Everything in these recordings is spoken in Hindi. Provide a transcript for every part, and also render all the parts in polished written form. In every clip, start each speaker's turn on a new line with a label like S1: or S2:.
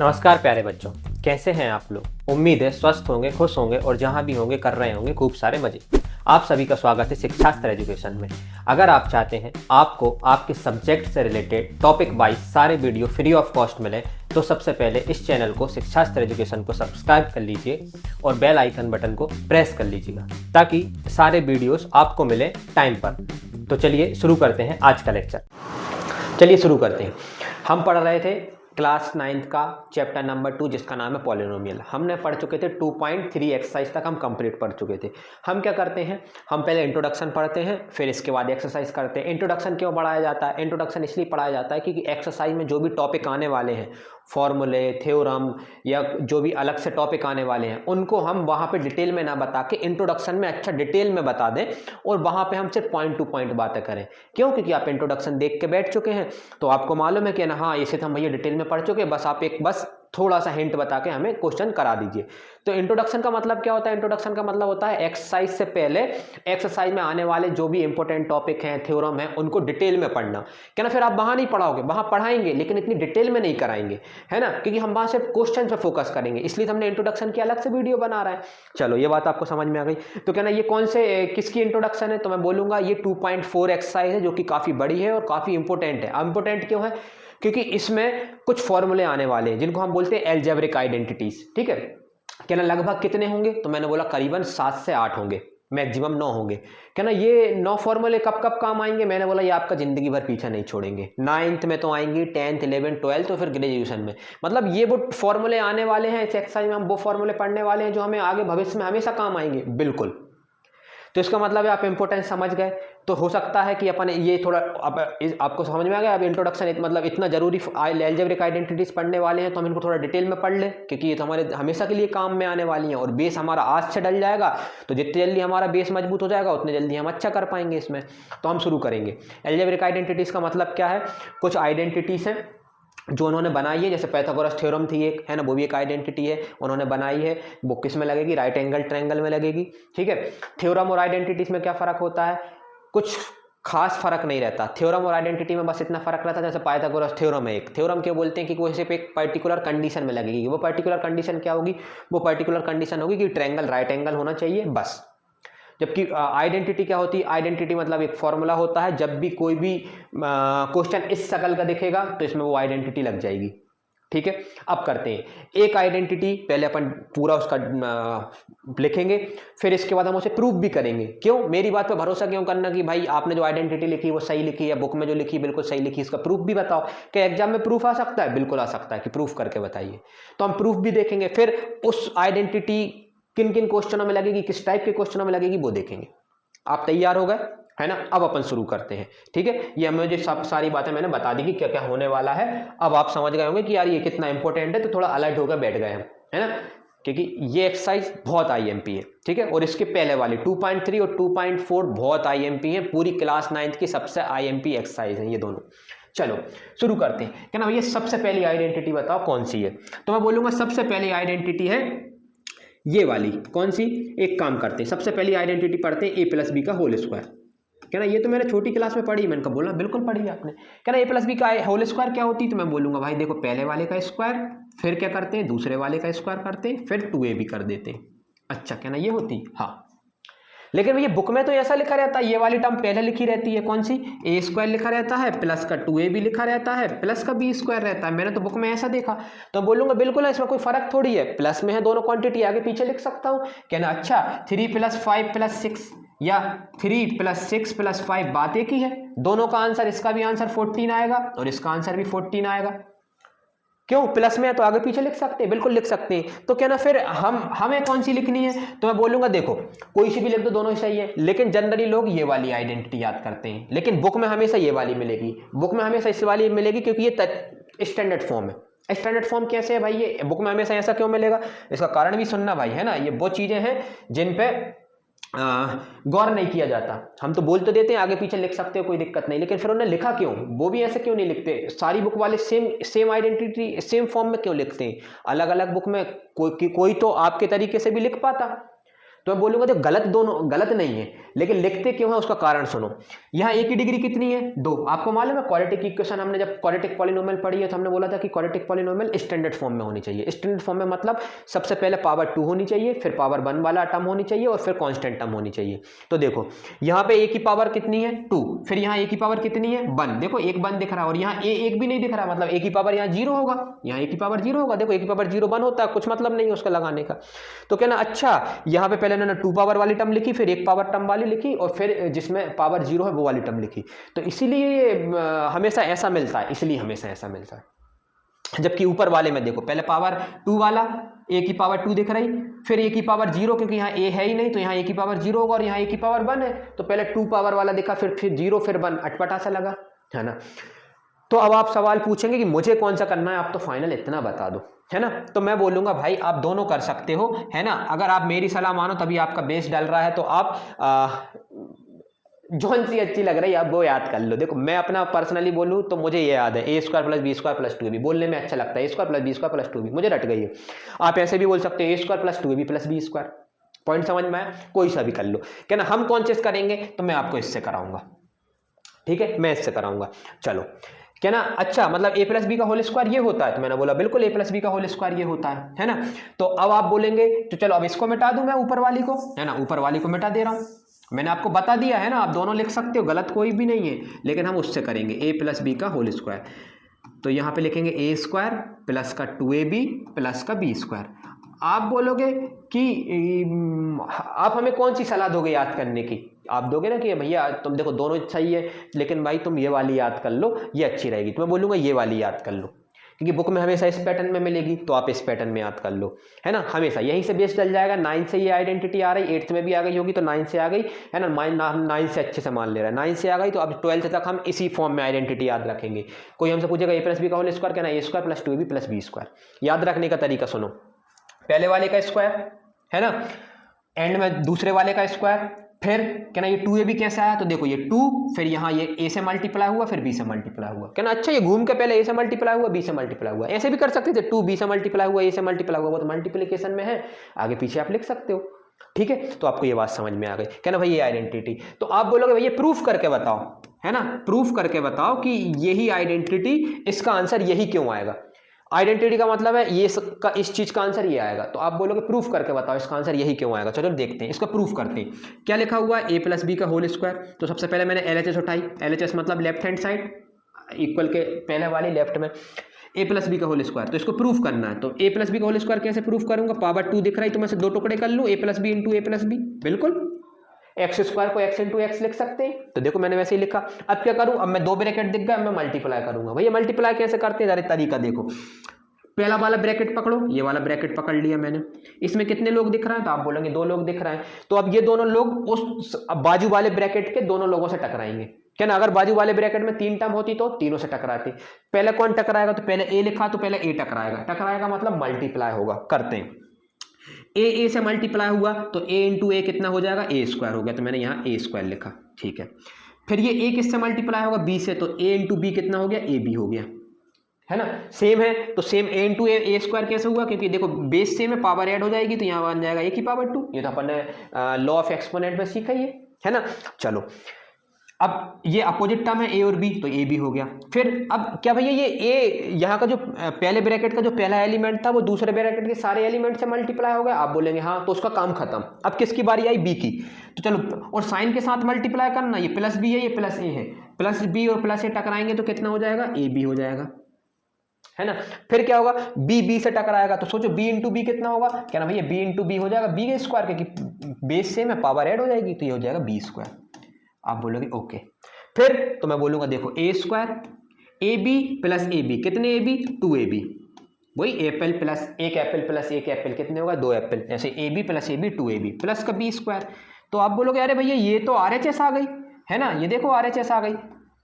S1: नमस्कार प्यारे बच्चों, कैसे हैं आप लोग। उम्मीद है स्वस्थ होंगे, खुश होंगे और जहां भी होंगे कर रहे होंगे खूब सारे मजे। आप सभी का स्वागत है शिक्षास्त्र एजुकेशन में। अगर आप चाहते हैं आपको आपके सब्जेक्ट से रिलेटेड टॉपिक वाइज सारे वीडियो फ्री ऑफ कॉस्ट मिले तो सबसे पहले इस चैनल को शिक्षास्त्र एजुकेशन को सब्सक्राइब कर लीजिए और बेल आइकन बटन को प्रेस कर लीजिएगा ताकि सारे वीडियोस आपको मिले टाइम पर। तो चलिए शुरू करते हैं आज का लेक्चर। चलिए शुरू करते हैं। हम पढ़ रहे थे क्लास 9th का चैप्टर नंबर 2 जिसका नाम है पॉलिनोमियल। हमने पढ़ चुके थे 2.3 एक्सरसाइज तक हम कंप्लीट पढ़ चुके थे। हम क्या करते हैं, हम पहले इंट्रोडक्शन पढ़ते हैं फिर इसके बाद एक्सरसाइज करते हैं। इंट्रोडक्शन क्यों पढ़ाया जाता है? इंट्रोडक्शन इसलिए पढ़ाया जाता है क्योंकि एक्सरसाइज में जो भी टॉपिक आने वाले हैं, फॉर्मूले, थ्योरम या जो भी अलग से टॉपिक आने वाले हैं, उनको हम वहाँ पे डिटेल में ना बता के इंट्रोडक्शन में अच्छा डिटेल में बता दें और वहाँ पे हम सिर्फ पॉइंट टू पॉइंट बातें करें। क्यों? क्योंकि आप इंट्रोडक्शन देख के बैठ चुके हैं तो आपको मालूम है कि ना हाँ इसे तो हम भैया डिटेल में पढ़ चुके, बस आप बस थोड़ा सा हिंट बता के हमें क्वेश्चन करा दीजिए। तो इंट्रोडक्शन का मतलब क्या होता है? इंट्रोडक्शन का मतलब होता है एक्सरसाइज से पहले एक्सरसाइज में आने वाले जो भी इंपॉर्टेंट टॉपिक हैं, थ्योरम है, उनको डिटेल में पढ़ना। क्या ना, फिर आप वहां नहीं पढ़ाओगे, वहां पढ़ाएंगे लेकिन इतनी डिटेल में नहीं कराएंगे, है ना, क्योंकि हम वहां से क्वेश्चन पे फोकस करेंगे। इसलिए हमने इंट्रोडक्शन की अलग से वीडियो बना रहा है। चलो ये बात आपको समझ में आ गई। तो क्या ना, ये कौन से किसकी इंट्रोडक्शन है? तो मैं बोलूंगा ये 2.4 एक्सरसाइज है जो कि काफी बड़ी है और काफी इंपॉर्टेंट है। इंपॉर्टेंट क्यों है? क्योंकि इसमें कुछ फॉर्मूले आने वाले हैं जिनको हम बोलते हैं एल्जेब्रिक आइडेंटिटीज। ठीक है, क्या ना, लगभग कितने होंगे? तो मैंने बोला करीबन 7 से 8 होंगे, मैक्सिमम 9 होंगे। क्या ना, ये 9 फॉर्मूले कब कब काम आएंगे? मैंने बोला ये आपका जिंदगी भर पीछे नहीं छोड़ेंगे। 9th में तो आएंगे, 10th, 11th, 12th और फिर ग्रेजुएशन में। मतलब ये वो फॉर्मूले आने वाले हैं इस एक्सरसाइज में, हम वो फॉर्मूले पढ़ने वाले हैं जो हमें आगे भविष्य में हमेशा काम आएंगे। बिल्कुल। तो इसका मतलब है आप इंपॉर्टेंस समझ गए। तो हो सकता है कि अपन ये थोड़ा अब आपको समझ में आ गया। अब इंट्रोडक्शन मतलब इतना जरूरी अलजेब्रिक आइडेंटिटीज पढ़ने वाले हैं तो हम इनको थोड़ा डिटेल में पढ़ लें क्योंकि ये तो हमारे हमेशा के लिए काम में आने वाली हैं और बेस हमारा आज से डल जाएगा। तो जितनी जल्दी हमारा बेस मजबूत हो जाएगा उतनी जल्दी हम अच्छा कर पाएंगे इसमें। तो हम शुरू करेंगे। अलजेब्रिक आइडेंटिटीज का मतलब क्या है? कुछ आइडेंटिटीज हैं जो उन्होंने बनाई है, जैसे पाइथागोरस थ्योरम थी एक, है ना, वो भी एक आइडेंटिटी है, उन्होंने बनाई है। वो किस में लगेगी? राइट एंगल ट्रायंगल में लगेगी। ठीक है। थ्योरम और आइडेंटिटीज में क्या फर्क होता है? कुछ खास फर्क नहीं रहता। थ्योरम और आइडेंटिटी में बस इतना फर्क रहता है जैसे पाइथागोरस थ्योरम है एक। थ्योरम क्यों बोलते हैं? कि वो सिर्फ एक पर्टिकुलर कंडीशन में लगेगी। वो पर्टिकुलर कंडीशन क्या होगी? वो पर्टिकुलर कंडीशन होगी कि ट्रायंगल राइट एंगल होना चाहिए, बस। जबकि आइडेंटिटी क्या होती है? आइडेंटिटी मतलब एक फॉर्मूला होता है, जब भी कोई भी क्वेश्चन इस शक्ल का दिखेगा तो इसमें वो आइडेंटिटी लग जाएगी। ठीक है। अब करते हैं एक आइडेंटिटी, पहले अपन पूरा उसका लिखेंगे, फिर इसके बाद हम उसे प्रूफ भी करेंगे। क्यों? मेरी बात पे भरोसा क्यों करना कि भाई आपने जो आइडेंटिटी लिखी वो सही लिखी है, बुक में जो लिखी बिल्कुल सही लिखी, इसका प्रूफ भी बताओ। क्या एग्जाम में प्रूफ आ सकता है? बिल्कुल आ सकता है कि प्रूफ करके बताइए। तो हम प्रूफ भी देखेंगे, फिर उस आइडेंटिटी किन किन क्वेश्चनों में लगेगी, किस टाइप के क्वेश्चनों में लगेगी, वो देखेंगे। आप तैयार हो गए, है ना? अब अपन शुरू करते हैं। ठीक है, ये मुझे सब सारी बातें मैंने बता दी कि क्या क्या होने वाला है। अब आप समझ गए होंगे कि यार ये कितना इंपॉर्टेंट है, तो थोड़ा अलर्ट होकर बैठ गए हम, है ना, क्योंकि ये एक्सरसाइज बहुत आईएमपी है। ठीक है, और इसके पहले वाली 2.3 और 2.4 बहुत आईएमपी है। पूरी क्लास 9th की सबसे आईएमपी एक्सरसाइज है ये दोनों। चलो शुरू करते हैं। क्या ना, ये सबसे पहली आइडेंटिटी बताओ कौन सी है? तो मैं बोलूंगा सबसे पहली आइडेंटिटी है ये वाली। कौन सी? एक काम करते हैं, सबसे पहली आइडेंटिटी पढ़ते हैं a+b का होल स्क्वायर। क्या ना, ये तो मैंने छोटी क्लास में पढ़ी, मैंने कहा बोला बिल्कुल पढ़ी है आपने। क्या ना, a+b का होल स्क्वायर क्या होती है? तो मैं बोलूंगा भाई देखो, पहले वाले का स्क्वायर, फिर क्या करते हैं दूसरे वाले का स्क्वायर करते हैं, फिर 2ab कर देते हैं। अच्छा, क्या ना ये होती? हाँ, लेकिन भैया बुक में तो ऐसा लिखा रहता है, ये वाली टर्म पहले लिखी रहती है। कौन सी? a² लिखा रहता है प्लस का 2ab लिखा रहता है प्लस का b² रहता है। मैंने तो बुक में ऐसा देखा। तो बोलूंगा बिल्कुल है, इसमें कोई फर्क थोड़ी है, प्लस में है दोनों क्वांटिटी, आगे पीछे लिख सकता हूँ। कहना अच्छा 3 + 5 + 6 या 3 + 6 + 5 बात एक ही है। दोनों का आंसर, इसका भी आंसर 14 आएगा और इसका आंसर भी 14 आएगा। क्यों? प्लस में है तो आगे पीछे लिख सकते हैं, बिल्कुल लिख सकते हैं। तो क्या ना, फिर हमें कौन सी लिखनी है? तो मैं बोलूंगा देखो कोई सी भी लिख दो, दोनों ही सही है, लेकिन जनरली लोग ये वाली आइडेंटिटी याद करते हैं। लेकिन बुक में हमेशा ये वाली मिलेगी, बुक में हमेशा इस वाली मिलेगी क्योंकि ये स्टैंडर्ड फॉर्म है। स्टैंडर्ड फॉर्म कैसे है भाई? ये बुक में हमेशा ऐसा क्यों मिलेगा? इसका कारण भी सुनना भाई, है ना। ये वो चीजें हैं जिन पे गौर नहीं किया जाता। हम तो बोल तो देते हैं आगे पीछे लिख सकते हो, कोई दिक्कत नहीं, लेकिन फिर उन्हें लिखा क्यों? वो भी ऐसे क्यों नहीं लिखते? सारी बुक वाले सेम आइडेंटिटी सेम फॉर्म में क्यों लिखते हैं? अलग अलग बुक में कोई तो आपके तरीके से भी लिख पाता। तो मैं बोलूंगा देखो गलत, दोनों गलत नहीं है, लेकिन लिखते क्यों है उसका कारण सुनो। यहाँ ए की डिग्री कितनी है 2। आपको मालूम है क्वाड्रेटिक इक्वेशन हमने जब क्वाड्रेटिक पॉलिनोमियल पढ़ी है तो हमने बोला था कि क्वाड्रेटिक पॉलिनोमियल स्टैंडर्ड फॉर्म में होनी चाहिए। स्टैंडर्ड फॉर्म में मतलब सबसे पहले पावर 2 होनी चाहिए, फिर पावर 1 वाला टर्म होनी चाहिए और फिर कांस्टेंट टर्म होनी चाहिए। तो देखो यहाँ पे ए की पावर कितनी है 2, फिर यहाँ ए की पावर कितनी है 1, देखो एक 1 दिख रहा है और यहाँ ए एक भी नहीं दिख रहा, मतलब ए की पावर यहाँ 0 होगा, यहाँ ए की पावर 0 होगा। देखो ए की पावर 0 1 होता है, कुछ मतलब नहीं है उसका लगाने का। तो कहना अच्छा यहाँ पे पहले इन्होंने 2 पावर वाली टर्म लिखी, फिर 1 पावर टर्म वाली लिखी और फिर जिसमें पावर 0 है वो वाली टर्म लिखी। तो इसीलिए हमेशा ऐसा मिलता है, इसलिए हमेशा ऐसा मिलता है। जबकि ऊपर वाले में देखो पहले पावर 2 वाला ए की पावर 2 दिख रही, फिर ए की पावर 0, क्योंकि यहाँ ए है ही नहीं तो यहाँ ए की पावर 0 होगा और यहाँ ए की पावर 1 है, तो पहले 2 पावर वाला दिखा, फिर 0 फिर 1, अटपटा सा लगा, है ना। तो अब आप सवाल पूछेंगे कि मुझे कौन सा करना है, आप तो फाइनल इतना बता दो, है ना। तो मैं बोलूंगा भाई आप दोनों कर सकते हो, है ना। अगर आप मेरी सलाह मानो तभी आपका बेस डल रहा है तो आप जौन सी अच्छी लग रही है आप वो याद कर लो। देखो मैं अपना पर्सनली बोलूँ तो मुझे ये याद है a² + b² + 2ab, बोलने में अच्छा लगता है, a² + b² + 2ab मुझे रट गई है। आप ऐसे भी बोल सकते हो a² + 2ab + b², पॉइंट समझ में आया, कोई सा भी कर लो। क्या ना हम कौन चीज करेंगे तो मैं आपको इससे कराऊंगा, ठीक है, मैं इससे कराऊंगा। चलो क्या ना, अच्छा मतलब a + b का होल स्क्वायर ये होता है, तो मैंने बोला बिल्कुल a + b का होल स्क्वायर ये होता है ना। तो अब आप बोलेंगे तो चलो अब इसको मिटा दूं मैं, ऊपर वाली को, है ना, ऊपर वाली को मिटा दे रहा हूं। मैंने आपको बता दिया है ना, आप दोनों लिख सकते हो, गलत कोई भी नहीं है, लेकिन हम उससे करेंगे a + b का होल स्क्वायर। तो यहाँ पे लिखेंगे a² + का 2ab + का b²। आप बोलोगे कि आप हमें कौन सी सलाह दोगे याद करने की, आप दोगे ना कि भैया तुम देखो दोनों सही है लेकिन भाई तुम ये वाली याद कर लो, ये अच्छी रहेगी। तो मैं बोलूँगा ये वाली याद कर लो, क्योंकि बुक में हमेशा इस पैटर्न में मिलेगी, तो आप इस पैटर्न में याद कर लो, है ना। हमेशा यहीं से बेस डल जाएगा। 9 से ये आइडेंटिटी आ रही, 8th में भी आ गई होगी तो 9 से आ गई, है ना। 9 से अच्छे से मान ले रहा है, 9 से आ गई तो अब 12th तक हम इसी फॉर्म में आइडेंटिटी याद रखेंगे। कोई हमसे पूछेगा a + b का होल स्क्वायर, कहना a² + 2ab + b²। याद रखने का तरीका सुनो, पहले वाले का स्क्वायर, है ना, एंड में दूसरे वाले का स्क्वायर, फिर क्या ना ये 2ab कैसे आया, तो देखो ये 2, फिर यहाँ ये a से मल्टीप्लाई हुआ, फिर b से मल्टीप्लाई हुआ। क्या ना अच्छा ये घूम के पहले a से मल्टीप्लाई हुआ, b से मल्टीप्लाई हुआ, ऐसे भी कर सकते थे, 2 b से मल्टीप्लाई हुआ, a से मल्टीप्लाई हुआ, वो तो मल्टीप्लिकेशन में है, आगे पीछे आप लिख सकते हो, ठीक है। तो आपको ये बात समझ में आ गई, क्या ना भाई ये आइडेंटिटी। तो आप बोलोगे भैया प्रूफ करके बताओ, है ना, प्रूफ करके बताओ कि यही आइडेंटिटी, इसका आंसर यही क्यों आएगा। आइडेंटिटी का मतलब है ये का, इस चीज का आंसर ये आएगा, तो आप बोलोगे प्रूफ करके बताओ इसका आंसर यही क्यों आएगा। चलो देखते हैं, इसका प्रूफ करते हैं। क्या लिखा हुआ है a + b का होल स्क्वायर, तो सबसे पहले मैंने LHS उठाई, LHS मतलब लेफ्ट हैंड साइड, इक्वल के पहले वाली लेफ्ट में, a + b का होल स्क्वायर, तो इसको प्रूफ करना है। तो a + b का होल स्क्वायर कैसे प्रूफ करूंगा, पावर 2 दिख रही तो मैं से 2 टुकड़े कर लूँ, a + b × a + b, बिल्कुल x² को x × x लिख सकते हैं। तो देखो मैंने वैसे ही लिखा। अब क्या करूं, अब मैं 2 ब्रैकेट दिख गए, मैं मल्टीप्लाई करूंगा। भैया मल्टीप्लाई कैसे करते हैं, जरा तरीका देखो, पहला वाला ब्रैकेट पकड़ो, ये वाला ब्रैकेट पकड़ लिया मैंने, इसमें कितने लोग दिख रहे हैं, तो आप बोलेंगे 2 लोग दिख रहे हैं। तो अब ये दोनों लोग उस बाजू वाले ब्रैकेट के दोनों लोगों से टकराएंगे, क्या ना। अगर बाजू वाले ब्रैकेट में 3 टर्म होती तो तीनों से टकराती। पहले कौन टकराएगा, तो पहले a लिखा तो पहले a टकराएगा, टकराएगा मतलब मल्टीप्लाई होगा। करते हैं, a से मल्टीप्लाई हुआ तो a × a कितना हो जाएगा, a² हो गया, तो मैंने यहाँ a² लिखा, ठीक है। फिर ये a किससे मल्टीप्लाई होगा, b से, तो a × b कितना हो गया, ab हो गया, है ना। सेम है तो सेम a × a² कैसे हुआ, क्योंकि देखो बेस सेम है, पावर ऐड हो जाएगी तो यहाँ बन जाएगा a की पावर 2, ये तो अपन ने लॉ ऑफ एक्सपोनेंट में सीखा ही है ना। चलो अब ये अपोजिट टर्म है a और b, तो a b हो गया। फिर अब क्या भैया ये a यहाँ का जो पहले ब्रैकेट का जो पहला एलिमेंट था वो दूसरे ब्रैकेट के सारे एलिमेंट से मल्टीप्लाई हो गया, आप बोलेंगे हाँ, तो उसका काम खत्म। अब किसकी बारी आई, b की, तो चलो, और साइन के साथ मल्टीप्लाई करना, ये +b है, ये +a है, +b और +a टकराएंगे तो कितना हो जाएगा, ab हो जाएगा, है ना। फिर क्या होगा, b से टकराएगा, तो सोचो b × b कितना होगा, क्या ना भैया b × b हो जाएगा b² क्योंकि बेस से में पावर ऐड हो जाएगी, तो ये हो जाएगा b²। आप बोलोगे ओके। फिर तो मैं बोलूंगा देखो a² ab + ab, कितने ab, 2ab, वही एप्पल प्लस एक एप्पल कितने होगा, 2 एप्पल, जैसे ab + ab 2ab प्लस का b²। तो आप बोलोगे अरे भैया ये तो RHS आ गई, है ना, ये देखो RHS आ गई,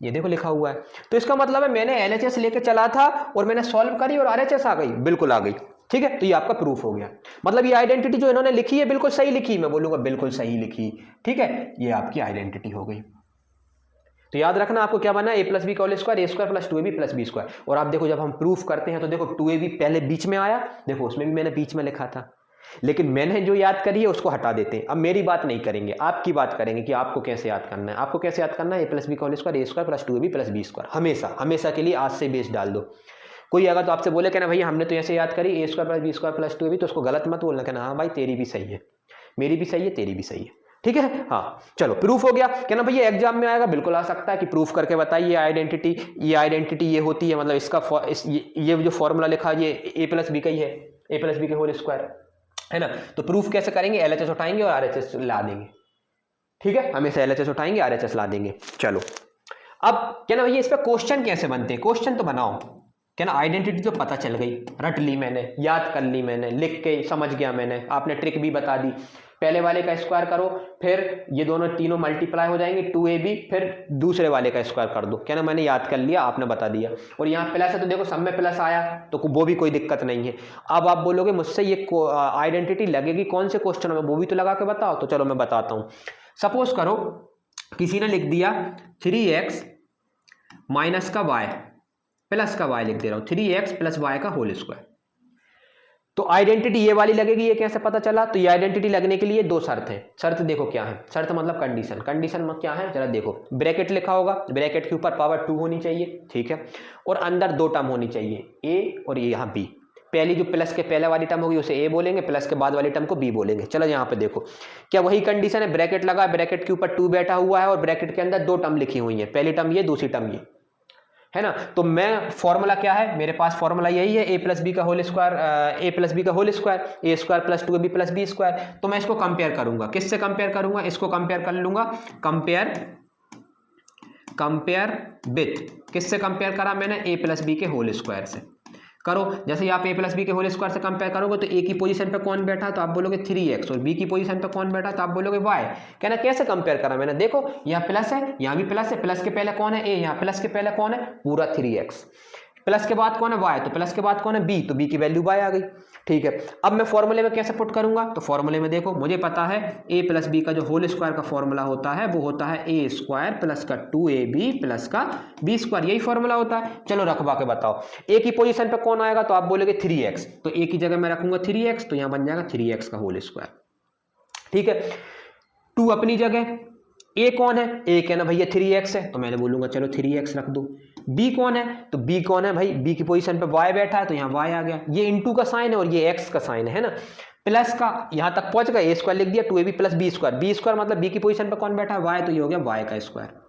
S1: ये देखो लिखा हुआ है। तो इसका मतलब है मैंने LHS लेके चला था और मैंने सॉल्व करी और RHS आ गई, बिल्कुल आ गई, ठीक है। तो ये आपका प्रूफ हो गया, मतलब ये आइडेंटिटी जो इन्होंने लिखी है बिल्कुल सही लिखी, मैं बोलूंगा बिल्कुल सही लिखी, ठीक है, ये आपकी आइडेंटिटी हो गई। तो याद रखना आपको क्या बना, a + b का whole square, a² + 2ab + b²। और आप देखो जब हम प्रूफ करते हैं तो देखो 2ab पहले बीच में आया, देखो उसमें भी मैंने बीच में लिखा था, लेकिन मैंने जो याद करी है उसको हटा देते हैं। अब मेरी बात नहीं करेंगे, आपकी बात करेंगे कि आपको कैसे याद करना है। आपको कैसे याद करना है, ए प्लस बी का whole square, A square plus 2ab plus B square, हमेशा हमेशा के लिए आज से बेस डाल दो। कोई अगर तो आपसे बोले कहना भैया हमने तो ऐसे याद करी A square plus B square plus 2ab, तो उसको गलत मत बोलना, कहना हाँ भाई तेरी भी सही है, मेरी भी सही है, तेरी भी सही है, ठीक है। हाँ चलो प्रूफ हो गया। कहना भैया एग्जाम में आएगा, बिल्कुल आ सकता है कि प्रूफ करके बताइए आइडेंटिटी ये होती है, मतलब इसका ये जो फॉर्मूला लिखा ये ए प्लस बी का ही है, ए प्लस बी के होल स्क्वायर है ना। तो प्रूफ कैसे करेंगे, एलएचएस उठाएंगे और आरएचएस ला देंगे, ठीक है, हमेशा एलएचएस उठाएंगे आरएचएस ला देंगे। चलो अब क्या ना भैया इस पर क्वेश्चन कैसे बनते हैं, क्वेश्चन तो बनाओ। क्या ना आइडेंटिटी तो पता चल गई, रट ली मैंने, याद कर ली मैंने, लिख के समझ गया मैंने, आपने ट्रिक भी बता दी। पहले वाले का स्क्वायर करो, फिर ये दोनों तीनों मल्टीप्लाई हो जाएंगे 2ab, फिर दूसरे वाले का स्क्वायर कर दो। क्या ना मैंने याद कर लिया, आपने बता दिया। और यहाँ प्लस है तो देखो सब में प्लस आया, तो वो भी कोई दिक्कत नहीं है। अब आप बोलोगे मुझसे ये आइडेंटिटी लगेगी कौन से क्वेश्चन में, वो भी तो लगा के बताओ। तो चलो मैं बताता हूँ। सपोज करो किसी ने लिख दिया 3x माइनस का y प्लस का y, लिख दे रहा हूँ 3x प्लस y का होल स्क्वायर। तो आइडेंटिटी ये वाली लगेगी, ये कैसे पता चला, तो ये आइडेंटिटी लगने के लिए दो शर्त है। शर्त देखो क्या है, शर्त मतलब कंडीशन, कंडीशन में क्या है जरा देखो, ब्रैकेट लिखा होगा, ब्रैकेट के ऊपर पावर 2 होनी चाहिए, ठीक है, और अंदर दो टर्म होनी चाहिए, a और ये यहाँ b। पहली जो प्लस के पहले वाली टर्म होगी उसे a बोलेंगे, प्लस के बाद वाली टर्म को b बोलेंगे। चलो यहाँ पे देखो क्या वही कंडीशन है, ब्रैकेट लगा, ब्रैकेट के ऊपर 2 बैठा हुआ है और ब्रैकेट के अंदर दो टर्म लिखी हुई है, पहली टर्म ये, दूसरी टर्म ये, है ना। तो मैं फॉर्मूला क्या है, मेरे पास फॉर्मूला यही है, ए प्लस बी का whole square, A plus B का whole square, A square plus 2ab plus B square. तो मैं इसको कंपेयर करूंगा, किससे कंपेयर करूंगा, इसको कंपेयर कर लूंगा, कंपेयर विथ, किससे कंपेयर करा मैंने, ए प्लस बी के होल स्क्वायर से करो। जैसे आप ए प्लस बी के होल स्क्वायर से कंपेयर करोगे तो ए की पोजीशन पे कौन बैठा तो आप बोलोगे 3x, और बी की पोजीशन पे कौन बैठा तो आप बोलोगे y। कहना कैसे कंपेयर करा मैंने, देखो यहाँ प्लस है, यहाँ भी प्लस है, प्लस के पहले कौन है a, यहाँ प्लस के पहले कौन है पूरा 3x, प्लस के बाद कौन है y, तो प्लस के बाद कौन है b, तो b की वैल्यू y आ गई, ठीक है। अब मैं फॉर्मूले में कैसे पुट करूंगा, तो फॉर्मूले में देखो मुझे पता है a प्लस बी का जो होल स्क्वायर का फॉर्मूला होता है वो होता है a स्क्वायर प्लस का 2ab प्लस का b स्क्वायर, यही फॉर्मूला होता है। चलो रखवा के बताओ, a की पोजीशन पे कौन आएगा तो आप बोलोगे 3x, तो a की जगह मैं रखूंगा 3x, तो यहां बन जाएगा 3x का होल स्क्वायर, ठीक है। 2 अपनी जगह, a कौन है, a कहना भैया 3x है, तो मैंने बोलूंगा चलो 3x रख दो। b कौन है, तो b कौन है भाई, b की पोजीशन पे y बैठा है तो यहाँ y आ गया, ये इनटू का साइन है और ये x का साइन है ना, प्लस का यहां तक पहुंच गए, a स्क्वायर लिख दिया 2ab plus b square, b square मतलब b की पोजीशन पे कौन बैठा है y, तो ये हो गया y का स्क्वायर।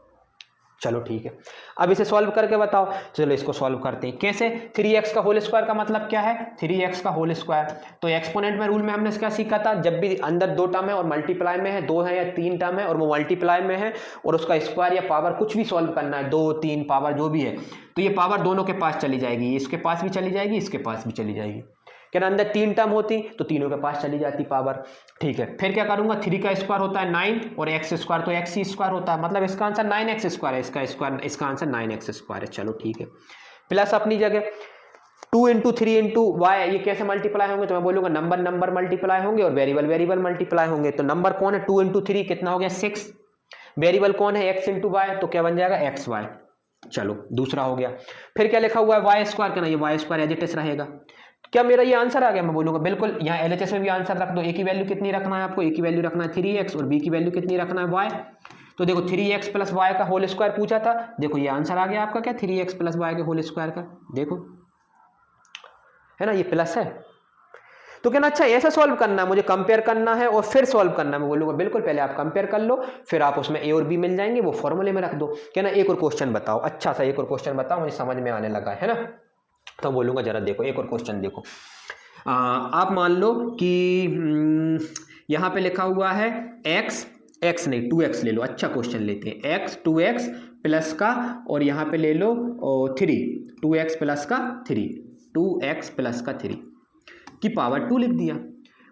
S1: चलो ठीक है, अब इसे सॉल्व करके बताओ। चलो इसको सॉल्व करते हैं, कैसे, 3x का होल स्क्वायर का मतलब क्या है, 3x का होल स्क्वायर, तो एक्सपोनेंट में रूल में हमने क्या सीखा था, जब भी अंदर दो टर्म है और मल्टीप्लाई में है, दो है या तीन टर्म है और वो मल्टीप्लाई में है और उसका स्क्वायर या पावर कुछ भी सॉल्व करना है, 2 3 पावर जो भी है, तो ये पावर दोनों के पास चली जाएगी, इसके पास भी चली जाएगी, इसके पास भी चली जाएगी। क्या अंदर 3 टर्म होती तो तीनों के पास चली जाती पावर, ठीक है। फिर क्या करूंगा, 3 का स्क्वायर होता है 9 और x स्क्वायर तो x ही स्क्वायर होता है, मतलब इसका आंसर 9x स्क्वायर है, इसका आंसर 9x स्क्वायर है। चलो ठीक है, प्लस अपनी जगह 2 इंटू 3 इंटू वाई, ये कैसे मल्टीप्लाई होंगे, तो मैं बोलूंगा नंबर मल्टीप्लाई होंगे और वेरिएबल मल्टीप्लाई होंगे। तो नंबर कौन है, 2 इंटू 3 कितना हो गया 6, वेरिएबल कौन है x इंटू वाई, तो क्या बन जाएगा xy। चलो दूसरा हो गया। फिर क्या लिखा हुआ है y स्क्वायर, कहना ये y square as it is रहेगा। क्या मेरा ये आंसर आ गया, मैं बोलूंगा बिल्कुल। यहाँ एलएचएस में भी आंसर रख दो, a की वैल्यू कितनी रखना है आपको, a की वैल्यू रखना है 3x और b की वैल्यू कितनी रखना है y। तो देखो 3x प्लस y का होल स्क्वायर पूछा था, देखो ये आंसर आ गया आपका क्या, 3x प्लस y के होल स्क्वायर का, देखो है ना, ये प्लस है। तो कहना अच्छा ऐसा सॉल्व करना है, मुझे कंपेयर करना है और फिर सॉल्व करना है, मैं बोलूंगा बिल्कुल, पहले आप कंपेयर कर लो, फिर आप उसमें a और b मिल जाएंगे, वो फॉर्मूले में रख दो। कहना एक और क्वेश्चन बताओ, अच्छा सा एक और क्वेश्चन बताओ, मुझे समझ में आने लगा है ना। तो बोलूंगा जरा देखो एक और क्वेश्चन देखो, आप मान लो कि यहाँ पे लिखा हुआ है x नहीं 2x ले लो, अच्छा क्वेश्चन लेते हैं, x 2x प्लस का और यहाँ पे ले लो 3, 2x प्लस का 3, 2x प्लस का 3 की पावर 2 लिख दिया।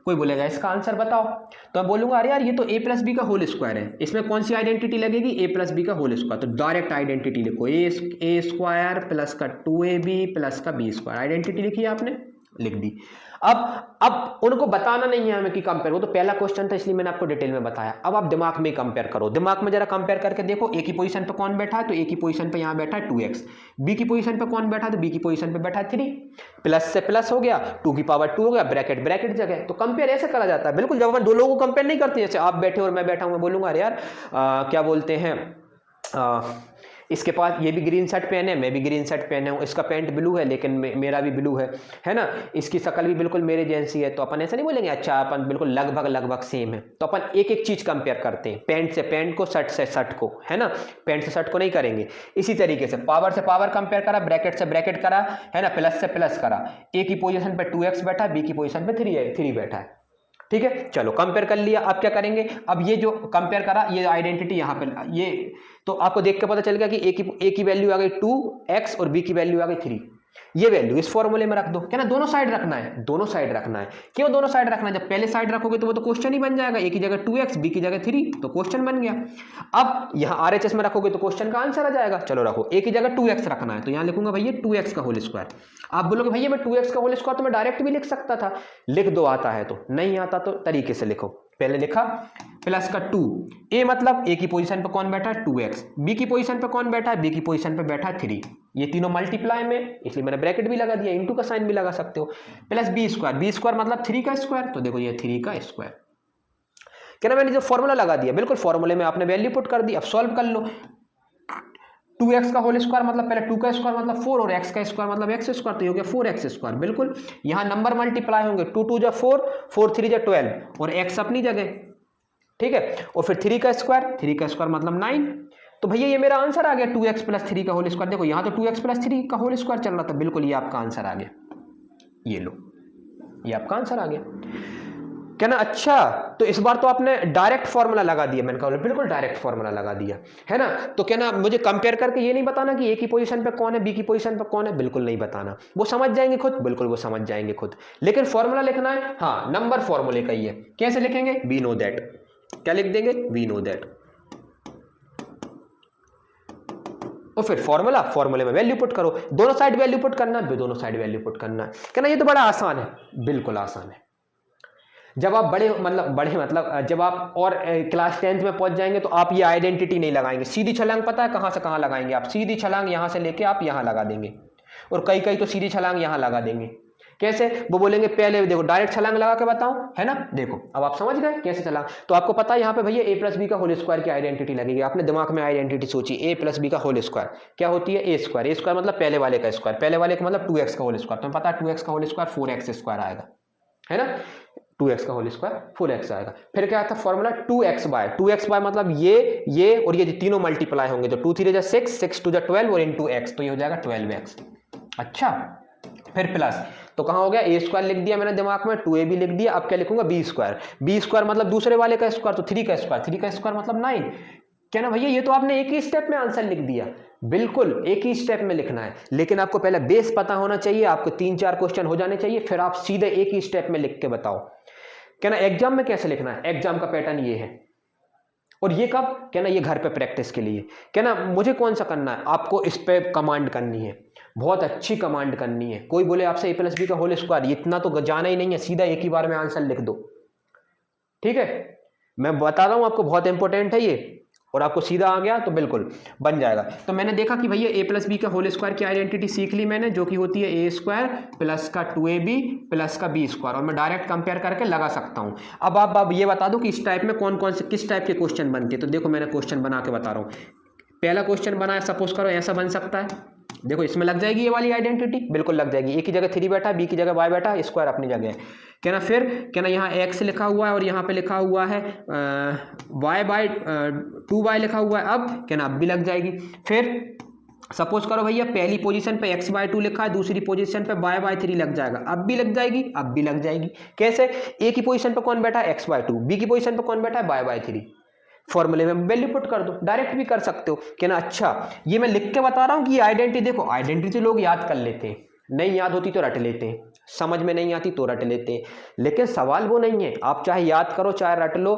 S1: कोई बोलेगा इसका आंसर बताओ, तो मैं बोलूंगा अरे यार ये तो a प्लस बी का होल स्क्वायर है, इसमें कौन सी आइडेंटिटी लगेगी, a प्लस बी का होल स्क्वायर, तो डायरेक्ट आइडेंटिटी लिखो, a स्क्वायर प्लस का 2ab प्लस का b स्क्वायर, आइडेंटिटी लिखी आपने, लिख दी। अब उनको बताना नहीं है हमें कि कंपेयर, वो तो पहला क्वेश्चन था इसलिए मैंने आपको डिटेल में बताया। अब आप दिमाग में कंपेयर करो, दिमाग में जरा कंपेयर करके देखो, ए की पोजीशन पे कौन बैठा है, तो ए की पोजीशन पे यहाँ बैठा है 2x, बी की पोजीशन पे कौन बैठा है, तो बी की पोजीशन पे बैठा है 3, प्लस से प्लस हो गया, 2 की पावर 2 हो गया, ब्रैकेट ब्रैकेट जगह। तो कंपेयर ऐसे करा जाता है बिल्कुल, जब अपन दो लोगों को कंपेयर नहीं करते, जैसे आप बैठे और मैं बैठा हूं, मैं बोलूंगा अरे यार क्या बोलते हैं इसके पास ये भी ग्रीन शर्ट पहने है, मैं भी ग्रीन शर्ट पहने हूँ, इसका पैंट ब्लू है लेकिन मेरा भी ब्लू है ना, इसकी शक्ल भी बिल्कुल मेरे जैसी है, तो अपन ऐसा नहीं बोलेंगे अच्छा अपन बिल्कुल लगभग लगभग सेम है। तो अपन एक एक चीज कंपेयर करते हैं, पैंट से पैंट को, शर्ट से शर्ट को, है ना, पैंट से शर्ट को नहीं करेंगे। इसी तरीके से पावर से पावर कंपेयर करा, ब्रैकेट से ब्रैकेट करा, है ना, प्लस से प्लस करा। ए की पोजीशन पे 2x बैठा है, बी की पोजीशन पे 3 बैठा है, ठीक है। चलो कंपेयर कर लिया, अब क्या करेंगे, अब ये जो कंपेयर करा ये आइडेंटिटी यहाँ पे, ये तो आपको देख के पता चल गया कि ए की वैल्यू आ गई 2x और बी की वैल्यू आ गई 3। ये वैल्यू इस फॉर्मूले में रख दो, क्या ना, दोनों साइड रखना है, दोनों साइड रखना है। क्यों दोनों साइड रखना है, जब पहले साइड रखोगे तो वो तो क्वेश्चन ही बन जाएगा, ए की जगह 2x बी की जगह 3 तो क्वेश्चन बन गया। अब यहाँ RHS में रखोगे तो क्वेश्चन का आंसर आ जाएगा। चलो रखो, ए की जगह 2x रखना है तो यहाँ लिखूंगा भैया 2x का होल स्क्वायर। आप बोलोगे भैया मैं 2x का होल स्क्वायर तो मैं डायरेक्ट भी लिख सकता था, लिख दो, आता है तो, नहीं आता तो तरीके से लिखो। पहले लिखा प्लस का 2, ए मतलब ए की पोजीशन पे कौन बैठा है 2x, बी की पोजीशन पे कौन बैठा है, बी की पोजीशन पे बैठा है 3, ये तीनों मल्टीप्लाई में इसलिए मैंने ब्रैकेट भी लगा दिया, इनटू का साइन भी लगा सकते हो, प्लस बी स्क्वायर मतलब 3 का स्क्वायर, तो देखो ये 3 का स्क्वायर। क्या ना, मैंने जो फॉर्मूला लगा दिया बिल्कुल फॉर्मूले में आपने वैल्यू पुट कर दी। अब सॉल्व कर लो, 2x का होल स्क्वायर मतलब पहले 2 का स्क्वायर मतलब 4 और x का स्क्वायर मतलब x स्क्वायर, तो ये हो गया 4x स्क्वायर। बिल्कुल यहां नंबर मल्टीप्लाई होंगे, 2 2 जा 4, 4 3 जा 12 और x अपनी जगह, ठीक है, और फिर 3 का स्क्वायर मतलब 9। तो भैया ये मेरा आंसर आ गया 2x प्लस 3 का होल स्क्वायर। देखो यहां तो 2x प्लस 3 का होल स्क्वायर चल रहा था, बिल्कुल ये आपका आंसर आ गया, ये लो ये आपका आंसर आ गया, क्या ना। अच्छा तो इस बार तो आपने डायरेक्ट फॉर्मूला लगा दिया, मैंने कहा बिल्कुल डायरेक्ट फॉर्मूला लगा दिया, है ना। तो क्या ना, मुझे कंपेयर करके ये नहीं बताना कि ए की पोजीशन पे कौन है, बी की पोजीशन पे कौन है, बिल्कुल नहीं बताना, वो समझ जाएंगे खुद, बिल्कुल वो समझ जाएंगे खुद। लेकिन फॉर्मूला लिखना है, हाँ नंबर फॉर्मूले का ही है। कैसे लिखेंगे, वी नो दैट, क्या लिख देंगे, वी नो दैट, और फिर फॉर्मूले में वैल्यू पुट करो, दोनों साइड वैल्यू पुट करना है, दोनों साइड वैल्यू पुट करना है। क्या ना, ये तो बड़ा आसान है, बिल्कुल आसान है। जब आप बड़े मतलब जब आप और क्लास 10th में पहुंच जाएंगे तो आप ये आइडेंटिटी नहीं लगाएंगे, सीधी छलांग पता है कहां से कहां लगाएंगे आप, सीधी छलांग यहां से लेके आप यहां लगा देंगे, और कई तो सीधी छलांग यहां लगा देंगे। कैसे, वो बोलेंगे पहले देखो डायरेक्ट छलांग लगा के बताऊं, है ना, देखो अब आप समझ गए कैसे छलांग। तो आपको पता है यहाँ पे भैया a प्लस बी का होल स्क्वायर की आइडेंटिटी लगेगी, आपने दिमाग में आइडेंटिटी सोची, a प्लस बी का होल स्क्वायर क्या होती है, a स्क्वायर मतलब पहले वाले का स्क्वायर, पहले वाले का मतलब 2x का होल स्क्वायर, तुम्हें पता है 2x का होल स्क्वायर 4x स्क्वायर आएगा, है ना, 2x का होल स्क्वायर 4x आएगा। फिर क्या आता है फॉर्मूला 2x बाय मतलब ये और ये तीनों मल्टीप्लाई होंगे, तो 2 3 जा 6, 6 2 जा 12 और इनटू x, तो ये हो जाएगा 12x। अच्छा फिर प्लस, तो कहां हो गया, a स्क्वायर लिख दिया मैंने दिमाग में, 2ab लिख दिया, अब क्या लिखूंगा b स्क्वायर मतलब दूसरे वाले का स्क्वायर, तो 3 का स्क्वायर मतलब 9। क्या ना भैया, ये तो आपने एक ही स्टेप में आंसर लिख दिया, बिल्कुल एक ही स्टेप में लिखना है, लेकिन आपको पहले बेस पता होना चाहिए, आपको 3-4 क्वेश्चन हो जाने चाहिए, फिर आप सीधे एक ही स्टेप में लिख के बताओ। क्या ना, एग्जाम में कैसे लिखना है, एग्जाम का पैटर्न ये है, और ये कब, क्या ना, ये घर पे प्रैक्टिस के लिए। क्या ना, मुझे कौन सा करना है, आपको इस पे कमांड करनी है, बहुत अच्छी कमांड करनी है। कोई बोले आपसे a प्लस बी का होल स्क्वायर, इतना तो जाना ही नहीं है, सीधा एक ही बार में आंसर लिख दो, ठीक है। मैं बता रहा हूं आपको, बहुत इंपॉर्टेंट है ये, और आपको सीधा आ गया तो बिल्कुल बन जाएगा। तो मैंने देखा कि भैया a प्लस बी का होल स्क्वायर की आइडेंटिटी सीख ली मैंने, जो कि होती है a स्क्वायर प्लस का 2ab प्लस का b स्क्वायर, और मैं डायरेक्ट कंपेयर करके लगा सकता हूं। अब आप ये बता दो कि इस टाइप में कौन कौन से किस टाइप के क्वेश्चन बनते हैं। तो देखो मैंने क्वेश्चन बना के बता रहा हूँ, पहला क्वेश्चन बनाया, सपोज करो ऐसा बन सकता है, देखो इसमें लग जाएगी ये वाली आइडेंटिटी, बिल्कुल लग जाएगी, a की जगह 3 बैठा, b की जगह y बैठा, स्क्वायर अपनी जगह है। क्या ना, फिर क्या ना, यहाँ x लिखा हुआ है और यहाँ पे लिखा हुआ है y बाई 2y लिखा हुआ है, अब क्या ना, अब भी लग जाएगी। फिर सपोज करो भैया पहली पोजीशन पे x बाई 2 लिखा है, दूसरी पोजीशन पे y बाई 3 लग जाएगा, अब भी लग जाएगी, अब भी लग जाएगी। कैसे, a की पोजीशन पे कौन बैठा है x बाई 2, b की पोजीशन पे कौन बैठा है y बाई 3, फॉर्मूले में वैल्यू पुट कर दो, डायरेक्ट भी कर सकते हो। क्या ना, अच्छा ये मैं लिख के बता रहा हूँ कि आइडेंटिटी, देखो आइडेंटिटी लोग याद कर लेते हैं, नहीं याद होती तो रट लेते हैं, समझ में नहीं आती तो रट लेते हैं, लेकिन सवाल वो नहीं है, आप चाहे याद करो चाहे रट लो,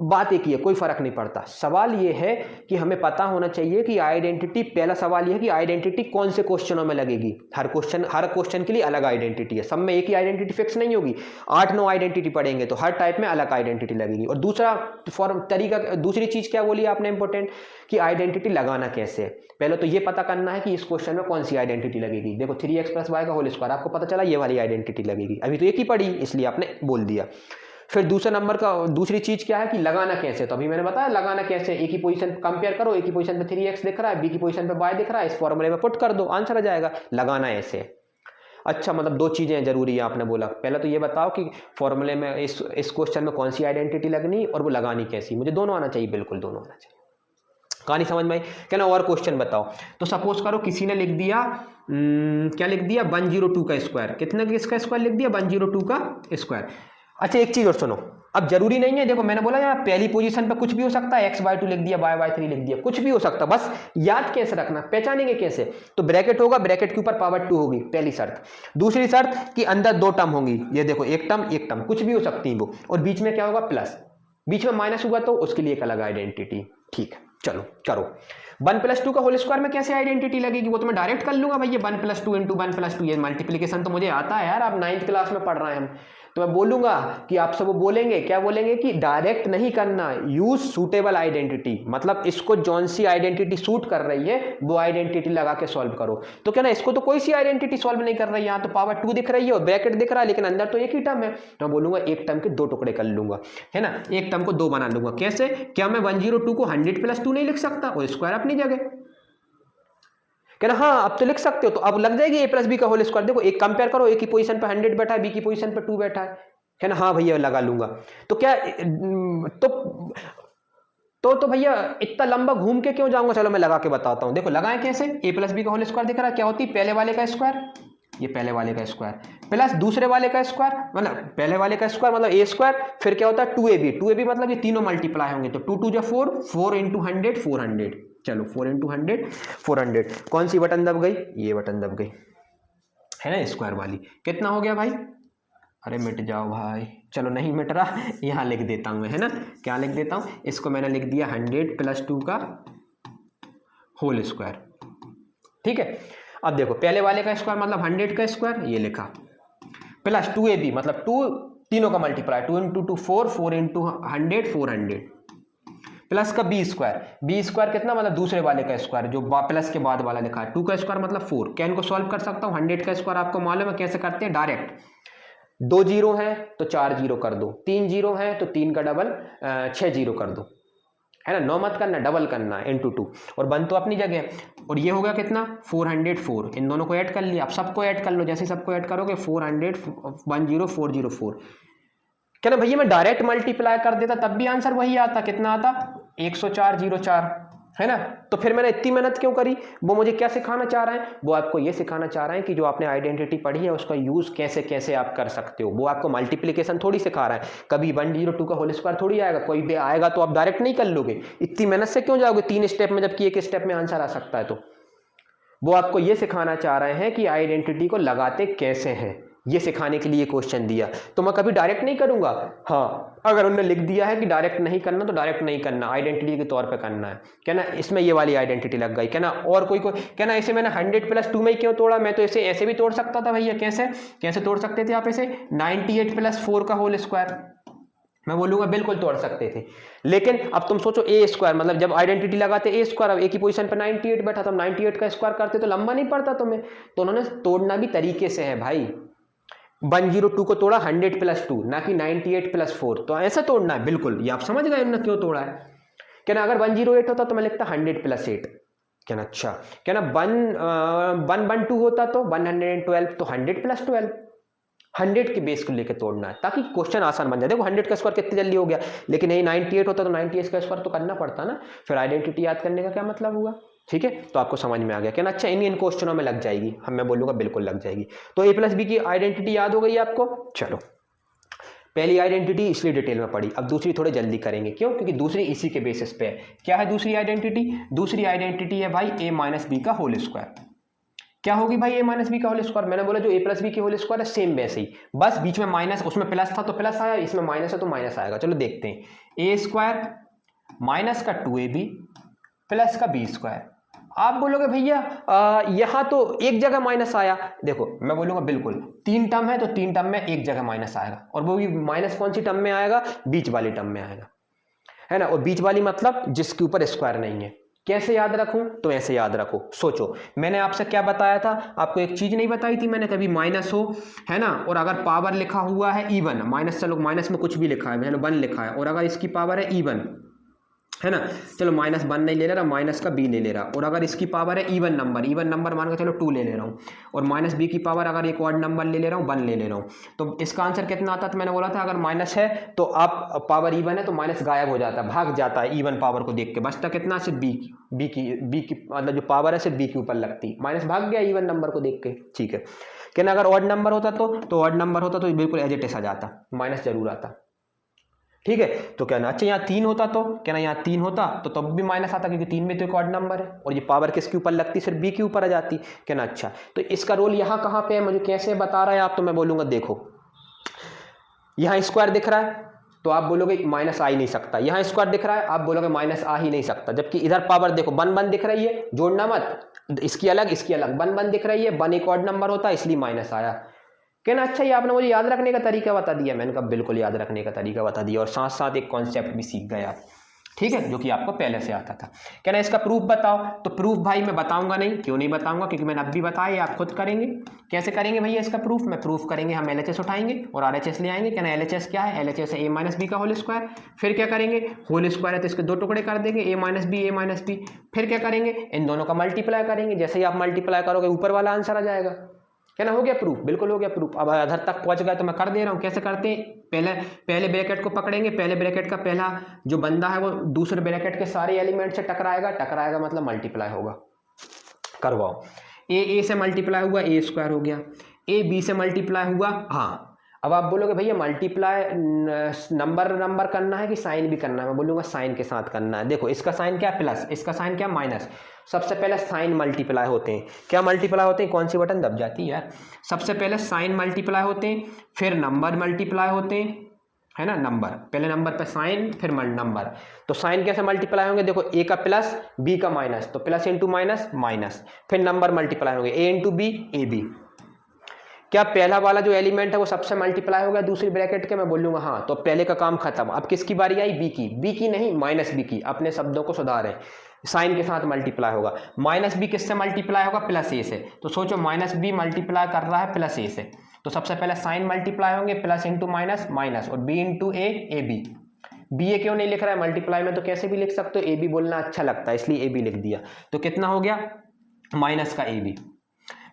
S1: बात एक ही है, कोई फर्क नहीं पड़ता। सवाल ये है कि हमें पता होना चाहिए कि आइडेंटिटी, पहला सवाल ये है कि आइडेंटिटी कौन से क्वेश्चनों में लगेगी। हर क्वेश्चन के लिए अलग आइडेंटिटी है, सब में एक ही आइडेंटिटी फिक्स नहीं होगी। 8-9 आइडेंटिटी पढ़ेंगे तो हर टाइप में अलग आइडेंटिटी लगेगी। और दूसरा दूसरी चीज क्या बोली आपने इंपॉर्टेंट, कि आइडेंटिटी लगाना कैसे है। पहले तो ये पता करना है कि इस क्वेश्चन में कौन सी आइडेंटिटी लगेगी। देखो 3x + y का होल स्क्वायर, आपको पता चला ये वाली आइडेंटिटी लगेगी, अभी तो एक ही पढ़ी इसलिए आपने बोल दिया। फिर दूसरी चीज क्या है कि लगाना कैसे, तो अभी मैंने बताया लगाना कैसे। एक ही पोजीशन कंपेयर करो, एक ही पोजीशन पे 3x दिख रहा है, बी की पोजीशन पे y दिख रहा है, इस फॉर्मूले में पुट कर दो, आंसर आ जाएगा। लगाना ऐसे। अच्छा, मतलब 2 चीजें जरूरी है आपने बोला। पहले तो ये बताओ कि फॉर्मूले में इस क्वेश्चन में कौन सी आइडेंटिटी लगनी और वो लगानी कैसी। मुझे दोनों आना चाहिए, बिल्कुल दोनों आना चाहिए। कहानी समझ में आई क्या ना। और क्वेश्चन बताओ। तो सपोज करो किसी ने लिख दिया क्या लिख दिया, 102 का स्क्वायर। कितने किसका स्क्वायर लिख दिया, 102 का स्क्वायर। अच्छा एक चीज और सुनो, अब जरूरी नहीं है, देखो मैंने बोला यहाँ पहली पोजीशन पे कुछ भी हो सकता है, x/2 लिख दिया, y/3 लिख दिया, कुछ भी हो सकता है। बस याद कैसे रखना, पहचानेंगे कैसे, तो ब्रैकेट होगा, ब्रैकेट के ऊपर पावर 2 होगी, पहली शर्त। दूसरी शर्त कि अंदर 2 टर्म होंगी, ये देखो एक टर्म कुछ भी हो सकती है वो, और बीच में क्या होगा, प्लस। बीच में माइनस हुआ तो उसके लिए एक अलग आइडेंटिटी। ठीक है, चलो करो। 1 + 2 का होल स्क्वायर में कैसे आइडेंटिटी लगेगी, वो तो मैं डायरेक्ट कर लूंगा भैया। 1 + 2 × 1 + 2, ये मल्टीप्लीकेशन तो मुझे आता है यार, आप 9th क्लास में पढ़ रहे हैं हम। तो मैं बोलूंगा कि आप सब बोलेंगे, क्या बोलेंगे कि डायरेक्ट नहीं करना, यूज सूटेबल आइडेंटिटी। मतलब इसको जौन सी आइडेंटिटी सूट कर रही है वो आइडेंटिटी लगा के सॉल्व करो। तो क्या ना, इसको तो कोई सी आइडेंटिटी सॉल्व नहीं कर रही है, यहाँ तो पावर 2 दिख रही है और ब्रैकेट दिख रहा है, लेकिन अंदर तो एक ही टर्म है। तो मैं बोलूंगा एक टर्म के 2 टुकड़े कर लूंगा, है ना, एक टर्म को 2 बना लूंगा। कैसे, क्या मैं 102 को 100 + 2 नहीं लिख सकता, और स्क्वायर अपनी जगह, कहना हाँ अब तो लिख सकते हो। तो अब लग जाएगी a + b का होल स्क्वायर। देखो एक कंपेयर करो, एक की पोजीशन पे 100 बैठा है, बी की पोजीशन पे 2 बैठा है ना। हाँ भैया लगा लूंगा। तो क्या तो भैया इतना लंबा घूम के क्यों जाऊंगा, चलो मैं लगा के बताता हूं। देखो लगाएं कैसे, a + b का होल स्क्वायर दिख रहा है, क्या होती है, पहले वाले का स्क्वायर, ये पहले वाले का स्क्वायर प्लस दूसरे वाले का स्क्वायर, मतलब पहले वाले का स्क्वायर मतलब a स्क्वायर, फिर क्या होता है 2ab मतलब ये तीनों मल्टीप्लाई होंगे, तो 2 × 2 = 4, 4 × 100 400। चलो 4 × 100 400। कौन सी बटन दब गई, ये बटन दब गई, है ना, स्क्वायर वाली। कितना हो गया भाई, अरे मिट जाओ भाई, चलो नहीं मिट रहा, यहाँ लिख देता हूँ, है ना, क्या लिख देता हूँ, इसको मैंने लिख दिया 100 + 2 का होल स्क्वायर। ठीक है, अब देखो पहले वाले का स्क्वायर मतलब 100 का स्क्वायर, ये लिखा, प्लस 2ab मतलब 2 तीनों का मल्टीप्लाई, 2 × 2 4, 4 × 100 400, प्लस का b स्क्वायर कितना, मतलब दूसरे वाले का स्क्वायर जो प्लस के बाद वाला लिखा है, 2 का स्क्वायर मतलब 4। क्या इनको सॉल्व कर सकता हूँ, 100 का स्क्वायर आपको मालूम है कैसे करते हैं, डायरेक्ट 2 0 है तो 4 0 कर दो, 3 0 है तो 3 का डबल 6 0 कर दो, है ना, 9 मत करना, डबल करना है, × 2, और 1 तो अपनी जगह। और ये हो गया कितना 404, इन दोनों को ऐड कर लिया। अब सबको ऐड कर लो, जैसे सबको ऐड करोगे 400 10404। क्या ना भैया मैं डायरेक्ट मल्टीप्लाई कर देता तब भी आंसर वही आता, कितना आता 10404, है ना। तो फिर मैंने इतनी मेहनत क्यों करी, वो मुझे क्या सिखाना चाह रहे हैं, वो आपको ये सिखाना चाह रहे हैं कि जो आपने आइडेंटिटी पढ़ी है उसका यूज कैसे कैसे आप कर सकते हो। वो आपको मल्टीप्लिकेशन थोड़ी सिखा रहा है, कभी 102 का होल स्क्वायर थोड़ी आएगा, कोई भी आएगा तो आप डायरेक्ट नहीं कर लोगे, इतनी मेहनत से क्यों जाओगे 3 स्टेप में, जबकि 1 स्टेप में आंसर आ सकता है। तो वो आपको ये सिखाना चाह रहे हैं कि आइडेंटिटी को लगाते कैसे हैं, ये सिखाने के लिए क्वेश्चन दिया। तो मैं कभी डायरेक्ट नहीं करूंगा, हाँ अगर उन्होंने लिख दिया है कि डायरेक्ट नहीं करना तो डायरेक्ट नहीं करना, आइडेंटिटी के तौर पे करना है, क्या ना। इसमें ये वाली आइडेंटिटी लग गई, क्या ना। और कोई क्या ना, इसे मैंने 100 + 2 में ही क्यों तोड़ा, मैं तो इसे ऐसे भी तोड़ सकता था भैया। कैसे तोड़ सकते थे आप इसे, 98 + 4 का होल स्क्वायर, मैं बोलूंगा बिल्कुल तोड़ सकते थे। लेकिन अब तुम सोचो a स्क्वायर, मतलब जब आइडेंटिटी लगाते a स्क्वायर, अब एक ही पोजीशन पे 98 बैठा, तो 98 का स्क्वायर करते तो लंबा नहीं पड़ता तुम्हें। तो उन्होंने तोड़ना भी तरीके से है भाई, 102 को तोड़ा 100 + 2, ना कि 98 + 4, तो ऐसा तोड़ना है बिल्कुल। ये आप समझ गए ना क्यों तोड़ा है, क्या ना। अगर 108 होता तो मैं लिखता 100 + 8, क्या ना। अच्छा क्या ना, 112 होता तो 112, तो 100 + 12, 100 के बेस को लेकर तोड़ना है ताकि क्वेश्चन आसान बन जाए। देखो 100 का स्क्वायर कितनी जल्दी हो गया, लेकिन यही 98 होता तो 98 का स्क्वायर तो करना पड़ता ना, फिर आइडेंटिटी याद करने का क्या मतलब हुआ। ठीक है, तो आपको समझ में आ गया क्या ना। अच्छा इन क्वेश्चनों में लग जाएगी, मैं बोलूंगा बिल्कुल लग जाएगी। तो a + b की आइडेंटिटी याद हो गई आपको। चलो पहली आइडेंटिटी इसलिए डिटेल में पढ़ी, अब दूसरी थोड़े जल्दी करेंगे, क्यों, क्योंकि दूसरी इसी के बेसिस पे है। क्या है दूसरी आइडेंटिटी, दूसरी आइडेंटिटी है भाई a - b का होल स्क्वायर।
S2: क्या होगी भाई ए माइनस बी का होल स्क्वायर। मैंने बोला जो ए प्लस बी की होल स्क्वायर है सेम वैसे ही, बस बीच में माइनस, उसमें प्लस था तो प्लस आया, इसमें माइनस है तो माइनस आएगा। चलो देखते हैं, ए स्क्वायर माइनस का 2ab प्लस का बी स्क्वायर। आप बोलोगे भैया यहां तो एक जगह माइनस आया। देखो मैं बोलूंगा बिल्कुल, 3 टर्म है तो 3 टर्म में एक जगह माइनस आएगा, और वो भी माइनस कौन सी टर्म में आएगा, बीच वाली टर्म में आएगा, है ना। और बीच वाली मतलब जिसके ऊपर स्क्वायर नहीं है। कैसे याद रखूं, तो ऐसे याद रखो। सोचो मैंने आपसे क्या बताया था, आपको एक चीज नहीं बताई थी मैंने, कभी माइनस हो, है ना, और अगर पावर लिखा हुआ है इवन, माइनस, चलो माइनस में कुछ भी लिखा है, 1 लिखा है, और अगर इसकी पावर है इवन, है ना, चलो माइनस 1 नहीं ले ले रहा, माइनस का बी ले ले रहा, और अगर इसकी पावर है इवन नंबर मान के चलो 2 ले ले रहा हूँ, और माइनस बी की पावर अगर एक ऑड नंबर ले ले रहा हूँ 1 ले ले रहा हूँ, तो इसका आंसर कितना आता था। मैंने बोला था अगर माइनस है तो आप पावर इवन है तो माइनस गायब हो जाता है, भाग जाता है इवन पावर को देख के, बचता कितना, सिर्फ बी की मतलब जो पावर है सिर्फ बी के ऊपर लगती, माइनस भाग गया इवन नंबर को देख के, ठीक है। कहना अगर ऑड नंबर होता तो ऑड नंबर होता तो बिल्कुल एज इट इज आ जाता, माइनस जरूर आता, ठीक है। तो कहना अच्छा यहाँ 3 होता, तो कहना यहाँ 3 होता तो तब भी माइनस आता, क्योंकि 3 में तो एक ऑड नंबर है, और ये पावर किसके ऊपर लगती, सिर्फ बी के ऊपर आ जाती। कहना अच्छा तो इसका रोल यहाँ कहाँ पे है, मुझे कैसे बता रहा है आप, तो मैं बोलूंगा देखो यहाँ स्क्वायर दिख रहा है तो आप बोलोगे माइनस आ ही नहीं सकता, यहाँ स्क्वायर दिख रहा है आप बोलोगे माइनस आ ही नहीं सकता, जबकि इधर पावर देखो 1 दिख रही है, जोड़ना मत, इसकी अलग 1 दिख रही है, 1 एक ऑड नंबर होता है इसलिए माइनस आया। कहना अच्छा ये आपने मुझे याद रखने का तरीका बता दिया। मैंने कहा बिल्कुल याद रखने का तरीका बता दिया, और साथ साथ एक कॉन्सेप्ट भी सीख गए आप, ठीक है, जो कि आपको पहले से आता था। कहना इसका प्रूफ बताओ, तो प्रूफ भाई मैं बताऊंगा नहीं, क्यों नहीं बताऊंगा, क्योंकि मैंने अब भी बताया, आप खुद करेंगे। कैसे करेंगे भैया इसका प्रूफ, मैं प्रूफ करेंगे हम LHS उठाएंगे और RHS ले आएंगे। कहना LHS क्या है, LHS है a माइनस बी का होल स्क्वायर। फिर क्या करेंगे, होल स्क्वायर है तो इसके 2 टुकड़े कर देंगे, a माइनस बी। फिर क्या करेंगे, इन दोनों का मल्टीप्लाई करेंगे, जैसे ही आप मल्टीप्लाई करोगे ऊपर वाला आंसर आ जाएगा। कहना हो गया प्रूफ, बिल्कुल हो गया प्रूफ। अब अधर तक पहुंच गए तो मैं कर दे रहा हूं। कैसे करते हैं, पहले ब्रैकेट को पकड़ेंगे, पहले ब्रैकेट का पहला जो बंदा है वो दूसरे ब्रैकेट के सारे एलिमेंट से टकराएगा मतलब मल्टीप्लाई होगा, करवाओ। ए से मल्टीप्लाई हुआ ए स्क्वायर हो गया, ए बी से मल्टीप्लाई हुआ, हाँ। अब आप बोलोगे भैया मल्टीप्लाई नंबर करना है कि साइन भी करना है, मैं बोलूंगा साइन के साथ करना है। देखो इसका साइन क्या प्लस, इसका साइन क्या माइनस। सबसे पहले साइन मल्टीप्लाई होते हैं, क्या मल्टीप्लाई होते हैं, कौन सी बटन दब जाती है यार। सबसे पहले साइन मल्टीप्लाई होते हैं, फिर नंबर मल्टीप्लाई होते हैं, है ना, नंबर, पहले नंबर पे साइन फिर नंबर। तो साइन कैसे मल्टीप्लाई होंगे, देखो ए का प्लस बी का माइनस, तो प्लस इंटू माइनस माइनस, फिर नंबर मल्टीप्लाई होंगे ए इंटू बी ए बी। क्या पहला वाला जो एलिमेंट है वो सबसे मल्टीप्लाई हो गया दूसरी ब्रैकेट के, मैं बोलूंगा हाँ, तो पहले का काम खत्म। अब किसकी बारी आई, बी की नहीं माइनस बी की, अपने शब्दों को सुधारें। साइन के साथ मल्टीप्लाई होगा, माइनस बी किससे मल्टीप्लाई होगा, प्लस ए से। तो सोचो माइनस बी मल्टीप्लाई कर रहा है प्लस ए से, तो सबसे पहले साइन मल्टीप्लाई होंगे, प्लस इंटू माइनस माइनस, और B into A B. B A क्यों नहीं लिख रहा है मल्टीप्लाई में, तो कैसे भी लिख सकते हो, ए बी बोलना अच्छा लगता है इसलिए ए बी लिख दिया। तो कितना हो गया, माइनस का ए बी।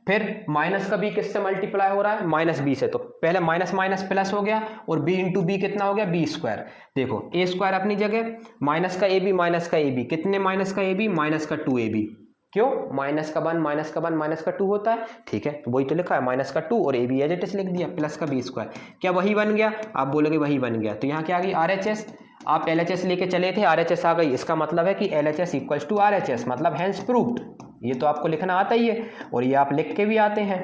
S2: फिर माइनस का बी किससे मल्टीप्लाई हो रहा है, माइनस बी से, तो पहले माइनस माइनस प्लस हो गया, और बी इंटू बी कितना हो गया, बी स्क्वायर। देखो ए स्क्वायर अपनी जगह, माइनस का ए बी, कितने माइनस का ए बी, माइनस का 2ab। क्यों, माइनस का 1 माइनस का 1 माइनस का 2 होता है, ठीक है, तो वही तो लिखा है माइनस का 2, और a b as it is लिख दिया, प्लस का बी स्क्वायर। क्या वही बन गया, आप बोलोगे वही बन गया, तो यहाँ क्या आ गई, RHS। आप LHS लेके चले थे, RHS आ गई, इसका मतलब है कि LHS इक्वल्स टू RHS, मतलब हैंस प्रूव्ड। ये तो आपको लिखना आता ही है, और ये आप लिख के भी आते हैं।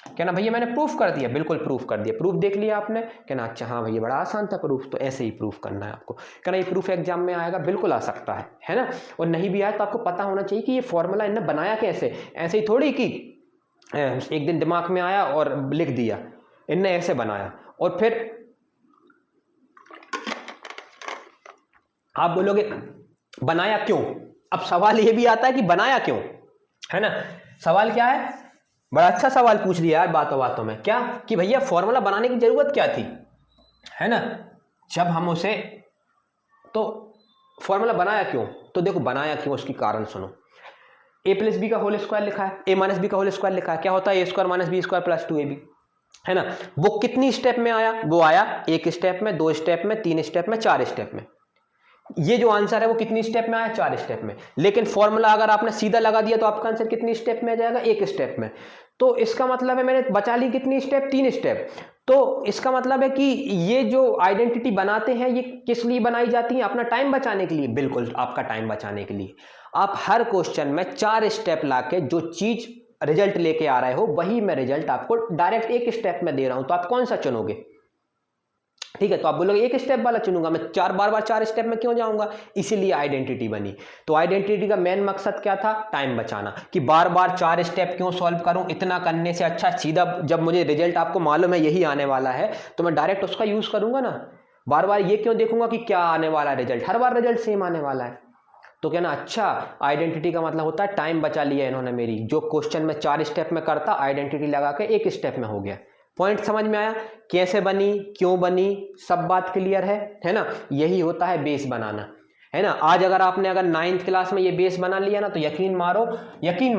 S2: कहना भैया मैंने प्रूफ कर दिया, बिल्कुल प्रूफ कर दिया, प्रूफ देख लिया आपने। कहना अच्छा हाँ भैया बड़ा आसान था प्रूफ, तो ऐसे ही प्रूफ करना है आपको। कहना ये प्रूफ एग्जाम में आएगा, बिल्कुल आ सकता है ना, और नहीं भी आए तो आपको पता होना चाहिए कि ये फॉर्मूला इन्हें बनाया कैसे। ऐसे ही थोड़ी कि एक दिन दिमाग में आया और लिख दिया, इनने ऐसे बनाया। और फिर आप बोलोगे बनाया क्यों, अब सवाल ये भी आता है कि बनाया क्यों, है ना। सवाल क्या है, बड़ा अच्छा सवाल पूछ लिया यार बातों बातों में, क्या कि भैया फॉर्मूला बनाने की जरूरत क्या थी, है ना। जब हम उसे, तो फॉर्मूला बनाया क्यों, तो देखो बनाया क्यों उसकी कारण सुनो। ए प्लस बी का होल स्क्वायर लिखा है, ए माइनस बी का होल स्क्वायर लिखा है, क्या होता है A square minus B square plus 2ab, है ना। वो कितनी स्टेप में आया, वो आया 1 स्टेप में, 2 स्टेप में, 3 स्टेप में, 4 स्टेप में। ये जो आंसर है वो कितनी स्टेप में आया, 4 स्टेप में। लेकिन फॉर्मूला अगर आपने सीधा लगा दिया तो आपका आंसर कितनी स्टेप में आ जाएगा, 1 स्टेप में। तो इसका मतलब है मैंने बचा ली कितनी स्टेप, 3 स्टेप। तो इसका मतलब है कि ये जो आइडेंटिटी बनाते हैं ये किस लिए बनाई जाती है, अपना टाइम बचाने के लिए, बिल्कुल आपका टाइम बचाने के लिए। आप हर क्वेश्चन में 4 स्टेप लाके जो चीज रिजल्ट लेके आ रहे हो वही मैं रिजल्ट आपको डायरेक्ट एक स्टेप में दे रहा हूं, तो आप कौन सा चुनोगे? ठीक है, तो आप बोलोगे एक स्टेप वाला चुनूंगा मैं, बार बार चार स्टेप में क्यों जाऊंगा? इसीलिए आइडेंटिटी बनी। तो आइडेंटिटी का मेन मकसद क्या था? टाइम बचाना, कि बार बार चार स्टेप क्यों सॉल्व करूं, इतना करने से अच्छा सीधा जब मुझे रिजल्ट आपको मालूम है यही आने वाला है तो मैं डायरेक्ट उसका यूज करूंगा ना। बार बार ये क्यों देखूंगा कि क्या आने वाला रिजल्ट, हर बार रिजल्ट सेम आने वाला है। तो कहना अच्छा, आइडेंटिटी का मतलब होता है टाइम बचा लिया इन्होंने मेरी, जो क्वेश्चन में 4 स्टेप में करता आइडेंटिटी लगा के 1 स्टेप में हो गया। पॉइंट समझ में आया? कैसे बनी, क्यों बनी, सब बात क्लियर है ना? यही होता है बेस बनाना, है ना। आज अगर आपने अगर 9th क्लास में ये बेस बना लिया ना तो यकीन मानो, यकीन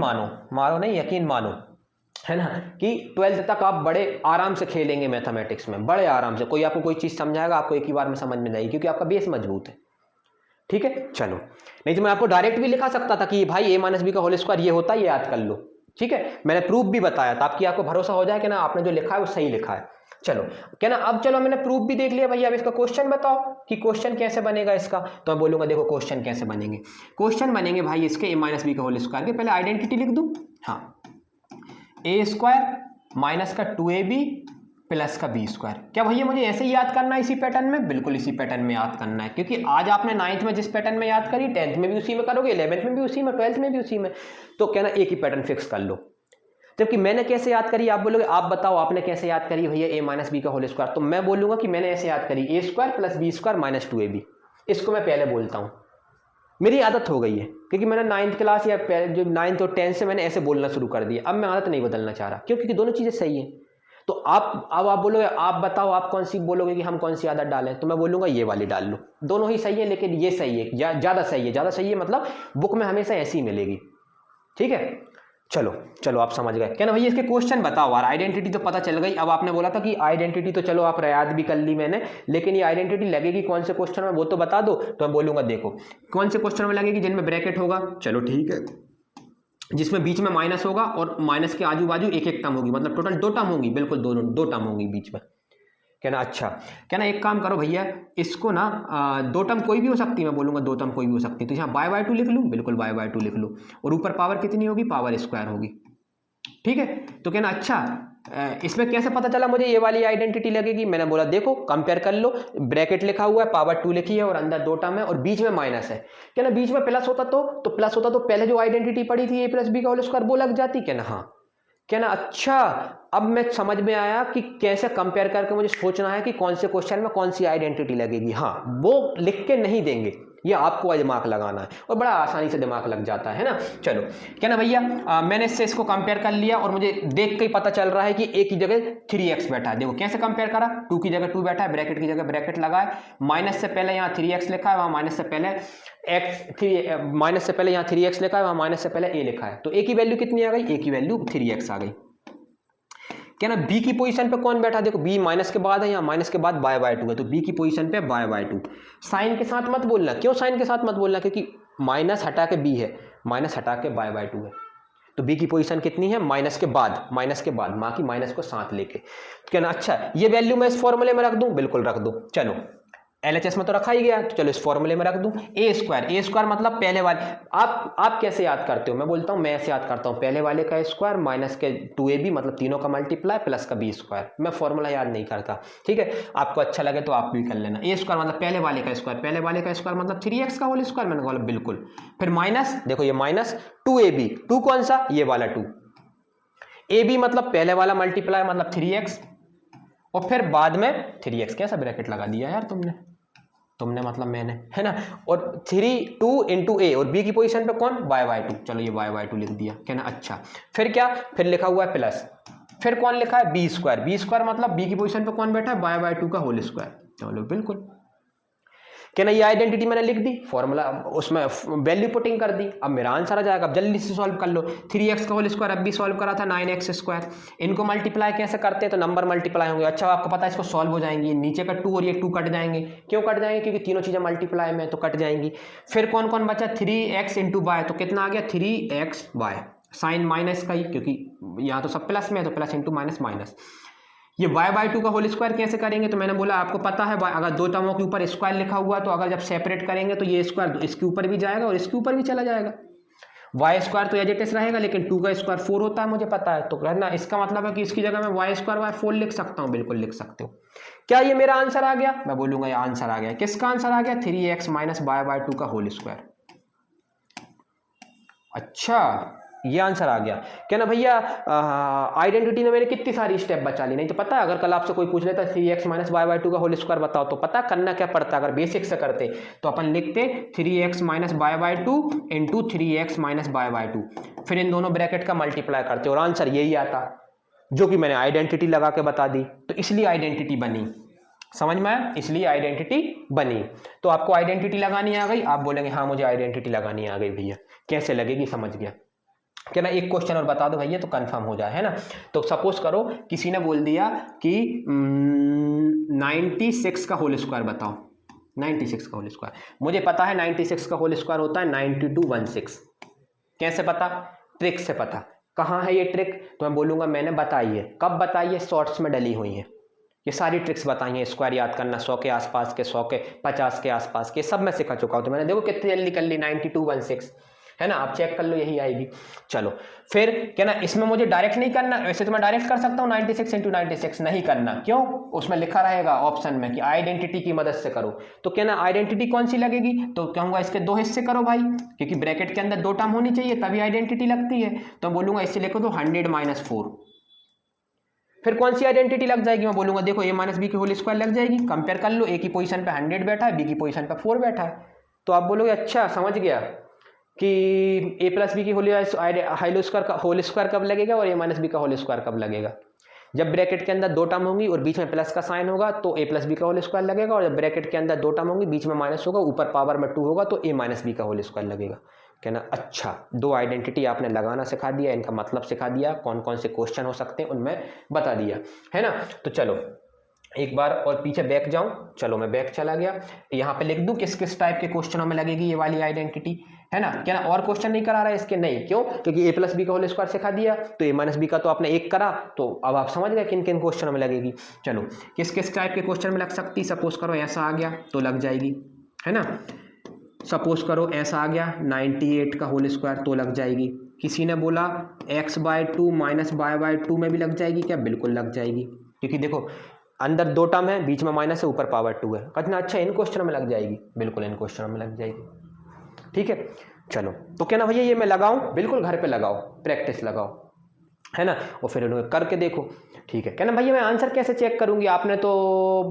S2: मानो, है ना, कि 12th तक आप बड़े आराम से खेलेंगे मैथमेटिक्स में, बड़े आराम से। कोई आपको कोई चीज समझाएगा आपको एक ही बार में समझ में जाएगी, क्योंकि आपका बेस मजबूत है। ठीक है, चलो, नहीं तो मैं आपको डायरेक्ट भी लिखा सकता था कि भाई a - b का होल स्क्वायर ये होता है, ये याद कर लो। ठीक है, मैंने प्रूफ भी बताया था, आपको भरोसा हो जाए कि ना आपने जो लिखा है वो सही लिखा है। चलो क्या ना, अब चलो मैंने प्रूफ भी देख लिया भैया, अब इसका क्वेश्चन बताओ कि क्वेश्चन कैसे बनेगा इसका। तो मैं बोलूंगा देखो क्वेश्चन कैसे बनेंगे। क्वेश्चन बनेंगे भाई इसके a - b का होल स्क्वायर के, पहले आइडेंटिटी लिख दूं। हाँ, a² माइनस का 2ab प्लस का b स्क्वायर। क्या भैया मुझे ऐसे ही याद करना है इसी पैटर्न में? बिल्कुल इसी पैटर्न में याद करना है, क्योंकि आज आपने 9th में जिस पैटर्न में याद करी 10th में भी उसी में करोगे, 11th में भी उसी में, 12th में भी उसी में। तो क्या ना, एक ही पैटर्न फिक्स कर लो। जबकि मैंने कैसे याद करी, आप बोलोगे आप बताओ आपने कैसे याद करी भैया a - b का होल स्क्वायर। तो मैं बोलूंगा कि मैंने ऐसे याद करी a² plus b² minus 2ab। इसको मैं पहले बोलता हूं, मेरी आदत हो गई है, क्योंकि मैंने 9th क्लास या जो 9th और 10th से मैंने ऐसे बोलना शुरू कर दिया। अब मैं आदत नहीं बदलना चाह रहा, क्योंकि दोनों चीजें सही है। तो आप बोलोगे, आप बताओ आप कौन सी बोलोगे कि हम कौन सी आदत डालें, तो मैं बोलूंगा ये वाली डाल लो। दोनों ही सही है, लेकिन ये सही है, ज्यादा सही है, मतलब बुक में हमेशा ऐसी मिलेगी। ठीक है, चलो आप समझ गए क्या ना भैया। इसके क्वेश्चन बताओ यार। आइडेंटिटी तो पता चल गई। अब आपने बोला था कि आइडेंटिटी तो चलो आप याद भी कर ली मैंने, लेकिन ये आइडेंटिटी लगेगी कौन से क्वेश्चन में वो तो बता दो। तो मैं बोलूंगा देखो कौन से क्वेश्चन में लगेगी, जिनमें ब्रैकेट होगा, चलो ठीक है, जिसमें बीच में माइनस होगा और माइनस के आजू बाजू एक टर्म होगी, मतलब टोटल 2 टर्म होंगी, बिल्कुल दो टर्म होंगी बीच में। कहना अच्छा, कहना एक काम करो भैया, इसको ना 2 टर्म कोई भी हो सकती है, मैं बोलूंगा 2 टर्म कोई भी हो सकती है, तो यहाँ y/2 लिख लूँ, बिल्कुल y/2 लिख लूँ, और ऊपर पावर कितनी होगी, पावर स्क्वायर होगी। ठीक है, तो कहना अच्छा इसमें कैसे पता चला मुझे ये वाली आइडेंटिटी लगेगी। मैंने बोला देखो कंपेयर कर लो, ब्रैकेट लिखा हुआ है, पावर 2 लिखी है और अंदर 2 टर्म है और बीच में माइनस है। कहना बीच में प्लस होता तो प्लस होता तो पहले जो आइडेंटिटी पड़ी थी a + b का होल स्क्वायर वो लग जाती। कहना हाँ। कहना अच्छा, अब मैं समझ में आया कि कैसे कंपेयर करके मुझे सोचना है कि कौन से क्वेश्चन में कौन सी आइडेंटिटी लगेगी। हाँ, वो लिख के नहीं देंगे, ये आपको दिमाग लगाना है, और बड़ा आसानी से दिमाग लग जाता है ना। चलो क्या ना भैया, मैंने इसको कंपेयर कर लिया और मुझे देख के ही पता चल रहा है कि a की जगह 3x बैठा है। देखो कैसे कंपेयर करा, 2 की जगह 2 बैठा है, ब्रैकेट की जगह ब्रैकेट लगा है, माइनस से पहले यहाँ 3x लिखा है, वहाँ माइनस से पहले यहाँ 3x लिखा है, वहाँ माइनस से पहले a लिखा है। तो a की वैल्यू कितनी आ गई, a की वैल्यू 3x आ गई। क्या ना b की पोजीशन पे कौन बैठा, देखो b माइनस के बाद है, यहाँ माइनस के बाद y/2 है, तो b की पोजीशन पे y/2। साइन के साथ मत बोलना, क्यों साइन के साथ मत बोलना, क्योंकि माइनस हटा के b है, माइनस हटा के y/2 है, तो b की पोजीशन कितनी है, माइनस के बाद माँ की माइनस को साथ लेके। कहना अच्छा, ये वैल्यू मैं इस फॉर्मूले में रख दूं, बिल्कुल रख दूं। चलो LHS में तो रखा ही गया, तो चलो इस फॉर्मूले में रख दूं। a² मतलब पहले वाले, आप कैसे याद करते हो, मैं बोलता हूं मैं ऐसे याद करता हूं, पहले वाले का स्क्वायर माइनस के 2ab मतलब तीनों का मल्टीप्लाई प्लस का b²। मैं फॉर्मूला याद नहीं करता, ठीक है, आपको अच्छा लगे तो आप भी कर लेना। a² मतलब पहले वाले का स्क्वायर, मतलब 3x का होल स्क्वायर, मैंने बोला बिल्कुल। फिर माइनस, देखो ये माइनस 2ab, 2 कौन सा, ये वाला 2, ab मतलब पहले वाला मल्टीप्लाई मतलब 3x, और फिर बाद में 3x, कैसा ब्रैकेट लगा दिया यार तुमने मतलब मैंने, है ना, और 2 into a, और b की पोजीशन पे कौन, y/2, चलो ये y/2 लिख दिया। कहना अच्छा, फिर क्या, फिर लिखा हुआ है प्लस, फिर कौन लिखा है, b² मतलब b की पोजीशन पे कौन बैठा है, y/2 का होल स्क्वायर। चलो बिल्कुल। कहना ये आइडेंटिटी मैंने लिख दी, फॉर्मूला उसमें वैल्यू पुटिंग कर दी, अब मेरा आंसर आ जाएगा। अब जल्दी से सॉल्व कर लो। 3x का होल स्क्वायर अब भी सॉल्व करा था, 9x²। इनको मल्टीप्लाई कैसे करते हैं, तो नंबर मल्टीप्लाई होंगे। अच्छा आपको पता है इसको सॉल्व हो जाएंगी, नीचे का 2 और ये 2 कट जाएंगे। क्यों कट जाएंगे, क्योंकि तीनों चीजें मल्टीप्लाई में तो कट जाएंगी। फिर कौन कौन बचा, 3x × y, तो कितना आ गया 3xy, साइन माइनस का ही, क्योंकि यहाँ तो सब प्लस में है, तो प्लस इंटू माइनस माइनस। ये y/2 का होल स्क्वायर कैसे करेंगे, तो मैंने बोला आपको पता है, अगर 2 टर्मों के ऊपर स्क्वायर लिखा हुआ है तो अगर जब सेपरेट करेंगे तो ये स्क्वायर इसके ऊपर भी जाएगा और इसके ऊपर भी चला जाएगा, वाई स्क्वायर तो एज इट इज रहेगा, लेकिन 2 का स्क्वायर 4 होता है, मुझे पता है। तो कहना इसका मतलब है कि इसकी जगह मैं वाई स्क्वायर बाय 4 लिख सकता हूँ, बिल्कुल लिख सकते हो। क्या ये मेरा आंसर आ गया? मैं बोलूंगा ये आंसर आ गया। किसका आंसर आ गया? 3x माइनस बाय बाय 2 का होल स्क्वायर। अच्छा, ये आंसर आ गया। क्या ना भैया, आइडेंटिटी में मैंने कितनी सारी स्टेप बचा ली। नहीं तो पता है, अगर कल आपसे कोई पूछ लेता 3x माइनस बाय बाय 2 का होल स्क्वायर बताओ, तो पता करना क्या पड़ता। अगर बेसिक से करते तो अपन लिखते 3x minus by by 2 into 3x minus by by 2, फिर इन दोनों ब्रैकेट का मल्टीप्लाई करते और आंसर यही आता, जो कि मैंने आइडेंटिटी लगा के बता दी। तो इसलिए आइडेंटिटी बनी, समझ में आया? इसलिए आइडेंटिटी बनी। तो आपको आइडेंटिटी लगानी आ गई, आप बोलेंगे हाँ मुझे आइडेंटिटी लगानी आ गई भैया। कैसे लगेगी समझ गया। क्या ना, एक क्वेश्चन और बता दो भैया तो कंफर्म हो जाए, है ना। तो सपोज करो किसी ने बोल दिया कि 96 का होल स्क्वायर बताओ। 96 का होल स्क्वायर, मुझे पता है 96 का होल स्क्वायर होता है 9216। कैसे पता? ट्रिक से पता। कहाँ है ये ट्रिक? तो मैं बोलूंगा मैंने बताई है। कब बताई है? शॉर्ट्स में डली हुई है ये सारी ट्रिक्स बताई हैं। स्क्वायर याद करना 100 के आसपास के, 100 के, 50 के आसपास के, सब मैं सिखा चुका हूँ। तो मैंने देखो कितनी जल्दी कर ली, 9216, है ना। आप चेक कर लो, यही आएगी। चलो फिर क्या ना, इसमें मुझे डायरेक्ट नहीं करना। वैसे तो मैं डायरेक्ट कर सकता हूँ 96 इंटू 96, नहीं करना। क्यों? उसमें लिखा रहेगा ऑप्शन में कि आइडेंटिटी की मदद से करो। तो क्या ना, आइडेंटिटी कौन सी लगेगी? तो कहूंगा इसके 2 हिस्से करो भाई, क्योंकि ब्रैकेट के अंदर 2 टर्म होनी चाहिए तभी आइडेंटिटी लगती है। तो बोलूंगा इससे लिखो तो 100 माइनस 4। फिर कौन सी आइडेंटिटी लग जाएगी? मैं बोलूंगा देखो a माइनस बी की होल स्क्वायर लग जाएगी। कंपेयर कर लो, a की पोजीशन पे 100 बैठा है, b की पोजीशन पे 4 बैठा है। तो आप बोलोगे अच्छा समझ गया कि a प्लस बी की होल स्क्वायर कब लगेगा और a माइनस बी का होल स्क्वायर कब लगेगा। जब ब्रैकेट के अंदर 2 टर्म होंगी और बीच में प्लस का साइन होगा तो a प्लस बी का होल स्क्वायर लगेगा, और जब ब्रैकेट के अंदर 2 टर्म होंगी बीच में माइनस होगा, ऊपर पावर में 2 होगा, तो a माइनस बी का होल स्क्वायर लगेगा। कहना अच्छा, 2 आइडेंटिटी आपने लगाना सिखा दिया, इनका मतलब सिखा दिया, कौन कौन से क्वेश्चन हो सकते हैं उनमें बता दिया, है ना। तो चलो एक बार और पीछे बैक जाऊं। चलो मैं बैक चला गया। यहाँ पे लिख दूं किस किस टाइप के क्वेश्चनों में लगेगी ये वाली आइडेंटिटी, है ना। क्या ना, और क्वेश्चन नहीं करा रहा है इसके? नहीं, क्यों? क्योंकि a प्लस बी का होल स्क्वायर सिखा दिया, तो a माइनस बी का तो आपने 1 करा, तो अब आप समझ गए किन किन क्वेश्चनों में लगेगी। चलो किस किस टाइप के क्वेश्चन में लग सकती। सपोज करो ऐसा आ गया तो लग जाएगी, है ना। सपोज करो ऐसा आ गया 98 का होल स्क्वायर तो लग जाएगी। किसी ने बोला x by 2 minus by by 2 में भी लग जाएगी क्या? बिल्कुल लग जाएगी, क्योंकि देखो अंदर 2 टर्म है, बीच में माइनस है, ऊपर पावर 2 है। कितना अच्छा, इन क्वेश्चनों में लग जाएगी, बिल्कुल इन क्वेश्चनों में लग जाएगी। ठीक है, चलो तो क्या ना भैया ये मैं लगाऊं? बिल्कुल घर पे लगाओ, प्रैक्टिस लगाओ, है ना, और फिर उन्हें करके देखो। ठीक है, कहना भैया मैं आंसर कैसे चेक करूंगी? आपने तो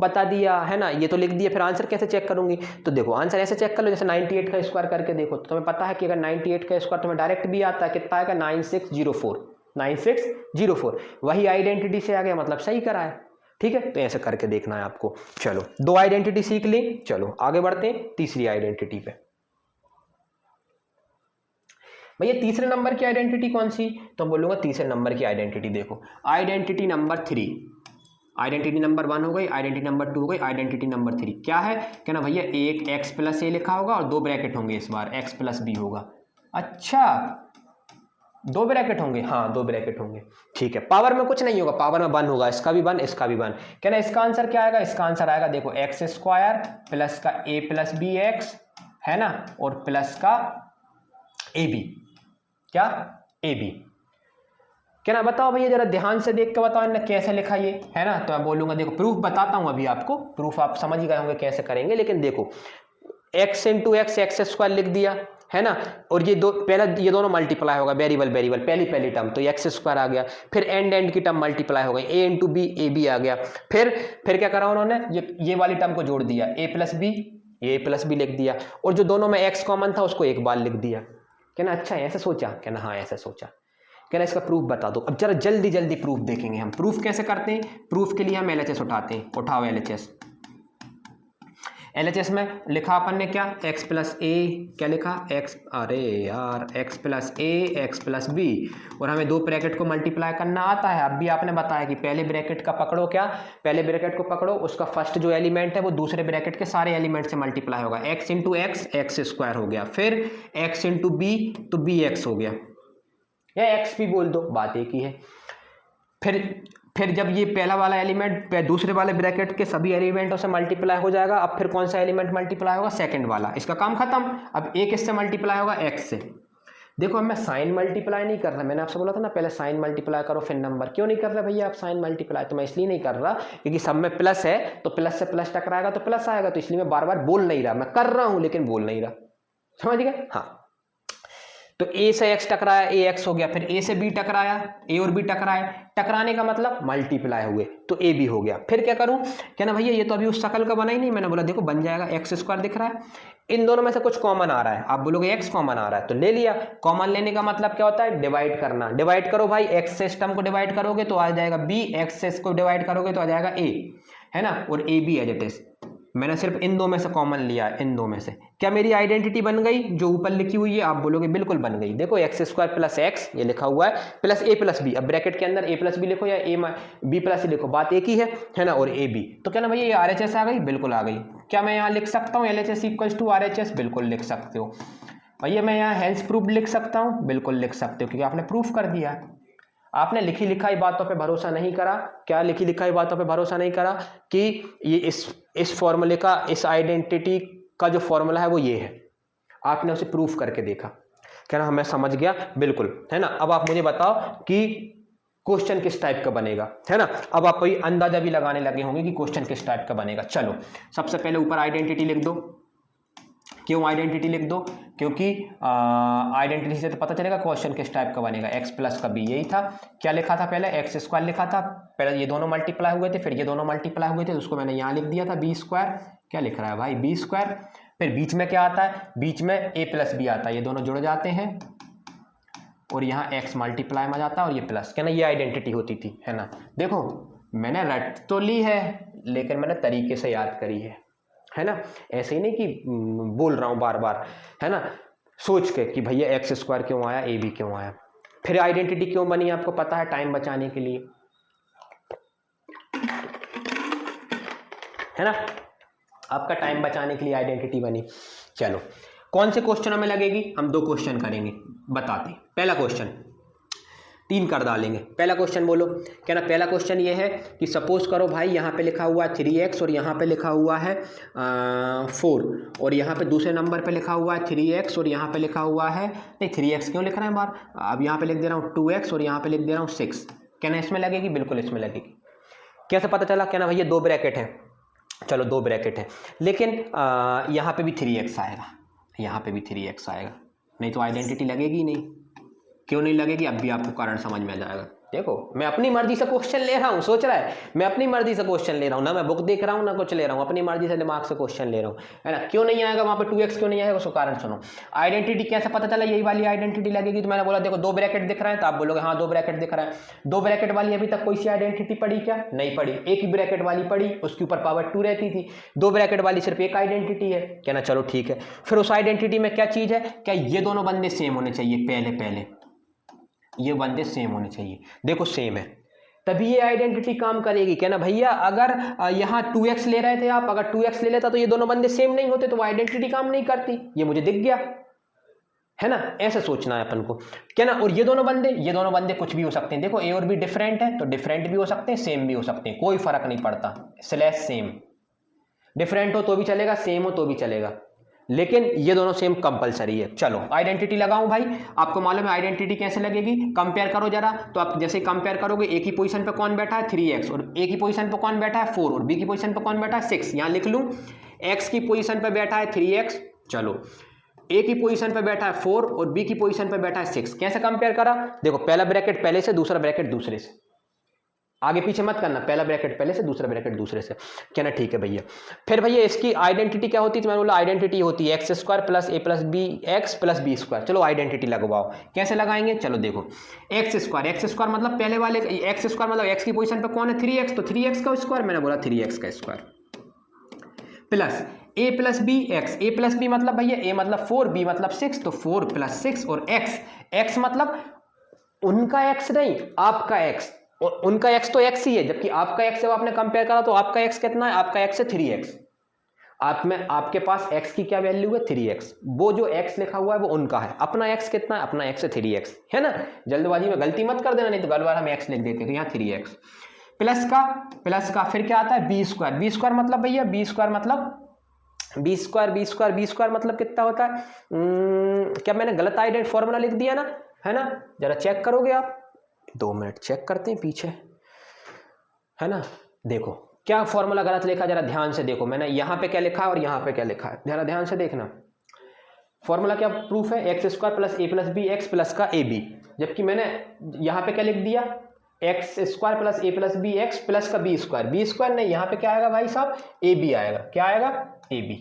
S2: बता दिया, है ना, ये तो लिख दिया, फिर आंसर कैसे चेक करूंगी? तो देखो आंसर ऐसे चेक कर लो, जैसे 98 का स्क्वायर करके देखो, तो तुम्हें पता है कि अगर 98 का स्क्वायर तुम्हें डायरेक्ट भी आता है, कितना आएगा? 9604। वही आइडेंटिटी से आ गया, मतलब सही करा है। ठीक है, तो ऐसे करके देखना है आपको। चलो 2 आइडेंटिटी सीख ली, चलो आगे बढ़ते हैं तीसरी आइडेंटिटी पे। भैया तीसरे नंबर की आइडेंटिटी कौन सी? तो बोलूंगा तीसरे नंबर की आइडेंटिटी देखो, आइडेंटिटी नंबर 3। आइडेंटिटी नंबर 1 हो गई, आइडेंटिटी नंबर 2 हो गई, आइडेंटिटी नंबर 3 क्या है? क्या ना भैया, एक x प्लस ए लिखा होगा और 2 ब्रैकेट होंगे, इस बार x प्लस बी होगा। अच्छा 2 ब्रैकेट होंगे, हाँ 2 ब्रैकेट होंगे। ठीक है, पावर में कुछ नहीं होगा, पावर में 1 होगा, इसका भी 1 इसका भी 1। क्या ना, इसका आंसर क्या आएगा? इसका आंसर आएगा देखो एक्स स्क्वायर प्लस का a प्लस बी एक्स, है ना, और प्लस का ए बी। क्या? A b. क्या ना, बताओ भैया जरा ध्यान से देख के बताओ इन्हें कैसे लिखा ये, है ना। तो मैं बोलूंगा देखो प्रूफ बताता हूं अभी आपको, प्रूफ आप समझ ही गए होंगे कैसे करेंगे, लेकिन देखो x into x x square लिख दिया, है ना, और ये पहला ये दोनों मल्टीप्लाई होगा, वेरिएबल पहली टर्म, तो एक्स स्क्वायर आ गया। फिर एंड की टर्म मल्टीप्लाई हो गई, a into B A B आ गया। फिर क्या करा उन्होंने, ये वाली टर्म को जोड़ दिया, a प्लस बी लिख दिया, और जो दोनों में x कॉमन था उसको एक बार लिख दिया। कहना अच्छा ऐसे सोचा? कहना हाँ ऐसे सोचा। कहना इसका प्रूफ बता दो। अब जरा जल्दी जल्दी प्रूफ देखेंगे हम। प्रूफ कैसे करते हैं? प्रूफ के लिए हम LHS उठाते हैं, उठाओ LHS में लिखा अपन ने क्या? x प्लस ए, क्या लिखा? x, अरे यार x प्लस ए एक्स प्लस बी, और हमें 2 ब्रैकेट को मल्टीप्लाई करना आता है। अब भी आपने बताया कि पहले ब्रैकेट का पकड़ो, क्या पहले ब्रैकेट को पकड़ो, उसका फर्स्ट जो एलिमेंट है वो दूसरे ब्रैकेट के सारे एलिमेंट से मल्टीप्लाई होगा। x into x x square हो गया, फिर x इंटू बी तो बी एक्स हो गया, या एक्स भी बोल दो, बात एक ही है। फिर जब ये पहला वाला एलिमेंट दूसरे वाले ब्रैकेट के सभी एलिमेंटों से मल्टीप्लाई हो जाएगा, अब फिर कौन सा एलिमेंट मल्टीप्लाई होगा? सेकंड वाला। इसका काम खत्म। अब एक इससे मल्टीप्लाई होगा x से, देखो अब मैं साइन मल्टीप्लाई नहीं कर रहा, मैंने आपसे बोला था ना पहले साइन मल्टीप्लाई करो फिर नंबर। क्यों नहीं कर रहे भैया आप साइन मल्टीप्लाई? तो मैं इसलिए नहीं कर रहा क्योंकि सब में प्लस है, तो प्लस से प्लस टकराएगा तो प्लस आएगा, तो इसलिए मैं बार बार बोल नहीं रहा, मैं कर रहा हूं लेकिन बोल नहीं रहा। समझ गए? हाँ, तो ए से एक्स टकराया, ए एक्स हो गया, फिर ए से बी टकराया, ए और बी टकराए, टकराने का मतलब मल्टीप्लाई हुए, तो ए बी हो गया। फिर क्या करूं, क्या ना भैया ये तो अभी उस शकल का बना ही नहीं, मैंने बोला देखो बन जाएगा, एक्स स्क्वायर दिख रहा है, इन दोनों में से कुछ कॉमन आ रहा है, आप बोलोगे एक्स कॉमन आ रहा है तो ले लिया। कॉमन लेने का मतलब क्या होता है, डिवाइड करना। डिवाइड करो भाई, एक्स से टर्म को डिवाइड करोगे तो आ जाएगा बी, एक्स से इसको डिवाइड करोगे तो आ जाएगा ए, है ना, और a b as it is. मैंने सिर्फ इन दो में से कॉमन लिया है, इन दो में से। क्या मेरी आइडेंटिटी बन गई जो ऊपर लिखी हुई है? आप बोलोगे बिल्कुल बन गई। देखो एक्स स्क्वायर प्लस एक्स ये लिखा हुआ है, प्लस ए प्लस बी, अब ब्रैकेट के अंदर ए प्लस बी लिखो या ए बी प्लस लिखो, बात एक ही है ना, और ए बी। तो क्या ना भैया ये RHS आ गई? बिल्कुल आ गई। क्या मैं यहाँ लिख सकता हूँ LHS इक्वल्स टू RHS? बिल्कुल लिख सकते हो भैया। मैं यहाँ हेंस प्रूफ लिख सकता हूँ? बिल्कुल लिख सकते हो, क्योंकि आपने प्रूफ कर दिया। आपने लिखी लिखाई बातों पे भरोसा नहीं करा। क्या लिखी लिखाई बातों पे भरोसा नहीं करा कि ये इस फॉर्मूले का, इस आइडेंटिटी का जो फॉर्मूला है वो ये है, आपने उसे प्रूफ करके देखा। क्या ना, मैं समझ गया, बिल्कुल, है ना। अब आप मुझे बताओ कि क्वेश्चन किस टाइप का बनेगा, है ना। अब आप कोई अंदाजा भी लगाने लगे होंगे कि क्वेश्चन किस टाइप का बनेगा। चलो सबसे पहले ऊपर आइडेंटिटी लिख दो। क्यों आइडेंटिटी लिख दो? क्योंकि आइडेंटिटी से तो पता चलेगा क्वेश्चन किस टाइप का बनेगा। एक्स प्लस का बी, यही था। क्या लिखा था पहले? एक्स स्क्वायर लिखा था, पहले ये दोनों मल्टीप्लाई हुए थे, फिर ये दोनों मल्टीप्लाई हुए थे, उसको मैंने यहाँ लिख दिया था बी स्क्वायर। क्या लिख रहा है भाई? B square. फिर बीच में क्या आता है? बीच में ए प्लस बी आता है, ये दोनों जुड़ जाते हैं और यहाँ एक्स मल्टीप्लाई में जाता है और ये प्लस। क्या ना, ये आइडेंटिटी होती थी, है ना। देखो मैंने रट तो ली है लेकिन मैंने तरीके से याद करी है ना। ऐसे ही नहीं कि बोल रहा हूँ बार बार, है ना, सोच के कि भैया एक्स स्क्वायर क्यों आया, ए बी क्यों आया। फिर आइडेंटिटी क्यों बनी आपको पता है? टाइम बचाने के लिए, है ना। आपका टाइम बचाने के लिए आइडेंटिटी बनी। चलो कौन से क्वेश्चनों में लगेगी? हम 2 क्वेश्चन करेंगे, बताते। पहला क्वेश्चन 3 कर डालेंगे। पहला क्वेश्चन बोलो। क्या ना, पहला क्वेश्चन ये है कि सपोज करो भाई यहाँ पे लिखा हुआ है 3x और यहाँ पे लिखा हुआ है 4, और यहाँ पे दूसरे नंबर पे लिखा हुआ है 3x और यहाँ पे लिखा हुआ है, नहीं 3x क्यों लिख रहे हैं बार, अब यहाँ पे लिख दे रहा हूँ 2x और यहाँ पे लिख दे रहा हूँ 6। क्या ना इसमें लगेगी? बिल्कुल इसमें लगेगी। कैसे पता चला? क्या ना भैया 2 ब्रैकेट है, चलो 2 ब्रैकेट है, लेकिन यहाँ पे भी 3x आएगा, यहाँ पे भी 3x आएगा, नहीं तो आइडेंटिटी लगेगी नहीं। क्यों नहीं लगेगी? अब भी आपको कारण समझ में आ जाएगा। देखो मैं अपनी मर्जी से क्वेश्चन ले रहा हूँ, सोच रहा है मैं अपनी मर्जी से क्वेश्चन ले रहा हूँ ना, मैं बुक देख रहा हूँ ना कुछ ले रहा हूँ, अपनी मर्जी से दिमाग से क्वेश्चन ले रहा हूँ, है ना। क्यों नहीं आएगा वहाँ पे 2x क्यों नहीं आएगा? उसका कारण सुनो। आइडेंटिटी कैसे पता चला यही वाली आइडेंटिटी लगेगी? तो मैंने बोला देखो 2 ब्रैकेट दिख रहा है, तो आप बोलोगे हाँ 2 ब्रैकेट दिख रहा है। 2 ब्रैकेट वाली अभी तक कोई सी आइडेंटिटी पढ़ी क्या? नहीं पढ़ी। एक ही ब्रैकेट वाली पढ़ी, उसके ऊपर पावर 2 रहती थी। 2 ब्रैकेट वाली सिर्फ एक आइडेंटिटी है। क्या ना, चलो ठीक है। फिर उस आइडेंटिटी में क्या चीज है? क्या ये दोनों बंदे सेम होने चाहिए? पहले ये बंदे सेम होने चाहिए। देखो सेम है तभी ये आइडेंटिटी काम करेगी। क्या ना भैया, अगर यहाँ 2x ले रहे थे आप, अगर 2x ले लेता तो ये दोनों बंदे सेम नहीं होते, तो वो आइडेंटिटी काम नहीं करती। ये मुझे दिख गया, है ना। ऐसे सोचना है अपन को। क्या ना, और ये दोनों बंदे कुछ भी हो सकते हैं। देखो ए और बी डिफरेंट है तो डिफरेंट भी हो सकते हैं, सेम भी हो सकते हैं, कोई फर्क नहीं पड़ता। स्लैश सेम, डिफरेंट हो तो भी चलेगा, सेम हो तो भी चलेगा, लेकिन ये दोनों सेम कंपलसरी है। चलो आइडेंटिटी लगाऊं भाई। आपको मालूम है आइडेंटिटी कैसे लगेगी? कंपेयर करो जरा। तो आप जैसे कंपेयर करोगे, एक ही पोजीशन पे कौन बैठा है 3x, और एक ही पोजीशन पे कौन बैठा है 4, और बी की पोजीशन पे कौन बैठा है 6। यहां लिख लूं x की पोजीशन पे बैठा है 3x, चलो ए की पोजीशन पे बैठा है 4 और बी की पोजीशन पे बैठा है 6। कैसे कंपेयर करा? देखो पहला ब्रैकेट पहले से, दूसरा ब्रैकेट दूसरे से, आगे पीछे मत करना, पहला ब्रैकेट पहले से, दूसरा ब्रैकेट दूसरे से। क्या ना, ठीक है भैया। फिर भैया इसकी आइडेंटिटी क्या होती है? तो मैंने बोला आइडेंटिटी होती है X square plus A plus B x plus B square. चलो आइडेंटिटी लगवाओ। कैसे लगाएंगे? चलो देखो, एक्स स्क्वायर मतलब पहले वाले, एक्स स्क्वायर मतलब एक्स की पोजीशन पे कौन है 3x, तो 3x का स्क्वायर, मैंने बोला 3x का square, plus A plus B x. A plus B मतलब भैया ए मतलब 4, बी मतलब 6, तो 4 + 6, और एक्स मतलब उनका एक्स नहीं, आपका एक्स, और उनका एक्स तो एक्स ही है, जबकि आपका एक्स जब आपने कंपेयर करा तो आपका एक्स कितना है? आपका एक्स है 3x। आप में आपके पास x की क्या वैल्यू है? 3x। वो जो x लिखा हुआ है वो उनका है, अपना x कितना है? अपना x है 3x, है ना। जल्दबाजी में गलती मत कर देना, नहीं तो गल बार हम x लिख देते, तो यहाँ 3x प्लस का फिर क्या आता है? B square. बी स्क्वायर मतलब भैया, बी स्क्वायर मतलब बी स्क्वायर मतलब कितना होता है? क्या मैंने गलत आइडेंट फॉर्मूला लिख दिया ना, है ना? जरा चेक करोगे आप, 2 मिनट चेक करते हैं पीछे, है ना? देखो क्या फॉर्मूला गलत लिखा, जरा ध्यान से देखो, मैंने यहाँ पे क्या लिखा है और यहाँ पे क्या लिखा है, जरा ध्यान से देखना। फॉर्मूला क्या प्रूफ है? X square plus A plus B x plus का ए बी, जबकि मैंने यहाँ पे क्या लिख दिया? X square plus A plus B x plus का बी स्क्वायर नहीं, यहाँ पे क्या आएगा भाई साहब? ए बी आएगा। क्या आएगा? A b.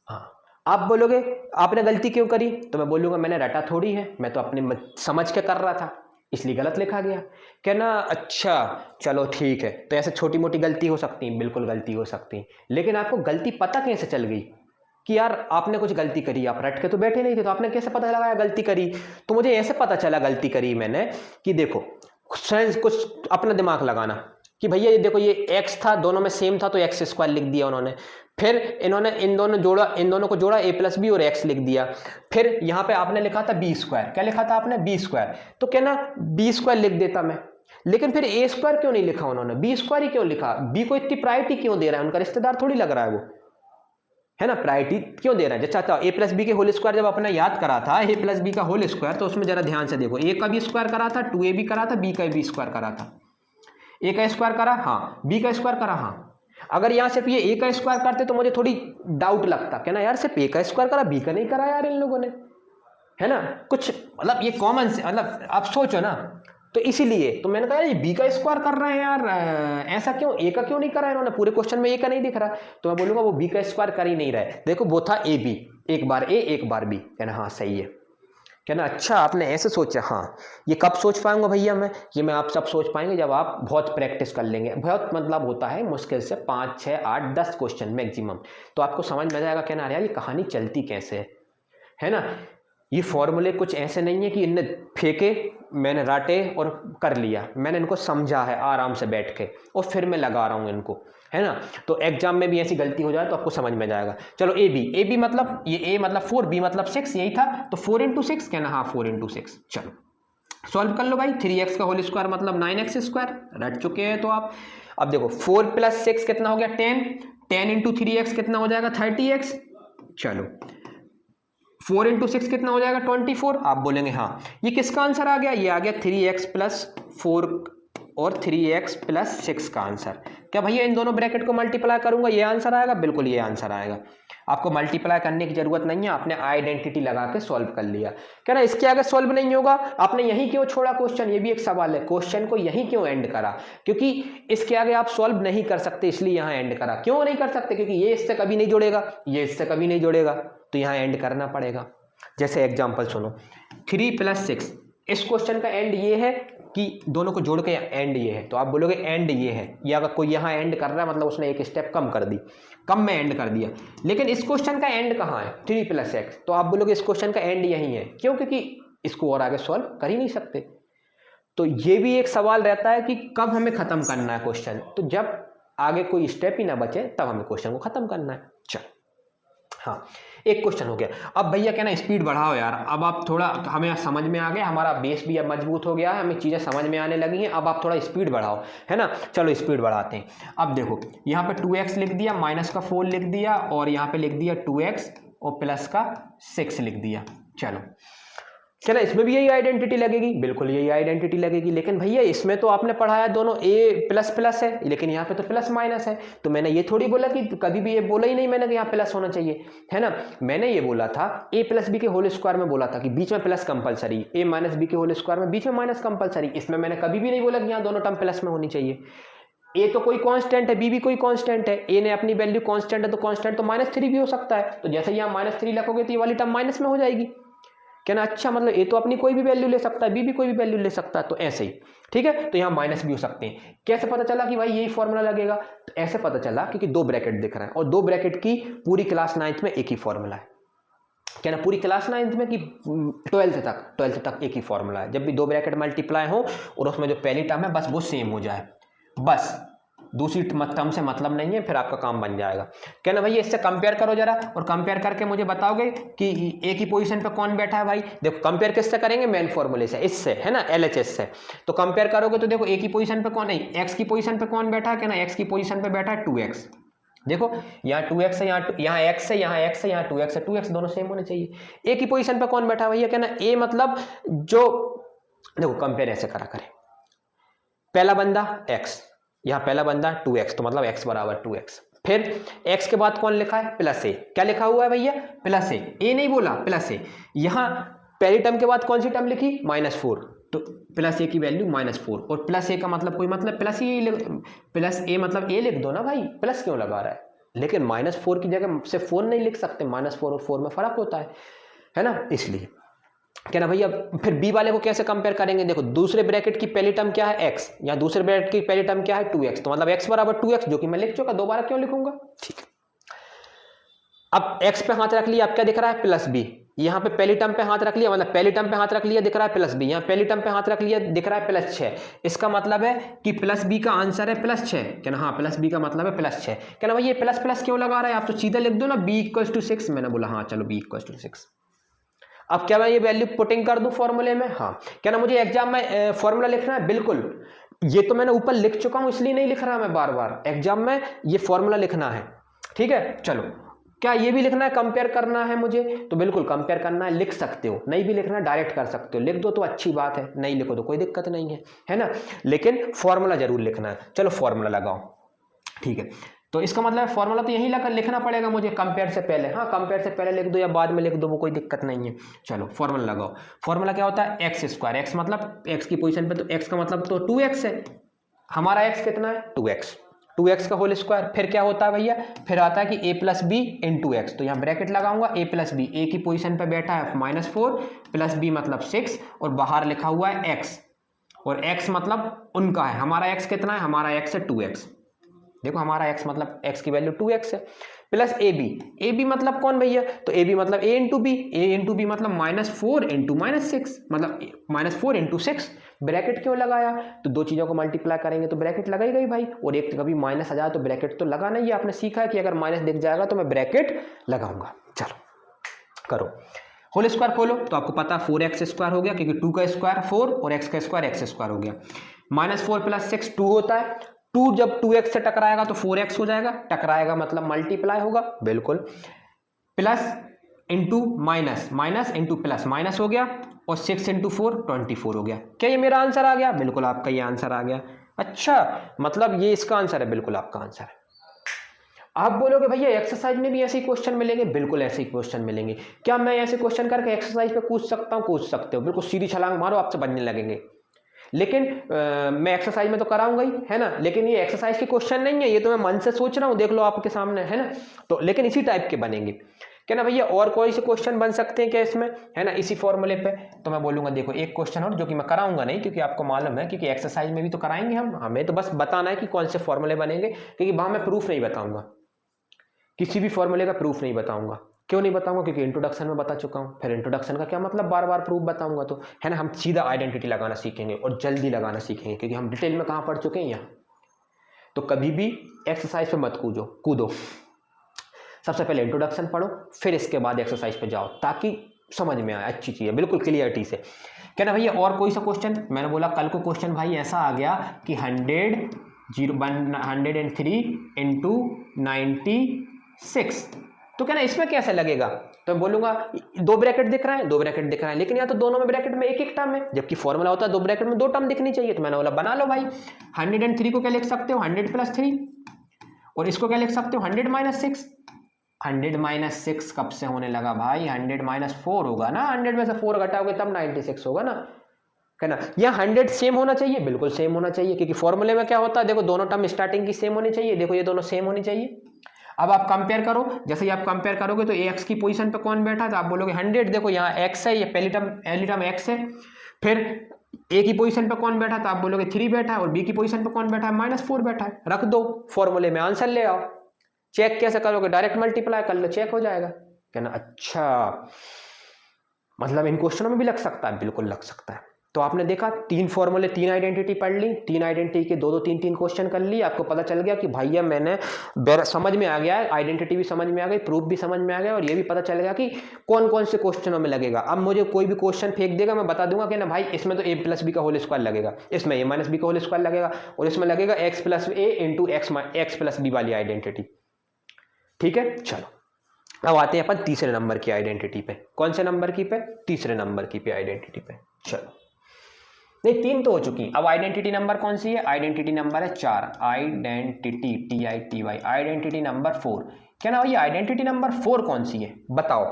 S2: हाँ, आप बोलोगे आपने गलती क्यों करी, तो मैं बोलूंगा मैंने रटा थोड़ी है, मैं तो अपने समझ के कर रहा था, इसलिए गलत लिखा गया। कहना अच्छा चलो ठीक है, तो ऐसे छोटी मोटी गलती हो सकती है, बिल्कुल गलती हो सकती है, लेकिन आपको गलती पता कैसे चल गई कि यार आपने कुछ गलती करी? आप रट के तो बैठे नहीं थे, तो आपने कैसे पता लगाया गलती करी? तो मुझे ऐसे पता चला गलती करी मैंने कि देखो कुछ अपना दिमाग लगाना कि भैया ये देखो, ये x था, दोनों में सेम था तो एक्स स्क्वायर लिख दिया उन्होंने, फिर इन्होंने इन दोनों को जोड़ा, a प्लस बी और x लिख दिया, फिर यहाँ पे आपने लिखा था बी स्क्वायर, क्या लिखा था आपने? बी स्क्वायर, तो क्या ना बी स्क्वायर लिख देता मैं, लेकिन फिर ए स्क्वायर क्यों नहीं लिखा उन्होंने? बी स्क्वायर ही क्यों लिखा? बी को इतनी प्रायोरिटी क्यों दे रहा है? उनका रिश्तेदार थोड़ी लग रहा है वो, है ना? प्रायोरिटी क्यों दे रहा है? अच्छा ए प्लस बी के होल स्क्वायर जब अपने याद करा था, ए प्लस बी का होल स्क्वायर, तो उसमें जरा ध्यान से देखो, ए का भी स्क्वायर करा था, 2ab करा था, बी का भी स्क्वायर करा था। ए का स्क्वायर करा, हाँ, बी का स्क्वायर करा, हाँ। अगर यहाँ सिर्फ ये ए का स्क्वायर करते तो मुझे थोड़ी डाउट लगता, क्या ना यार सिर्फ ए का स्क्वायर करा, बी का नहीं करा यार इन लोगों ने, है ना? कुछ मतलब ये कॉमन से, मतलब आप सोचो ना, तो इसीलिए तो मैंने कहा ये बी का स्क्वायर कर रहे हैं यार, ऐसा क्यों? ए का क्यों नहीं करा इन्होंने? पूरे क्वेश्चन में ए का नहीं दिख रहा, तो मैं बोलूंगा वो बी का स्क्वायर कर ही नहीं रहे। देखो वो था ए बी, एक बार ए एक बार बी, कहना हाँ सही है। कहना अच्छा आपने ऐसे सोचा, हाँ। ये कब सोच पाऊंगा भैया मैं? ये मैं आप सब सोच पाएंगे जब आप बहुत प्रैक्टिस कर लेंगे। बहुत मतलब होता है मुश्किल से 5, 6, 8, 10 क्वेश्चन मैक्सिमम, तो आपको समझ में आ जाएगा कहना यार ये कहानी चलती कैसे है ना? ये फॉर्मूले कुछ ऐसे नहीं है कि इनने फेंके, मैंने राटे और कर लिया, मैंने इनको समझा है आराम से बैठ के और फिर मैं लगा रहा हूँ इनको, है ना? तो एग्जाम में भी ऐसी गलती हो जाए तो आपको समझ में जाएगा। चलो ए बी मतलब ये ए मतलब 4, बी मतलब 6, यही था, तो 4 इंटू 6 कहना, हाँ 4 इंटू 6। चलो सॉल्व कर लो भाई। 3x का होल स्क्वायर मतलब 9x स्क्वायर, रट चुके हैं तो आप। अब देखो 4 प्लस 6 कितना हो गया? 10 इंटू 3x कितना हो जाएगा? 30x। चलो 4 इंटू 6 कितना हो जाएगा? 24। आप बोलेंगे हाँ ये किसका आंसर आ गया? ये आ गया 3x प्लस 4 और 3x प्लस 6 का आंसर। क्या भैया इन दोनों ब्रैकेट को मल्टीप्लाई करूंगा ये आंसर आएगा? बिल्कुल ये आंसर आएगा। आपको मल्टीप्लाई करने की जरूरत नहीं है, आपने आइडेंटिटी लगा के सॉल्व कर लिया। क्या ना इसके आगे सॉल्व नहीं होगा? आपने यहीं क्यों छोड़ा क्वेश्चन? ये भी एक सवाल है, क्वेश्चन को यहीं क्यों एंड करा? क्योंकि इसके आगे आप सॉल्व नहीं कर सकते, इसलिए यहाँ एंड करा। क्यों नहीं कर सकते? क्योंकि ये इससे कभी नहीं जुड़ेगा, ये इससे कभी नहीं जुड़ेगा, तो यहाँ एंड करना पड़ेगा। जैसे एग्जाम्पल सुनो, 3 प्लस 6, इस क्वेश्चन का एंड ये है कि दोनों को जोड़ के एंड ये है, तो आप बोलोगे एंड ये है, या अगर कोई यहाँ एंड कर रहा है मतलब उसने एक स्टेप कम कर दी, कम में एंड कर दिया। लेकिन इस क्वेश्चन का एंड कहाँ है? 3 प्लस x, तो आप बोलोगे इस क्वेश्चन का एंड यही है। क्यों? क्योंकि इसको और आगे सॉल्व कर ही नहीं सकते। तो ये भी एक सवाल रहता है कि कब हमें खत्म करना है क्वेश्चन, तो जब आगे कोई स्टेप ही ना बचे तब हमें क्वेश्चन को खत्म करना है। चलो हाँ, एक क्वेश्चन हो गया। अब भैया कहना स्पीड बढ़ाओ यार, अब आप थोड़ा, हमें समझ में आ गया, हमारा बेस भी अब मजबूत हो गया है, हमें चीज़ें समझ में आने लगी हैं, अब आप थोड़ा स्पीड बढ़ाओ, है ना? चलो स्पीड बढ़ाते हैं। अब देखो यहाँ पे 2x लिख दिया, माइनस का 4 लिख दिया, और यहाँ पे लिख दिया 2x और प्लस का 6 लिख दिया। चलो इसमें भी यही आइडेंटिटी लगेगी, बिल्कुल यही आइडेंटिटी लगेगी। लेकिन भैया इसमें तो आपने पढ़ाया दोनों ए प्लस प्लस है, लेकिन यहाँ पे तो प्लस माइनस है, तो मैंने ये थोड़ी बोला कि कभी भी ये बोला ही नहीं मैंने कि यहाँ प्लस होना चाहिए, है ना? मैंने ये बोला था ए प्लस बी के होल स्क्वायर में बोला था कि बीच में प्लस कंपलसरी, ए माइनस बी के होल स्क्वायर में बीच में माइनस कंपलसरी। इसमें मैंने कभी भी नहीं बोला कि यहाँ दोनों टर्म प्लस में होनी चाहिए। ए तो कोई कांस्टेंट है, बी भी कोई कांस्टेंट है, ए ने अपनी वैल्यू कांस्टेंट है तो कांस्टेंट तो -3 भी हो सकता है, तो जैसे यहाँ -3 लिखोगे तो ये वाली टर्म माइनस में हो जाएगी। क्या ना? अच्छा मतलब ए तो अपनी कोई भी वैल्यू ले सकता है, बी भी कोई भी वैल्यू ले सकता है, तो ऐसे ही ठीक है। तो यहाँ माइनस भी हो सकते हैं। कैसे पता चला कि भाई यही फॉर्मूला लगेगा? तो ऐसे पता चला क्योंकि 2 ब्रैकेट दिख रहे हैं, और 2 ब्रैकेट की पूरी क्लास 9th में एक ही फॉर्मूला है। क्या ना? पूरी क्लास 9th में कि 12th तक एक ही फॉर्मूला है। जब भी 2 ब्रैकेट मल्टीप्लाई हो और उसमें जो पहली टर्म है बस वो सेम हो जाए, बस दूसरी टर्म से मतलब नहीं है, फिर आपका काम बन जाएगा। कहना भैया इससे कंपेयर करो जरा, और कंपेयर करके मुझे बताओगे कि ए की पोजीशन पे कौन बैठा है। भाई देखो कंपेयर किससे करेंगे? मेन फॉर्मूले से, इससे, है ना, LHS से। तो कंपेयर करोगे तो देखो ए की पोजीशन पे कौन है, एक्स की पोजीशन पे कौन बैठा है? कहना एक्स की पोजीशन पे बैठा है 2x, देखो यहाँ 2x है, यहाँ x है, यहाँ x है, यहाँ 2x है, 2x दोनों सेम होने चाहिए। ए की पोजीशन पे कौन बैठा भैया, कहना ए मतलब जो, देखो कंपेयर ऐसे करा करें, पहला बंदा x, यहाँ पहला बंदा 2x, तो मतलब x बराबर 2x, फिर x के बाद कौन लिखा है, प्लस ए, क्या लिखा हुआ है भैया, प्लस ए नहीं बोला, प्लस ए। यहाँ पहली टर्म के बाद कौन सी टर्म लिखी, -4, तो प्लस ए की वैल्यू -4, और प्लस ए का मतलब कोई मतलब प्लस ए मतलब ए लिख दो ना भाई, प्लस क्यों लगा रहा है, लेकिन -4 की जगह से 4 नहीं लिख सकते, -4 और 4 में फर्क होता है ना, इसलिए क्या ना भैया। फिर बी वाले को कैसे कंपेयर करेंगे, देखो दूसरे ब्रैकेट की पहली टर्म क्या है, x, या दूसरे ब्रैकेट की पहली टर्म क्या है, 2x, तो मतलब x बराबर 2x, जो कि मैं लिख चुका, दोबारा क्यों लिखूंगा, ठीक है। अब x पे हाथ रख लिया, अब क्या दिख रहा है, प्लस बी, यहाँ पे पहली टर्म पे हाथ रख लिया, मतलब पहली टर्म पे हाथ रख लिया, दिख रहा है प्लस बी, यहाँ पहली टर्म पे हाथ रख लिया, दिख रहा है +6, इसका मतलब है कि प्लस बी का आंसर है +6, क्या ना, हाँ प्लस बी का मतलब है +6, क्या ना भाई ये प्लस प्लस क्यों लगा रहा है, आप तो सीधा लिख दो ना b = 6, मैंने बोला हाँ चलो b = 6। अब क्या मैं ये वैल्यू पुटिंग कर दूं फॉर्मूले में, हाँ, क्या ना मुझे एग्जाम में फॉर्मूला लिखना है, बिल्कुल, ये तो मैंने ऊपर लिख चुका हूं इसलिए नहीं लिख रहा मैं बार बार, एग्जाम में ये फॉर्मूला लिखना है, ठीक है। चलो क्या ये भी लिखना है, कंपेयर करना है मुझे, तो बिल्कुल कंपेयर करना है, लिख सकते हो, नहीं भी लिखना डायरेक्ट कर सकते हो, लिख दो तो अच्छी बात है, नहीं लिखो तो कोई दिक्कत नहीं है ना, लेकिन फॉर्मूला जरूर लिखना है। चलो फॉर्मूला लगाओ, ठीक है, तो इसका मतलब फॉर्मूला तो यही लिखना पड़ेगा मुझे कंपेयर से पहले, हाँ कंपेयर से पहले लिख दो या बाद में लिख दो, वो कोई दिक्कत नहीं है। चलो फॉर्मूला लगाओ, फॉर्मूला क्या होता है, x², x मतलब x की पोजीशन पे, तो x का मतलब तो 2x है, हमारा x कितना है 2x का होल स्क्वायर, फिर क्या होता है भैया, फिर आता है कि a + b × x, तो यहाँ ब्रैकेट लगाऊंगा, a + b, a की पोजीशन पे बैठा है -4 + b मतलब 6, और बाहर लिखा हुआ है x, और x मतलब उनका है, हमारा x कितना है, हमारा x है 2x, देखो हमारा x मतलब x की वैल्यू 2x है, प्लस ab मतलब कौन भैया, तो ab मतलब a × b मतलब -4 × -6, मतलब -4 × 6, ब्रैकेट क्यों लगाया, तो दो चीज़ों को मल्टीप्लाई करेंगे तो ब्रैकेट लगा ही गई भाई, और एक कभी माइनस आ जाए तो ब्रैकेट तो लगाना ही है, आपने सीखा है कि अगर माइनस दिख जाएगा तो मैं ब्रैकेट लगाऊंगा। चलो करो, होल स्क्वायर खोलो तो आपको पता 4x² हो गया, क्योंकि 2 का स्क्वायर 4 और x का स्क्वायर x² हो गया, -4 + 6 2 होता है, 2 जब 2x से टकराएगा तो 4x हो जाएगा, टकराएगा मतलब मल्टीप्लाई होगा, बिल्कुल, plus into minus, minus into plus, minus हो गया, और 6 × 4 24 हो गया। क्या ये मेरा आंसर आ गया, बिल्कुल आपका ये आंसर आ गया, अच्छा मतलब ये इसका आंसर है, बिल्कुल आपका आंसर है। आप बोलोगे भैया एक्सरसाइज में भी ऐसे ही क्वेश्चन मिलेंगे, बिल्कुल ऐसे ही क्वेश्चन मिलेंगे, क्या मैं ऐसे क्वेश्चन करके एक्सरसाइज पे पूछ सकता हूँ, पूछ सकते हो, बिल्कुल सीधी छलांग मारो, आपसे बनने लगेंगे, लेकिन मैं एक्सरसाइज में तो कराऊंगा ही, है ना, लेकिन ये एक्सरसाइज के क्वेश्चन नहीं है, ये तो मैं मन से सोच रहा हूँ, देख लो आपके सामने, है ना, तो लेकिन इसी टाइप के बनेंगे, क्या ना भैया, और कोई से क्वेश्चन बन सकते हैं क्या इसमें, है ना, इसी फॉर्मूले पे, तो मैं बोलूंगा देखो एक क्वेश्चन और, जो कि मैं कराऊंगा नहीं, क्योंकि आपको मालूम है, क्योंकि एक्सरसाइज में भी तो कराएंगे हम, हमें तो बस बताना है कि कौन से फॉर्मूले बनेंगे, क्योंकि वहां मैं प्रूफ नहीं बताऊंगा, किसी भी फॉर्मूले का प्रूफ नहीं बताऊंगा, क्यों नहीं बताऊंगा, क्योंकि इंट्रोडक्शन में बता चुका हूँ, फिर इंट्रोडक्शन का क्या मतलब बार बार प्रूफ बताऊंगा, तो है ना, हम सीधा आइडेंटिटी लगाना सीखेंगे और जल्दी लगाना सीखेंगे, क्योंकि हम डिटेल में कहाँ पढ़ चुके हैं यहाँ। तो कभी भी एक्सरसाइज पे मत कूदो, सबसे पहले इंट्रोडक्शन पढ़ो, फिर इसके बाद एक्सरसाइज पे जाओ, ताकि समझ में आए, अच्छी चीज़ है, बिल्कुल क्लियरिटी से। क्या ना भैया, और कोई सा क्वेश्चन, मैंने बोला कल को क्वेश्चन भाई ऐसा आ गया कि 103 × 96, तो क्या ना इसमें कैसे लगेगा, तो मैं बोलूंगा 2 ब्रैकेट दिख रहा है, लेकिन यहाँ तो दोनों में ब्रैकेट में एक टर्म है, जबकि फॉर्मूला होता है 2 ब्रैकेट में 2 टर्म दिखनी चाहिए, तो मैंने बोला बना लो भाई, 103 को क्या लिख सकते हो, 100 + 3, और इसको क्या लिख सकते हो, 100 - 6, 100 - 6 कब से होने लगा भाई, 100 - 4 होगा ना, 100 में से 4 घटाओगे तब 96 होगा ना, है ना, यहाँ 100 सेम होना चाहिए, बिल्कुल सेम होना चाहिए, क्योंकि फॉर्मूले में क्या होता है, देखो दोनों टर्म स्टार्टिंग की सेम होनी चाहिए, देखो ये दोनों सेम होनी चाहिए। अब आप कंपेयर करो, जैसे ही आप कंपेयर करोगे तो एक्स की पोजीशन पे कौन बैठा है, तो आप बोलोगे 100, देखो यहाँ एक्स है, ये पहली टर्म एक्स है, फिर ए की पोजीशन पे कौन बैठा, तो आप बोलोगे 3 बैठा है, और बी की पोजीशन पे कौन बैठा है, -4 बैठा है, रख दो फॉर्मूले में, आंसर ले आओ। चेक कैसे करोगे, डायरेक्ट मल्टीप्लाई कर लो, चेक हो जाएगा, कहना अच्छा मतलब इन क्वेश्चनों में भी लग सकता है, बिल्कुल लग सकता है। तो आपने देखा 3 फॉर्मूले, 3 आइडेंटिटी पढ़ ली, 3 आइडेंटिटी के 2-2 3-3 क्वेश्चन कर ली, आपको पता चल गया कि भैया मैंने समझ में आ गया है, आइडेंटिटी भी समझ में आ गई, प्रूफ भी समझ में आ गया, और ये भी पता चल गया कि कौन कौन से क्वेश्चनों में लगेगा। अब मुझे कोई भी क्वेश्चन फेंक देगा, मैं बता दूंगा कि ना भाई इसमें तो a + b का होल स्क्वायर लगेगा, इसमें a - b का होल स्क्वायर लगेगा, और इसमें लगेगा x + a × x + b वाली आइडेंटिटी, ठीक है, चलो अब आते हैं अपन तीसरे नंबर की आइडेंटिटी पे। कौन से नंबर की पे? तीसरे नंबर की पे आइडेंटिटी पे। चलो, नहीं 3 तो हो चुकी, अब आइडेंटिटी नंबर कौन सी है? आइडेंटिटी नंबर है 4, आइडेंटिटी TITY, आइडेंटिटी नंबर 4। क्या ना भैया आइडेंटिटी नंबर 4 कौन सी है बताओ?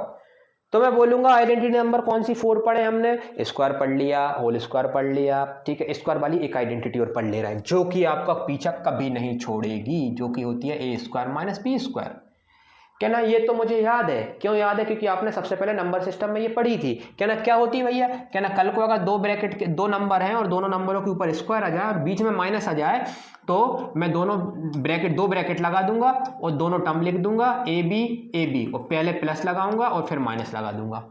S2: तो मैं बोलूंगा आइडेंटिटी नंबर कौन सी 4 पढ़े हमने? स्क्वायर पढ़ लिया, होल स्क्वायर पढ़ लिया, ठीक है, स्क्वायर वाली एक आइडेंटिटी और पढ़ ले रहा है जो कि आपका पीछा कभी नहीं छोड़ेगी, जो कि होती है a square minus B square. क्या ना ये तो मुझे याद है। क्यों याद है? क्योंकि आपने सबसे पहले नंबर सिस्टम में ये पढ़ी थी। क्या ना क्या होती है भैया? क्या ना कल को अगर दो ब्रैकेट के दो नंबर हैं और दोनों नंबरों के ऊपर स्क्वायर आ जाए और बीच में माइनस आ जाए तो मैं दोनों ब्रैकेट दो ब्रैकेट लगा दूंगा और दोनों टर्म लिख दूंगा ए बी और पहले प्लस लगाऊंगा और फिर माइनस लगा दूंगा।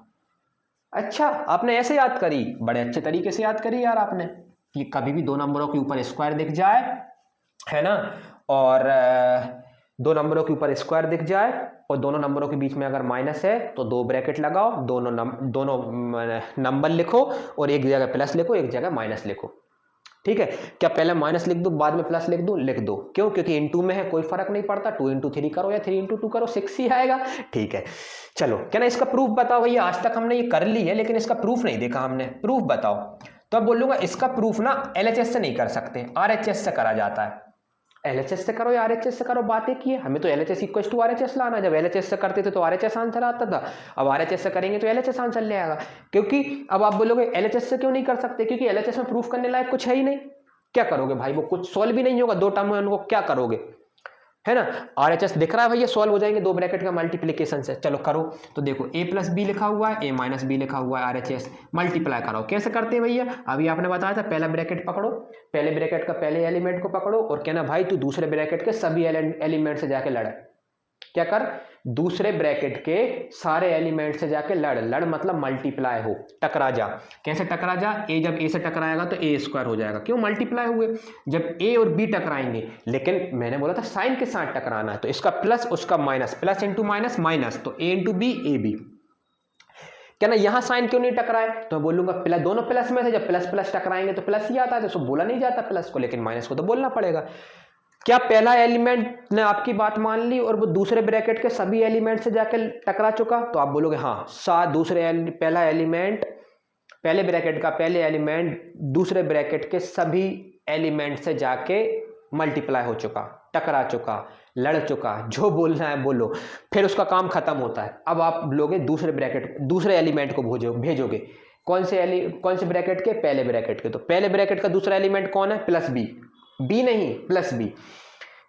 S2: अच्छा, आपने ऐसे याद करी, बड़े अच्छे तरीके से याद करी यार आपने, कि कभी भी दो नंबरों के ऊपर स्क्वायर दिख जाए, है ना, और दो नंबरों के ऊपर स्क्वायर दिख जाए और दोनों नंबरों के बीच में अगर माइनस है तो दो ब्रैकेट लगाओ, दोनों नंबर लिखो और एक जगह प्लस लिखो, एक जगह माइनस लिखो। ठीक है, क्या पहले माइनस लिख दूं बाद में प्लस लिख दूं? लिख दो। क्यों? क्योंकि इनटू में है, कोई फर्क नहीं पड़ता, 2 इंटू 3 करो या 3 इंटू 2 करो, 6 ही आएगा। ठीक है, चलो क्या ना इसका प्रूफ बताओ भैया। आज तक हमने ये कर ली है लेकिन इसका प्रूफ नहीं देखा हमने, प्रूफ बताओ। तो अब बोलूंगा इसका प्रूफ ना LHS से नहीं कर सकते, RHS से करा जाता है। LHS से करो या RHS से करो, बात एक ही है। हमें तो LHS इक्वल टू RHS लाना, जब LHS से करते थे तो RHS आंसर आता था, अब RHS से करेंगे तो LHS आंसर ले आएगा। क्योंकि अब आप बोलोगे LHS से क्यों नहीं कर सकते? क्योंकि LHS में प्रूफ करने लायक कुछ है ही नहीं। क्या करोगे भाई, वो कुछ सॉल्व भी नहीं होगा, दो टर्म में उनको क्या करोगे, है ना। RHS दिख रहा है भैया, सॉल्व हो जाएंगे दो ब्रैकेट का मल्टीप्लीकेशन से। चलो करो, तो देखो a प्लस बी लिखा हुआ है, a माइनस बी लिखा हुआ है, RHS मल्टीप्लाई कराओ। कैसे करते हैं भैया? अभी आपने बताया था, पहला ब्रैकेट पकड़ो, पहले ब्रैकेट का पहले एलिमेंट को पकड़ो और कहना भाई तू दूसरे ब्रैकेट के सभी एलिमेंट से जाके लड़। क्या कर? दूसरे ब्रैकेट के सारे एलिमेंट से जाके लड़ मतलब मल्टीप्लाई हो, टकरा जा। कैसे टकरा जा? ए जब ए से टकराएगा तो ए स्क्वायर हो जाएगा। क्यों? मल्टीप्लाई हुए। जब ए और बी टकराएंगे, लेकिन मैंने बोला था साइन के साथ टकराना है, तो इसका प्लस उसका minus, plus into minus minus, तो ए इंटू बी ए बी। क्या ना यहां साइन क्यों नहीं टकराए? तो मैं बोलूंगा प्लस, दोनों प्लस में से जब प्लस प्लस टकराएंगे तो प्लस ही आता है, तो बोला नहीं जाता प्लस को, लेकिन माइनस को तो बोलना पड़ेगा। क्या पहला एलिमेंट ने आपकी बात मान ली और वो दूसरे ब्रैकेट के सभी एलिमेंट से जाकर टकरा चुका? तो आप बोलोगे हाँ, पहला एलिमेंट, पहले ब्रैकेट का पहले एलिमेंट दूसरे ब्रैकेट के सभी एलिमेंट से जाके मल्टीप्लाई हो चुका, टकरा चुका, लड़ चुका, जो बोलना है बोलो, फिर उसका काम खत्म होता है। अब आप लोगे दूसरे ब्रैकेट, दूसरे एलिमेंट को भेजोगे। कौन से ब्रैकेट के? पहले ब्रैकेट के। तो पहले ब्रैकेट का दूसरा एलिमेंट कौन है? प्लस बी, बी नहीं प्लस बी।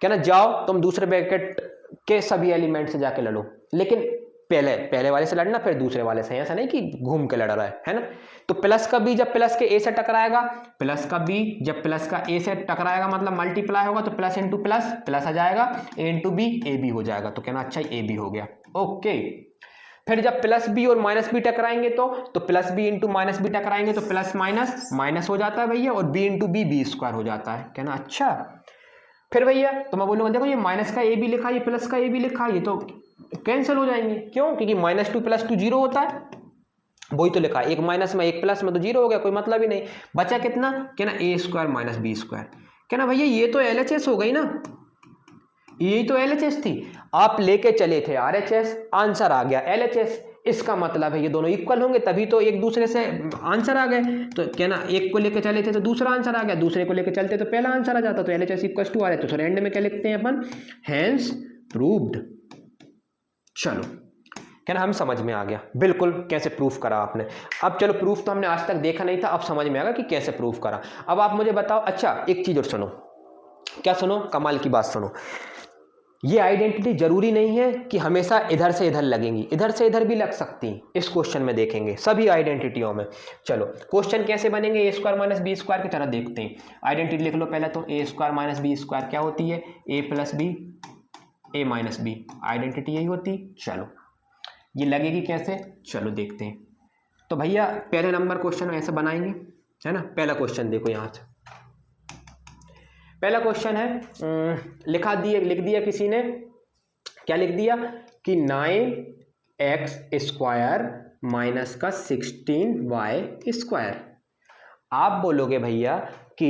S2: क्या ना जाओ तुम दूसरे ब्रैकेट के सभी एलिमेंट से जाके लड़ो, लेकिन पहले वाले से लड़ना फिर दूसरे वाले से, ऐसा नहीं कि घूम के लड़ रहा है ना। तो प्लस का बी जब प्लस के ए से टकराएगा, प्लस का बी जब प्लस का ए से टकराएगा मतलब मल्टीप्लाई होगा, तो प्लस इंटू प्लस प्लस आ जाएगा, ए इंटू बी ए बी हो जाएगा। तो कहना अच्छा ए बी हो गया, ओके। फिर जब प्लस बी और माइनस बी टकराएंगे तो plus B into minus B टकराएंगे तो प्लस माइनस माइनस हो जाता है भैया, और B into B B square हो जाता है। कहना अच्छा। फिर भैया तो मैं बोलूंगा देखो ये माइनस का ए बी लिखा, ये प्लस का ए बी लिखा, ये तो कैंसिल हो जाएंगे। क्यों? क्योंकि -2 + 2 0 होता है, वही तो लिखा, एक माइनस में एक प्लस में तो 0 हो गया, कोई मतलब ही नहीं। बचा कितना? कहना ए स्क्वायर माइनस बी स्क्वायर। कहना भैया ये तो LHS हो गई ना, यही तो LHS थी। आप लेके चले थे RHS, आंसर आ गया LHS। इसका मतलब है ये दोनों इक्वल होंगे, तभी तो एक दूसरे से आंसर आ गए। तो कहना एक को लेके चले थे तो दूसरा आंसर आ गया, दूसरे को लेके चलते तो पहला आंसर आ जाता। तो LHS = RHS। तो एंड में क्या लिखते हैं अपन? Hence proved. चलो क्या ना हम समझ में आ गया बिल्कुल कैसे प्रूफ करा आपने। अब चलो प्रूफ तो हमने आज तक देखा नहीं था, अब समझ में आ गया कि कैसे प्रूफ करा। अब आप मुझे बताओ, अच्छा एक चीज और सुनो, क्या सुनो, कमाल की बात सुनो। ये आइडेंटिटी जरूरी नहीं है कि हमेशा इधर से इधर लगेंगी, इधर से इधर भी लग सकती हैं। इस क्वेश्चन में देखेंगे सभी आइडेंटिटियों में। चलो क्वेश्चन कैसे बनेंगे? a² - b² की तरह देखते हैं। आइडेंटिटी लिख लो पहले तो, a² - b² क्या होती है? a + b a - b, identity यही होती। चलो ये लगेगी कैसे, चलो देखते हैं। तो भैया पहले नंबर क्वेश्चन ऐसे बनाएंगे, है ना। पहला क्वेश्चन देखो यहाँ से, पहला क्वेश्चन है, लिख दिया किसी ने, क्या लिख दिया कि 9x² - 16y²। आप बोलोगे भैया कि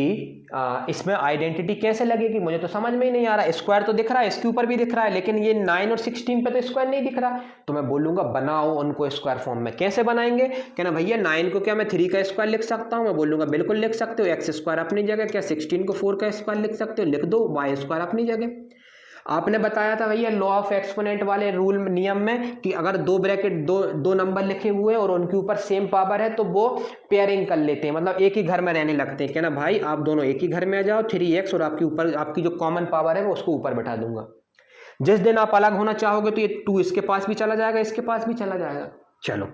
S2: इसमें आइडेंटिटी कैसे लगेगी, मुझे तो समझ में ही नहीं आ रहा। स्क्वायर तो दिख रहा है, इसके ऊपर भी दिख रहा है, लेकिन ये 9 और 16 पे तो स्क्वायर नहीं दिख रहा। तो मैं बोलूंगा बनाओ उनको स्क्वायर फॉर्म में। कैसे बनाएंगे? कहना भैया 9 को क्या मैं 3 का स्क्वायर लिख सकता हूँ? मैं बोलूंगा बिल्कुल लिख सकते हो। एक्स स्क्वायर अपनी जगह, क्या 16 को 4 का स्क्वायर लिख सकते हो? लिख दो। वाई स्क्वायर अपनी जगह। आपने बताया था भैया लॉ ऑफ एक्सपोनेंट वाले रूल नियम में कि अगर दो ब्रैकेट दो नंबर लिखे हुए और उनके ऊपर सेम पावर है तो वो पेयरिंग कर लेते हैं, मतलब एक ही घर में रहने लगते हैं। क्या ना भाई आप दोनों एक ही घर में आ जाओ, 3x और आपके ऊपर आपकी जो कॉमन पावर है वो उसको ऊपर बैठा दूंगा। जिस दिन आप अलग होना चाहोगे तो ये 2 इसके पास भी चला जाएगा, इसके पास भी चला जाएगा। चलो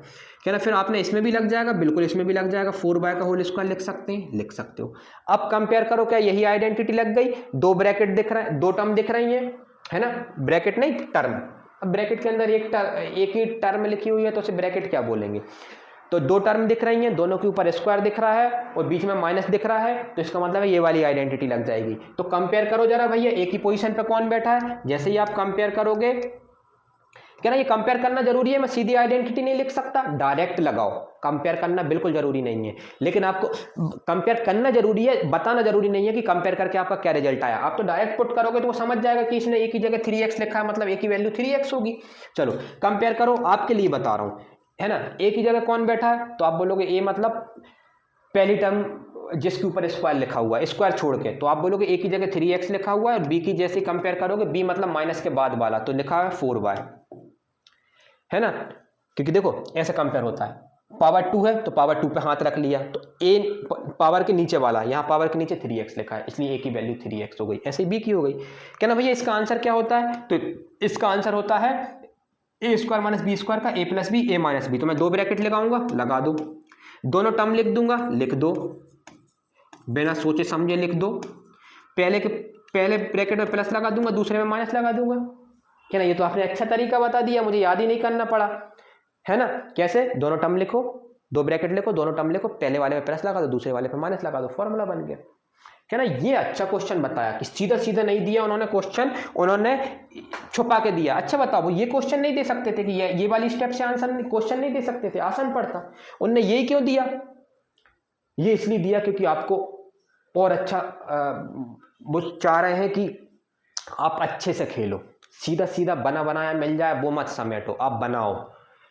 S2: क्या ना, फिर आपने इसमें भी लग जाएगा, बिल्कुल इसमें भी लग जाएगा। 4y का होल स्क्वायर लिख सकते हैं, लिख सकते हो। अब कंपेयर करो, क्या यही आइडेंटिटी लग गई? दो ब्रैकेट दिख रहा है, दो टर्म दिख रही है ना, ब्रैकेट नहीं टर्म। अब ब्रैकेट के अंदर एक ही टर्म लिखी हुई है तो उसे ब्रैकेट क्या बोलेंगे? तो दो टर्म दिख रही हैं, दोनों के ऊपर स्क्वायर दिख रहा है और बीच में माइनस दिख रहा है, तो इसका मतलब है ये वाली आइडेंटिटी लग जाएगी। तो कंपेयर करो जरा भैया, एक ही पोजीशन पे कौन बैठा है। जैसे ही आप कंपेयर करोगे, क्या ना ये कंपेयर करना जरूरी है? मैं सीधी आइडेंटिटी नहीं लिख सकता, डायरेक्ट लगाओ। कंपेयर करना बिल्कुल जरूरी नहीं है, लेकिन आपको कंपेयर करना जरूरी है, बताना जरूरी नहीं है कि कंपेयर करके आपका क्या रिजल्ट आया। आप तो डायरेक्ट पुट करोगे तो वो समझ जाएगा कि इसने एक ही जगह 3x लिखा है, मतलब एक ही वैल्यू 3x होगी। चलो कंपेयर करो, आपके लिए बता रहा हूं, है ना। एक ही जगह कौन बैठा है? तो आप बोलोगे ए मतलब पहली टर्म जिसके ऊपर स्क्वायर लिखा हुआ है, स्क्वायर छोड़ के, तो आप बोलोगे एक ही जगह 3x लिखा हुआ है। और बी की जैसे कंपेयर करोगे, बी मतलब माइनस के बाद वाला, तो लिखा है 4y, है ना। क्योंकि देखो ऐसे कंपेयर होता है, पावर 2 है तो पावर 2 पे हाथ रख लिया, तो ए पावर के नीचे वाला, यहाँ पावर के नीचे 3x लिखा है, इसलिए ए की वैल्यू 3x हो गई। ऐसे बी की हो गई। क्या ना भैया इसका आंसर क्या होता है? तो इसका आंसर होता है A square minus B square का ए plus b, a minus B. तो मैं दो ब्रैकेट लगाऊंगा, लगा दो। दोनों टर्म लिख दूंगा, लिख दो। बिना सोचे समझे लिख दो। पहले ब्रैकेट में प्लस लगा दूंगा, दूसरे में माइनस लगा दूंगा। क्या ना, ये तो आपने अच्छा तरीका बता दिया, मुझे याद ही नहीं करना पड़ा, है ना। कैसे? दोनों टर्म लिखो, दो ब्रैकेट लिखो, दोनों टर्म लिखो, पहले वाले में प्लस लगा दो, दूसरे वाले पे माइनस लगा दो, फॉर्मूला बन गया। क्या ना, ये अच्छा क्वेश्चन बताया कि सीधा सीधा नहीं दिया उन्होंने क्वेश्चन, उन्होंने छुपा के दिया। अच्छा बताओ, वो ये क्वेश्चन नहीं दे सकते थे कि ये वाली स्टेप से आंसर क्वेश्चन नहीं दे सकते थे, आसान पड़ता। उन्होंने यही क्यों दिया? ये इसलिए दिया क्योंकि आपको और अच्छा वो चाह रहे हैं कि आप अच्छे से खेलो। सीधा सीधा बना बनाया मिल जाए वो मत समेटो, आप बनाओ,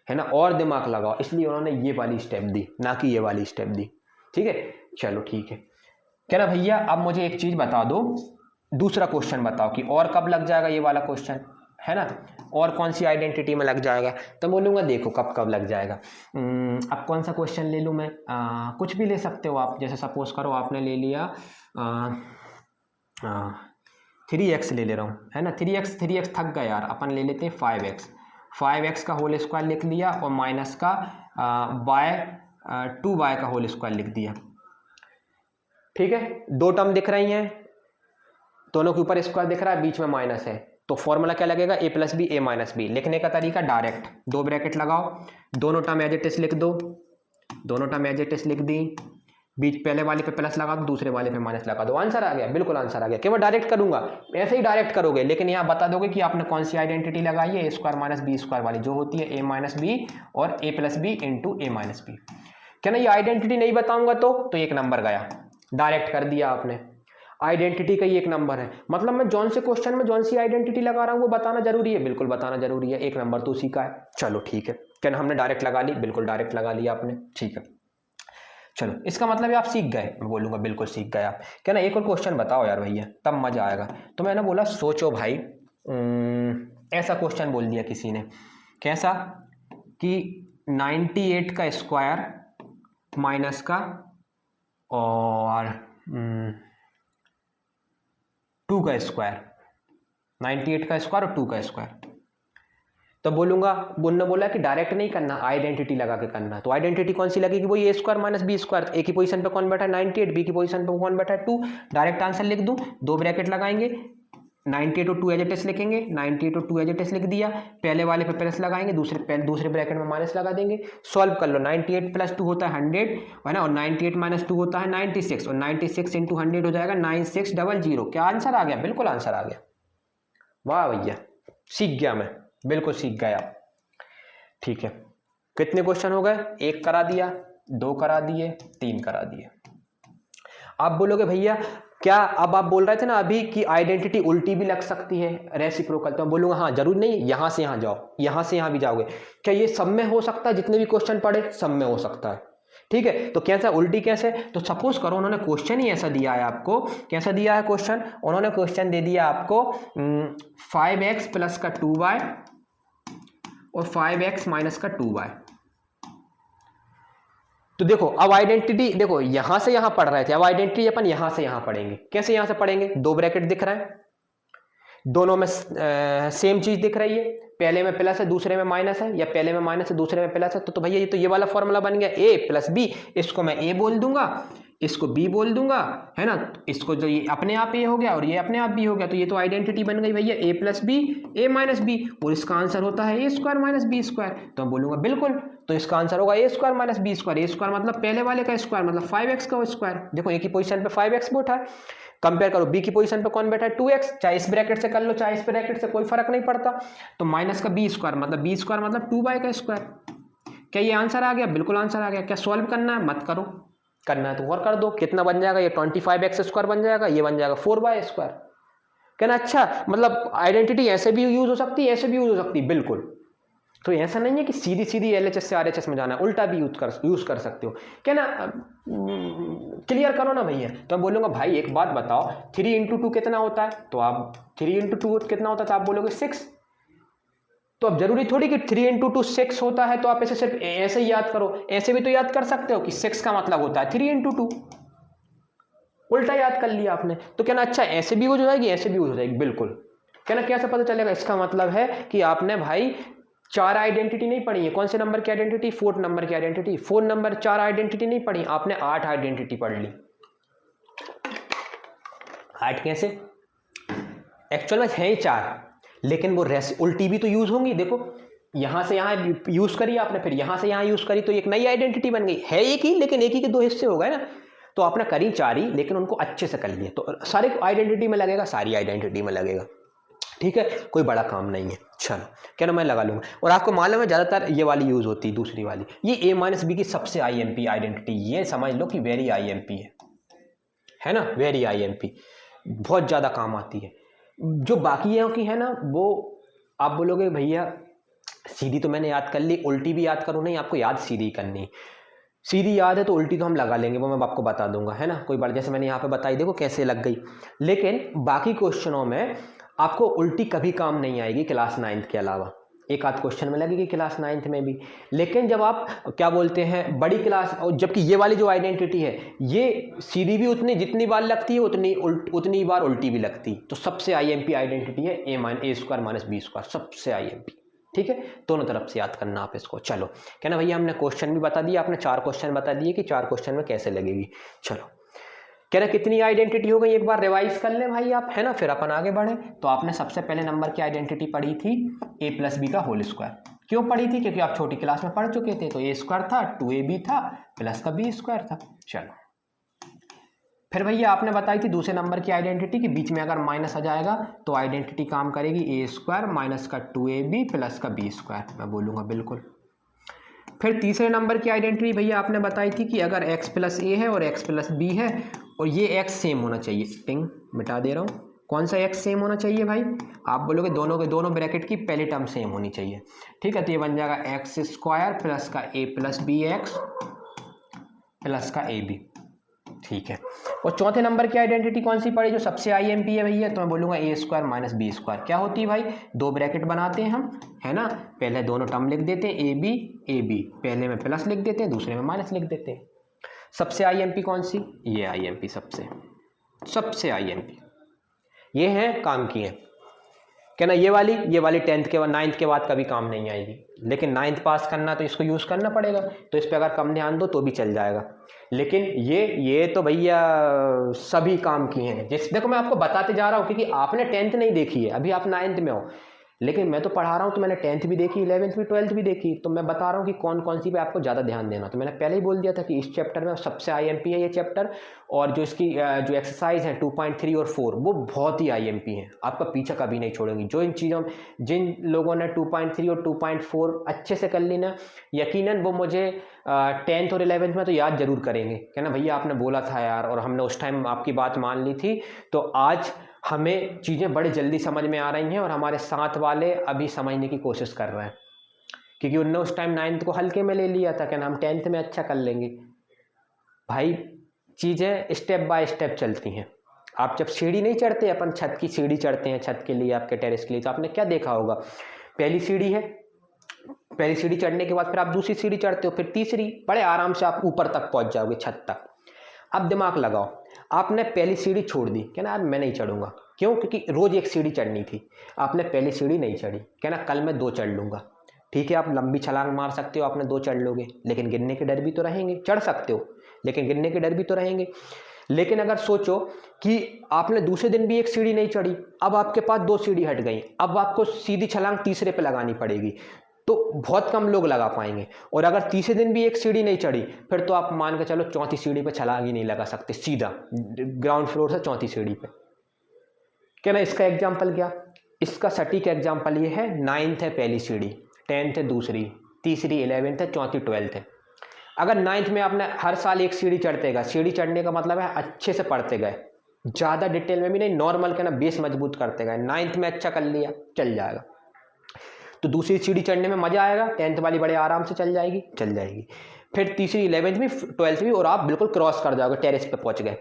S2: है ना, और दिमाग लगाओ। इसलिए उन्होंने ये वाली स्टेप दी, ना कि ये वाली स्टेप दी। ठीक है, चलो ठीक है। क्या ना भैया, अब मुझे एक चीज बता दो, दूसरा क्वेश्चन बताओ कि और कब लग जाएगा ये वाला क्वेश्चन, है ना, और कौन सी आइडेंटिटी में लग जाएगा। तो बोलूँगा देखो कब कब लग जाएगा। अब कौन सा क्वेश्चन ले लूँ मैं? कुछ भी ले सकते हो आप। जैसे सपोज करो आपने ले लिया 3x ले रहा हूँ, है ना। 3x थक गया यार, अपन ले लेते हैं 5x का होल स्क्वायर लिख लिया और माइनस का y 2y का होल स्क्वायर लिख दिया। ठीक है, दो टर्म दिख रही हैं, दोनों के ऊपर स्क्वायर दिख रहा है, बीच में माइनस है, तो फॉर्मूला क्या लगेगा? a plus b a minus b. लिखने का तरीका डायरेक्ट, दो ब्रैकेट लगाओ, दोनों टर्म एज इट इज लिख दो, दोनों टर्म एज इट इज लिख दी, बीच पहले वाले पे प्लस लगा दो, दूसरे वाले पे माइनस लगा दो। आंसर आ गया, बिल्कुल आंसर आ गया। केवल डायरेक्ट करूंगा, ऐसे ही डायरेक्ट करोगे, लेकिन यहाँ बता दोगे कि आपने कौन सी आइडेंटिटी लगाई है, A square minus B square वाली, जो होती है ए माइनस बी और ए प्लस बी इंटू ए माइनस बी। क्या ना, ये आइडेंटिटी नहीं बताऊंगा तो एक नंबर गया, डायरेक्ट कर दिया आपने। आइडेंटिटी का ही एक नंबर है, मतलब मैं जौन से क्वेश्चन में जौन सी आइडेंटिटी लगा रहा हूँ वो बताना जरूरी है, बिल्कुल बताना जरूरी है। एक नंबर तो उसी का है। चलो ठीक है, क्या हमने डायरेक्ट लगा ली, बिल्कुल डायरेक्ट लगा लिया आपने, ठीक है। चलो इसका मतलब है आप सीख गए, मैं बोलूँगा बिल्कुल सीख गए आप। क्या ना, एक और क्वेश्चन बताओ यार भैया, तब मजा आएगा। तो मैंने बोला सोचो भाई, ऐसा क्वेश्चन बोल दिया किसी ने, कैसा कि 98 का स्क्वायर माइनस का और 2 का स्क्वायर, 98 का स्क्वायर और 2 का स्क्वायर। तो बोलूंगा, उन्होंने बोला कि डायरेक्ट नहीं करना, आइडेंटिटी लगा के करना। तो आइडेंटिटी कौन सी लगेगी? वही ए स्क्वायर माइनस बी स्क्वायर। ए की पोजीशन पे कौन बैठा है? 98। बी की पोजीशन पे कौन बैठा है? 2। डायरेक्ट आंसर लिख दूं, दो ब्रैकेट लगाएंगे, 98 और 2 एज इट इज लिखेंगे, 98 और 2 एज इट इज लिख दिया, पहले वाले पे प्लस लगाएंगे, दूसरे ब्रैकेट में माइनस लगा देंगे। सॉल्व कर लो, 98 प्लस 2 होता है 100, है ना, और 98 माइनस 2 होता है 96, और 96 इंटू 100 हो जाएगा 9600। क्या आंसर आ गया? बिल्कुल आंसर आ गया। वाह भैया, सीख गया मैं, बिल्कुल सीख गया। ठीक है, कितने क्वेश्चन हो गए? 1 करा दिया, 2 करा दिए, 3 करा दिए। आप बोलोगे भैया क्या, अब आप बोल रहे थे ना अभी कि आइडेंटिटी उल्टी भी लग सकती है रेसिप्रोकल, तो मैं बोलूँगा हाँ जरूर नहीं, यहाँ से यहाँ जाओ, यहाँ से यहाँ भी जाओगे, क्या ये सब में हो सकता है? जितने भी क्वेश्चन पढ़े सब में हो सकता है, ठीक है। तो कैसा उल्टी कैसे, तो सपोज करो उन्होंने क्वेश्चन ही ऐसा दिया है आपको, कैसा दिया है क्वेश्चन, उन्होंने क्वेश्चन दे दिया आपको 5x प्लस का 2y और 5x माइनस का 2y। तो देखो अब आइडेंटिटी, देखो यहां से यहां पढ़ रहे थे, अब आइडेंटिटी अपन यहां से यहां पढ़ेंगे। कैसे यहां से पढ़ेंगे, दो ब्रैकेट दिख रहा है, दोनों में सेम चीज दिख रही है, पहले में प्लस है दूसरे में माइनस है, या पहले में माइनस है दूसरे में प्लस है, तो भैया ये तो ये वाला फॉर्मूला बन गया a प्लस बी, इसको मैं a बोल दूंगा, इसको b बोल दूंगा, है ना, इसको जो ये अपने आप a हो गया और ये अपने आप b हो गया, तो ये तो आइडेंटिटी बन गई भैया a plus b a minus b, और इसका आंसर होता है a square minus B square. तो मैं बोलूंगा बिल्कुल, तो इसका आंसर होगा a square minus B square, a square मतलब पहले वाले का स्क्वायर मतलब 5x का स्क्वायर। देखो एक ही पोजीशन पे 5x बैठा है, कंपेयर करो b की पोजीशन पे कौन बैठा है 2x, चाहे इस ब्रैकेट से कर लो चाहे इस ब्रैकेट से, कोई फर्क नहीं पड़ता। तो माइनस का b स्क्वायर मतलब 2y का स्क्वायर। क्या ये आंसर आ गया? बिल्कुल आंसर आ गया। क्या सॉल्व करना है? मत करो, करना है तो और कर दो। कितना बन जाएगा? ये 25x स्क्वायर बन जाएगा, ये बन जाएगा 4y स्क्वायर। कहना अच्छा मतलब आइडेंटिटी ऐसे भी यूज हो सकती है, ऐसे भी यूज हो सकती है, बिल्कुल। तो ऐसा नहीं है कि सीधी सीधी LHS से RHS में जाना है, उल्टा भी यूज कर सकते हो। क्या ना, क्लियर करो ना भैया। तो मैं बोलूँगा भाई एक बात बताओ, 3 × 2 कितना होता है? तो आप 3 × 2 कितना होता है? तो आप बोलोगे 6। तो अब जरूरी थोड़ी कि 3 × 2 6 होता है तो आप ऐसे सिर्फ ऐसे ही याद करो, ऐसे भी तो याद कर सकते हो कि 6 का मतलब होता है 3 × 2, उल्टा याद कर लिया आपने। तो कहना अच्छा ऐसे भी यूज हो जाएगी, ऐसे भी यूज हो जाएगी, बिल्कुल। कहना कैसे पता चलेगा? इसका मतलब है कि आपने भाई 4 आइडेंटिटी नहीं पढ़ी है। कौन से नंबर की आइडेंटिटी? 4 नंबर की आइडेंटिटी। 4 नंबर 4 आइडेंटिटी नहीं पढ़ी, आपने 8 आइडेंटिटी पढ़ ली। 8 कैसे? एक्चुअल में है ही 4, लेकिन वो उल्टी भी तो यूज होंगी। देखो यहां से यहां यूज करी आपने, फिर यहां से यहां यूज करी, तो एक नई आइडेंटिटी बन गई। है एक ही, लेकिन एक ही के 2 हिस्से हो गए ना। तो आपने करी 4 ही, लेकिन उनको अच्छे से कर लिए, तो सारे आइडेंटिटी में लगेगा, सारी आइडेंटिटी में लगेगा, ठीक है। कोई बड़ा काम नहीं है। चलो क्या ना, मैं लगा लूंगा। और आपको मालूम है ज़्यादातर ये वाली यूज़ होती है, दूसरी वाली, ये a-b की सबसे IMP आइडेंटिटी, ये समझ लो कि वेरी IMP है ना, वेरी IMP, बहुत ज़्यादा काम आती है। जो बाकी की है ना, वो आप बोलोगे भैया सीधी तो मैंने याद कर ली, उल्टी भी याद करूँ? नहीं, आपको याद सीधी करनी। सीधी याद है तो उल्टी तो हम लगा लेंगे, वो मैं आपको बता दूंगा, है ना। कोई बात, जैसे मैंने यहाँ पे बताई, देखो कैसे लग गई। लेकिन बाकी क्वेश्चनों में आपको उल्टी कभी काम नहीं आएगी क्लास 9th के अलावा। एक आध क्वेश्चन में लगेगी क्लास 9th में भी, लेकिन जब आप क्या बोलते हैं बड़ी क्लास, और जबकि ये वाली जो आइडेंटिटी है ये सीधी भी उतनी जितनी बार लगती है उतनी बार उल्टी भी लगती। तो सबसे IMP आइडेंटिटी है a square minus B square, सबसे IMP, ठीक है। दोनों तरफ से याद करना आप इसको। चलो कहना भैया हमने क्वेश्चन भी बता दिया, आपने 4 क्वेश्चन बता दिए कि 4 क्वेश्चन में कैसे लगेगी। चलो कह रहे कितनी आइडेंटिटी हो गई, एक बार रिवाइज कर लें भाई आप, है ना, फिर अपन आगे बढ़े। तो आपने सबसे पहले नंबर की आइडेंटिटी पढ़ी थी a प्लस बी का होल स्क्वायर। क्यों पढ़ी थी? क्योंकि आप छोटी क्लास में पढ़ चुके थे। तो a स्क्वायर था, 2ab था, प्लस का b स्क्वायर था। चलो फिर भैया आपने बताई थी दूसरे नंबर की आइडेंटिटी कि बीच में अगर माइनस आ जाएगा तो आइडेंटिटी काम करेगी a स्क्वायर माइनस का 2ab प्लस का b स्क्वायर। मैं बोलूँगा बिल्कुल। फिर तीसरे नंबर की आइडेंटिटी भैया आपने बताई थी कि अगर x प्लस a है और x प्लस b है और ये x सेम होना चाहिए, टिंग मिटा दे रहा हूँ, कौन सा x सेम होना चाहिए भाई? आप बोलोगे दोनों के दोनों ब्रैकेट की पहली टर्म सेम होनी चाहिए, ठीक है। तो ये बन जाएगा x स्क्वायर प्लस का a plus B x plus का ab, ठीक है। और चौथे नंबर की आइडेंटिटी कौन सी पड़ी जो सबसे IMP है भैया? तो मैं बोलूँगा a square minus B square. क्या होती है भाई? 2 ब्रैकेट बनाते हैं हम, है ना, पहले दोनों टर्म लिख देते हैं ab, पहले में प्लस लिख देते हैं, दूसरे में माइनस लिख देते हैं। सबसे IMP कौन सी? ये IMP सबसे IMP ये है, काम की है। कहना ये वाली 10th के बाद 9th के बाद कभी काम नहीं आएगी, लेकिन 9th पास करना तो इसको यूज़ करना पड़ेगा। तो इस पे अगर कम ध्यान दो तो भी चल जाएगा, लेकिन ये तो भैया सभी काम की हैं। देखो मैं आपको बताते जा रहा हूँ क्योंकि आपने 10th नहीं देखी है, अभी आप 9th में हो। लेकिन मैं तो पढ़ा रहा हूँ, तो मैंने 10th भी देखी, 11th भी, 12th भी देखी, तो मैं बता रहा हूँ कि कौन कौन सी पे आपको ज़्यादा ध्यान देना। तो मैंने पहले ही बोल दिया था कि इस चैप्टर में सबसे IMP है ये चैप्टर, और जो इसकी जो एक्सरसाइज है 2.3 और 4 वो बहुत ही IMP है, आपका पीछा कभी नहीं छोड़ेंगी। जो इन चीज़ों, जिन लोगों ने 2.3 और 2.4 अच्छे से कर ली ना, यकीनन वो मुझे 10th और 11th में तो याद जरूर करेंगे, कहना भैया आपने बोला था यार, और हमने उस टाइम आपकी बात मान ली थी, तो आज हमें चीज़ें बड़ी जल्दी समझ में आ रही हैं, और हमारे साथ वाले अभी समझने की कोशिश कर रहे हैं, क्योंकि उनने उस टाइम 9th को हल्के में ले लिया था, क्या हम 10th में अच्छा कर लेंगे। भाई चीज़ें स्टेप बाय स्टेप चलती हैं। आप जब सीढ़ी नहीं चढ़ते, अपन छत की सीढ़ी चढ़ते हैं छत के लिए, आपके टेरेस के लिए, तो आपने क्या देखा होगा, पहली सीढ़ी है, पहली सीढ़ी चढ़ने के बाद फिर आप दूसरी सीढ़ी चढ़ते हो, फिर तीसरी, बड़े आराम से आप ऊपर तक पहुंच जाओगे, छत तक। अब दिमाग लगाओ, आपने पहली सीढ़ी छोड़ दी, कहना यार मैं नहीं चढ़ूंगा, क्यों, क्योंकि रोज एक सीढ़ी चढ़नी थी, आपने पहली सीढ़ी नहीं चढ़ी, कहना कल मैं 2 चढ़ लूंगा। ठीक है, आप लंबी छलांग मार सकते हो, आपने 2 चढ़ लोगे, लेकिन गिरने के डर भी तो रहेंगे, चढ़ सकते हो लेकिन गिरने के डर भी तो रहेंगे। लेकिन अगर सोचो कि आपने दूसरे दिन भी एक सीढ़ी नहीं चढ़ी, अब आपके पास 2 सीढ़ी हट गई, अब आपको सीधी छलांग तीसरे पे लगानी पड़ेगी, तो बहुत कम लोग लगा पाएंगे। और अगर तीसरे दिन भी एक सीढ़ी नहीं चढ़ी, फिर तो आप मान के चलो चौथी सीढ़ी पे छलांग ही नहीं लगा सकते, सीधा ग्राउंड फ्लोर से चौथी सीढ़ी पे। क्या ना इसका एग्जाम्पल क्या, इसका सटीक एग्जाम्पल ये है, 9th है पहली सीढ़ी, 10th है दूसरी, तीसरी 11th है, चौथी 12th है। अगर 9th में आपने हर साल एक सीढ़ी चढ़ते गए, सीढ़ी चढ़ने का मतलब है अच्छे से पढ़ते गए, ज़्यादा डिटेल में भी नहीं, नॉर्मल का ना बेस मजबूत करते गए, 9th में अच्छा कर लिया, चल जाएगा, तो दूसरी सीढ़ी चढ़ने में मजा आएगा, 10th वाली बड़े आराम से चल जाएगी, फिर तीसरी 11th भी, 12th भी, और आप बिल्कुल क्रॉस कर जाओगे, टेरेस पे पहुंच गए।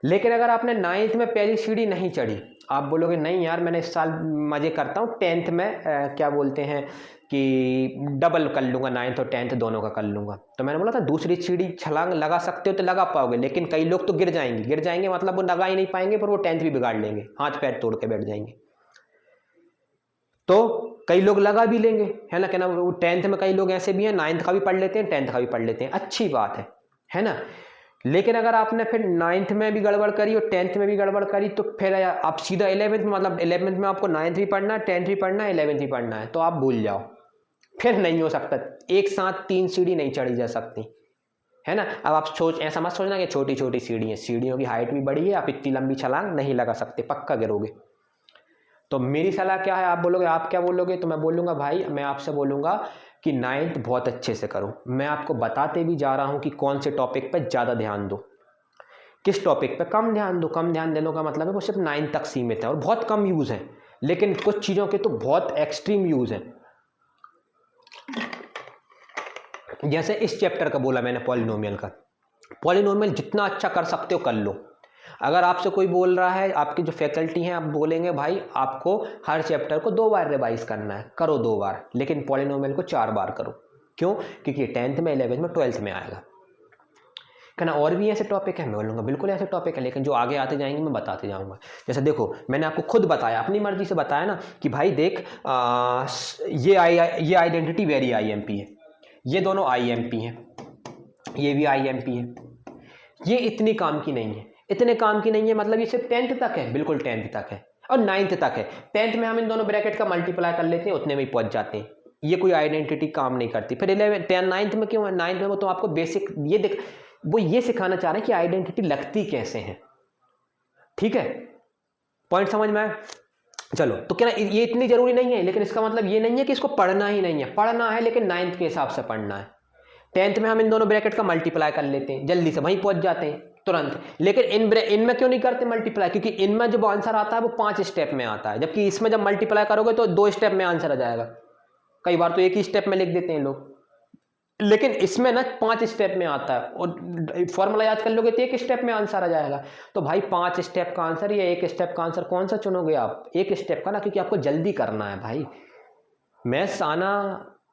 S2: लेकिन अगर आपने 9th में पहली सीढ़ी नहीं चढ़ी, आप बोलोगे नहीं यार मैंने इस साल मजे करता हूँ, 10th में क्या बोलते हैं कि डबल कर लूंगा, 9th और 10th दोनों का कर लूंगा। तो मैंने बोला था दूसरी सीढ़ी छलांग लगा सकते हो तो लगा पाओगे, लेकिन कई लोग तो गिर जाएंगे, मतलब वो लगा ही नहीं पाएंगे, पर वो 10th भी बिगाड़ लेंगे, हाथ पैर तोड़ के बैठ जाएंगे। तो कई लोग लगा भी लेंगे, है ना, कहना वो 10th में कई लोग ऐसे भी हैं 9th का भी पढ़ लेते हैं, 10th का भी पढ़ लेते हैं, अच्छी बात है ना। लेकिन अगर आपने फिर 9th में भी गड़बड़ करी और 10th में भी गड़बड़ करी, तो फिर आप सीधा 11th में, मतलब 11th में आपको 9th भी पढ़ना है, 10th भी पढ़ना है, 11th भी पढ़ना है, तो आप भूल जाओ, फिर नहीं हो सकता, एक साथ 3 सीढ़ी नहीं चढ़ी जा सकती, है ना। अब आप ऐसा मत सोचना कि छोटी छोटी सीढ़ी है, सीढ़ियों की हाइट भी बड़ी है, आप इतनी लंबी छलांग नहीं लगा सकते, पक्का गिरोगे। तो मेरी सलाह क्या है, आप बोलोगे, आप क्या बोलोगे, तो मैं बोलूँगा भाई, मैं आपसे बोलूँगा कि 9th बहुत अच्छे से करो। मैं आपको बताते भी जा रहा हूँ कि कौन से टॉपिक पर ज़्यादा ध्यान दो, किस टॉपिक पे कम ध्यान दो। कम ध्यान देने का मतलब है वो सिर्फ 9th तक सीमित है और बहुत कम यूज़ है, लेकिन कुछ चीज़ों के तो बहुत एक्सट्रीम यूज़ है। जैसे इस चैप्टर का बोला मैंने, पॉलिनोमियल का, पॉलिनोमियल जितना अच्छा कर सकते हो कर लो। अगर आपसे कोई बोल रहा है, आपकी जो फैकल्टी हैं, आप बोलेंगे भाई आपको हर चैप्टर को 2 बार रिवाइज करना है, करो 2 बार, लेकिन पॉलिनोमियल को 4 बार करो। क्यों? क्योंकि 10th में, 11th में, 12th में आएगा। कहना और भी ऐसे टॉपिक है, मैं बोलूँगा बिल्कुल ऐसे टॉपिक है, लेकिन जो आगे आते जाएंगे मैं बताते जाऊँगा। जैसे देखो, मैंने आपको खुद बताया, अपनी मर्जी से बताया ना कि भाई देख, ये आइडेंटिटी वेरी IMP है, ये दोनों IMP हैं, ये भी IMP है, ये इतनी काम की नहीं है, इतने काम की नहीं है, मतलब ये सिर्फ 10th तक है, बिल्कुल 10th तक है और 9th तक है। 10th में हम इन दोनों ब्रैकेट का मल्टीप्लाई कर लेते हैं, उतने में ही पहुंच जाते हैं, ये कोई आइडेंटिटी काम नहीं करती। फिर 9th में क्यों है? 9th में वो तो आपको बेसिक वो ये सिखाना चाह रहे हैं कि आइडेंटिटी लगती कैसे है। ठीक है, पॉइंट समझ में आया? चलो, तो क्या ये इतनी जरूरी नहीं है, लेकिन इसका मतलब ये नहीं है कि इसको पढ़ना ही नहीं है, पढ़ना है, लेकिन 9th के हिसाब से पढ़ना है। 10th में हम इन दोनों ब्रैकेट का मल्टीप्लाई कर लेते हैं, जल्दी से वहीं पहुंच जाते हैं तुरंत। लेकिन इनमें क्यों नहीं करते मल्टीप्लाई? क्योंकि इनमें जो आंसर आता है वो 5 स्टेप में आता है, जबकि इसमें जब मल्टीप्लाई करोगे तो 2 स्टेप में आंसर आ जाएगा। कई बार तो एक ही स्टेप में लिख देते हैं लोग, लेकिन इसमें ना 5 स्टेप में आता है, और फॉर्मूला याद कर लोगे तो 1 स्टेप में आंसर आ जाएगा। तो भाई 5 स्टेप का आंसर या 1 स्टेप का आंसर कौन सा चुनोगे आप? 1 स्टेप का ना, क्योंकि आपको जल्दी करना है भाई। मैथ्स आना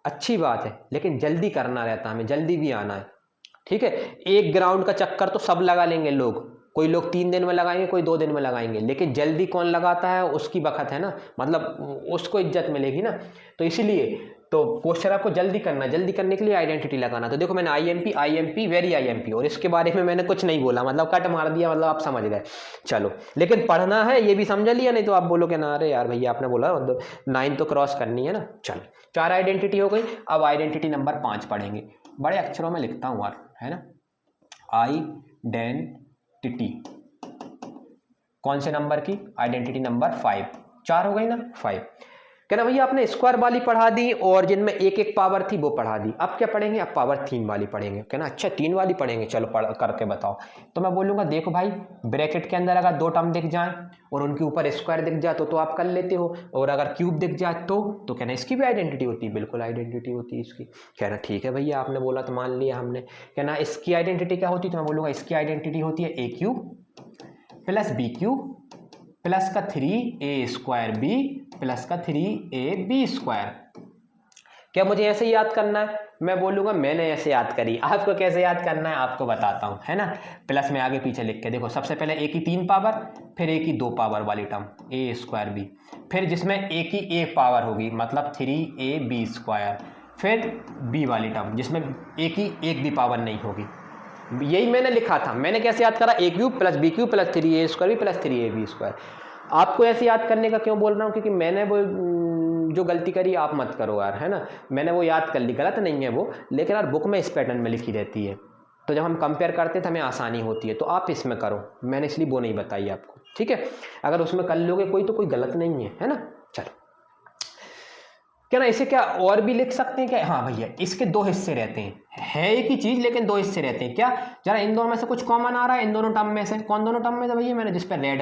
S2: अच्छी बात है, लेकिन जल्दी करना रहता है, हमें जल्दी भी आना है। ठीक है, एक ग्राउंड का चक्कर तो सब लगा लेंगे लोग, कोई लोग 3 दिन में लगाएंगे, कोई 2 दिन में लगाएंगे, लेकिन जल्दी कौन लगाता है उसकी बखत है ना, मतलब उसको इज्जत मिलेगी ना। तो इसीलिए तो क्वेश्चन आपको जल्दी करना, जल्दी करने के लिए आइडेंटिटी लगाना। तो देखो मैंने IMP वेरी IMP, और इसके बारे में मैंने कुछ नहीं बोला, मतलब कट मार दिया, मतलब आप समझ गए। चलो लेकिन पढ़ना है ये भी समझ लिया, नहीं तो आप बोलोगे ना अरे यार भैया आपने बोला मतलब 9 तो क्रॉस करनी है ना। चलो 4 आइडेंटिटी हो गई। अब आइडेंटिटी नंबर 5 पढ़ेंगे, बड़े अक्षरों में लिखता हूँ यार, है ना। आइडेंटिटी कौन से नंबर की? Identity number 5। 4 हो गई ना, 5। कहना भैया आपने स्क्वायर वाली पढ़ा दी और जिनमें एक एक पावर थी वो पढ़ा दी, अब क्या पढ़ेंगे? अब पावर 3 वाली पढ़ेंगे। कहना अच्छा 3 वाली पढ़ेंगे, चलो पढ़ करके बताओ। तो मैं बोलूँगा देखो भाई, ब्रैकेट के अंदर अगर 2 टर्म दिख जाए और उनके ऊपर स्क्वायर दिख जाए तो आप कर लेते हो, और अगर क्यूब दिख जाए तो कहना इसकी भी आइडेंटिटी होती है, बिल्कुल आइडेंटिटी होती है इसकी। कहना ठीक है भैया आपने बोला तो मान लिया हमने। कहना इसकी आइडेंटिटी क्या होती है? तो मैं बोलूँगा इसकी आइडेंटिटी होती है a cube plus b cube plus का 3a² b प्लस का 3ab²। क्या मुझे ऐसे याद करना है? मैं बोलूँगा मैंने ऐसे याद करी, आपको कैसे याद करना है आपको बताता हूँ, है ना। प्लस में आगे पीछे लिख के देखो, सबसे पहले a की 3 पावर, फिर a की 2 पावर वाली टर्म a² b, फिर जिसमें a की 1 पावर होगी मतलब 3ab², फिर b वाली टर्म जिसमें a की 1 भी पावर नहीं होगी। यही मैंने लिखा था। मैंने कैसे याद करा? a cube plus b cube plus 3a² b plus 3ab²। आपको ऐसे याद करने का क्यों बोल रहा हूँ? क्योंकि मैंने वो जो गलती करी आप मत करो यार, है ना। मैंने वो याद कर ली, गलत नहीं है वो, लेकिन यार बुक में इस पैटर्न में लिखी रहती है, तो जब हम कंपेयर करते हैं तो हमें आसानी होती है, तो आप इसमें करो, मैंने इसलिए वो नहीं बताई आपको, ठीक है। अगर उसमें कर लोगे कोई तो कोई गलत नहीं है ना। चलो क्या ना, इसे क्या और भी लिख सकते हैं क्या? हाँ भैया इसके 2 हिस्से रहते हैं, है एक ही चीज लेकिन 2 हिस्से रहते हैं। क्या? जरा इन दोनों में से कुछ कॉमन आ रहा है, इन दोनों टर्म में से कौन दोनों टर्म में? तो भैया मैंने जिस पे रेड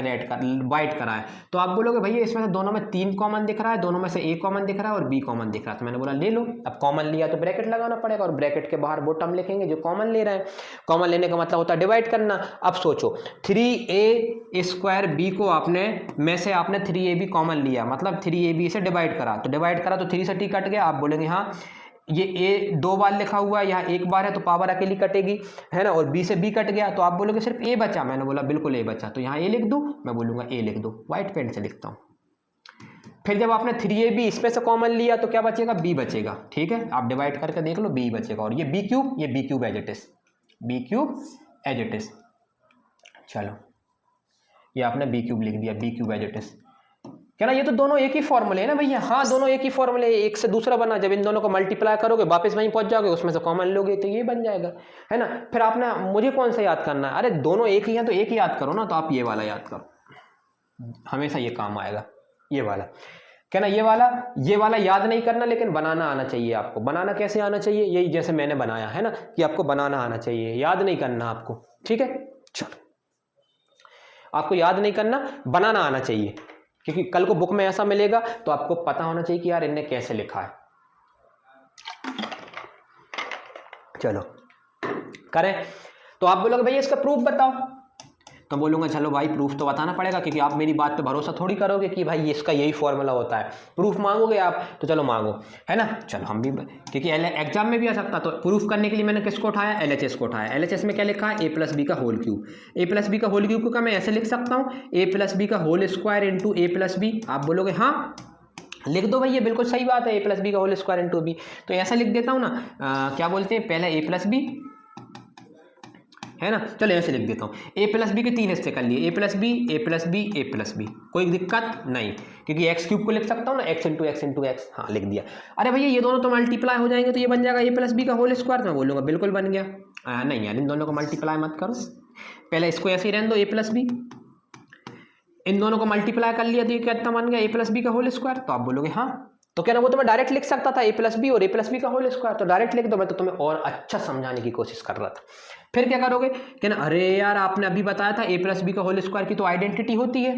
S2: वाइट करा है, तो आप बोलोगे भैया इसमें से दोनों में 3 कॉमन दिख रहा है, दोनों में से a कॉमन दिख रहा है और b कॉमन दिख रहा है, तो मैंने बोला ले लो। अब कॉमन लिया तो ब्रैकेट लगाना पड़ेगा, और ब्रैकेट के बाहर वो टर्म लिखेंगे जो कॉमन ले रहे हैं। कॉमन लेने का मतलब होता है डिवाइड करना। अब सोचो 3a² b को आपने में से आपने 3ab कॉमन लिया, मतलब 3ab से डिवाइड करा, तो डिवाइड करा तो 3 से t कट गया। आप बोलेंगे हाँ ये a 2 बार लिखा हुआ है, यहाँ 1 बार है तो पावर अकेली कटेगी, है ना, और b से b कट गया, तो आप बोलोगे सिर्फ a बचा। मैंने बोला बिल्कुल a बचा, तो यहाँ a लिख दूँ? मैं बोलूँगा a लिख दो, व्हाइट पेन से लिखता हूँ। फिर जब आपने 3ab इसमें से कॉमन लिया तो क्या बचेगा? b बचेगा, ठीक है। आप डिवाइड करके देख लो, b बचेगा, और ये b cube as it is, b cube as it is. चलो ये आपने b क्यूब लिख दिया, b cube as it is. क्या ना, ये तो दोनों एक ही फॉर्मूले है ना भैया। हाँ दोनों एक ही फॉर्मूले, एक से दूसरा बना, जब इन दोनों को मल्टीप्लाई करोगे वापस वहीं पहुंच जाओगे, उसमें से कॉमन लोगे तो ये बन जाएगा, है ना। फिर आपने मुझे कौन सा याद करना है? अरे दोनों एक ही हैं तो एक ही याद करो ना, तो आप ये वाला याद करो, हमेशा ये काम आएगा, ये वाला। क्या ना, ये वाला याद नहीं करना, लेकिन बनाना आना चाहिए आपको। बनाना कैसे आना चाहिए? यही जैसे मैंने बनाया है ना, कि आपको बनाना आना चाहिए, याद नहीं करना आपको, ठीक है। चलो आपको याद नहीं करना, बनाना आना चाहिए, क्योंकि कल को बुक में ऐसा मिलेगा तो आपको पता होना चाहिए कि यार इनने कैसे लिखा है। चलो करें, तो आप बोलोगे भैया इसका प्रूफ बताओ, तो बोलूँगा चलो भाई प्रूफ तो बताना पड़ेगा, क्योंकि आप मेरी बात पे भरोसा थोड़ी करोगे कि भाई इसका यही फॉर्मूला होता है। प्रूफ मांगोगे आप, तो चलो मांगो, है ना। चलो हम भी, क्योंकि एग्जाम में भी आ सकता, तो प्रूफ करने के लिए मैंने किसको उठाया? LHS को उठाया। LHS में क्या लिखा है? a प्लस बी का whole cube. a plus B का होल क्यूब को क्या मैं ऐसे लिख सकता हूँ? a प्लस बी का whole square into a plus b. आप बोलोगे हाँ लिख दो भैया, बिल्कुल सही बात है, a प्लस बी का होल स्क्वायर इंटू b। तो ऐसा लिख देता हूँ ना, क्या बोलते हैं, पहले a प्लस बी, है ना। चलो ऐसे लिख देता हूँ, a प्लस बी के 3 हिस्से कर लिए, a plus b a plus b a plus b, कोई दिक्कत नहीं, क्योंकि एक्स क्यूब को लिख सकता हूँ ना, x into x into x. हाँ लिख दिया। अरे भैया ये दोनों तो मल्टीप्लाई हो जाएंगे तो ये बन जाएगा a प्लस बी का होल स्क्वायर। तो मैं बोलूँगा बिल्कुल बन गया। नहीं यार इन दोनों को मल्टीप्लाई मत करो, पहले इसको ऐसे ही रहने दो, a प्लस बी, इन दोनों को मल्टीप्लाई कर लिया तो ये कितना बन गया? a प्लस बी का होल स्क्वायर। तो आप बोलोगे हाँ, तो क्या ना वो तो मैं डायरेक्ट लिख सकता था a प्लस बी और a प्लस बी का होल स्क्वायर, तो डायरेक्ट लिख दो। मैं तो तुम्हें और अच्छा समझाने की कोशिश कर रहा था। फिर क्या करोगे कि ना, अरे यार आपने अभी बताया था a प्लस बी का होल स्क्वायर की तो आइडेंटिटी होती है,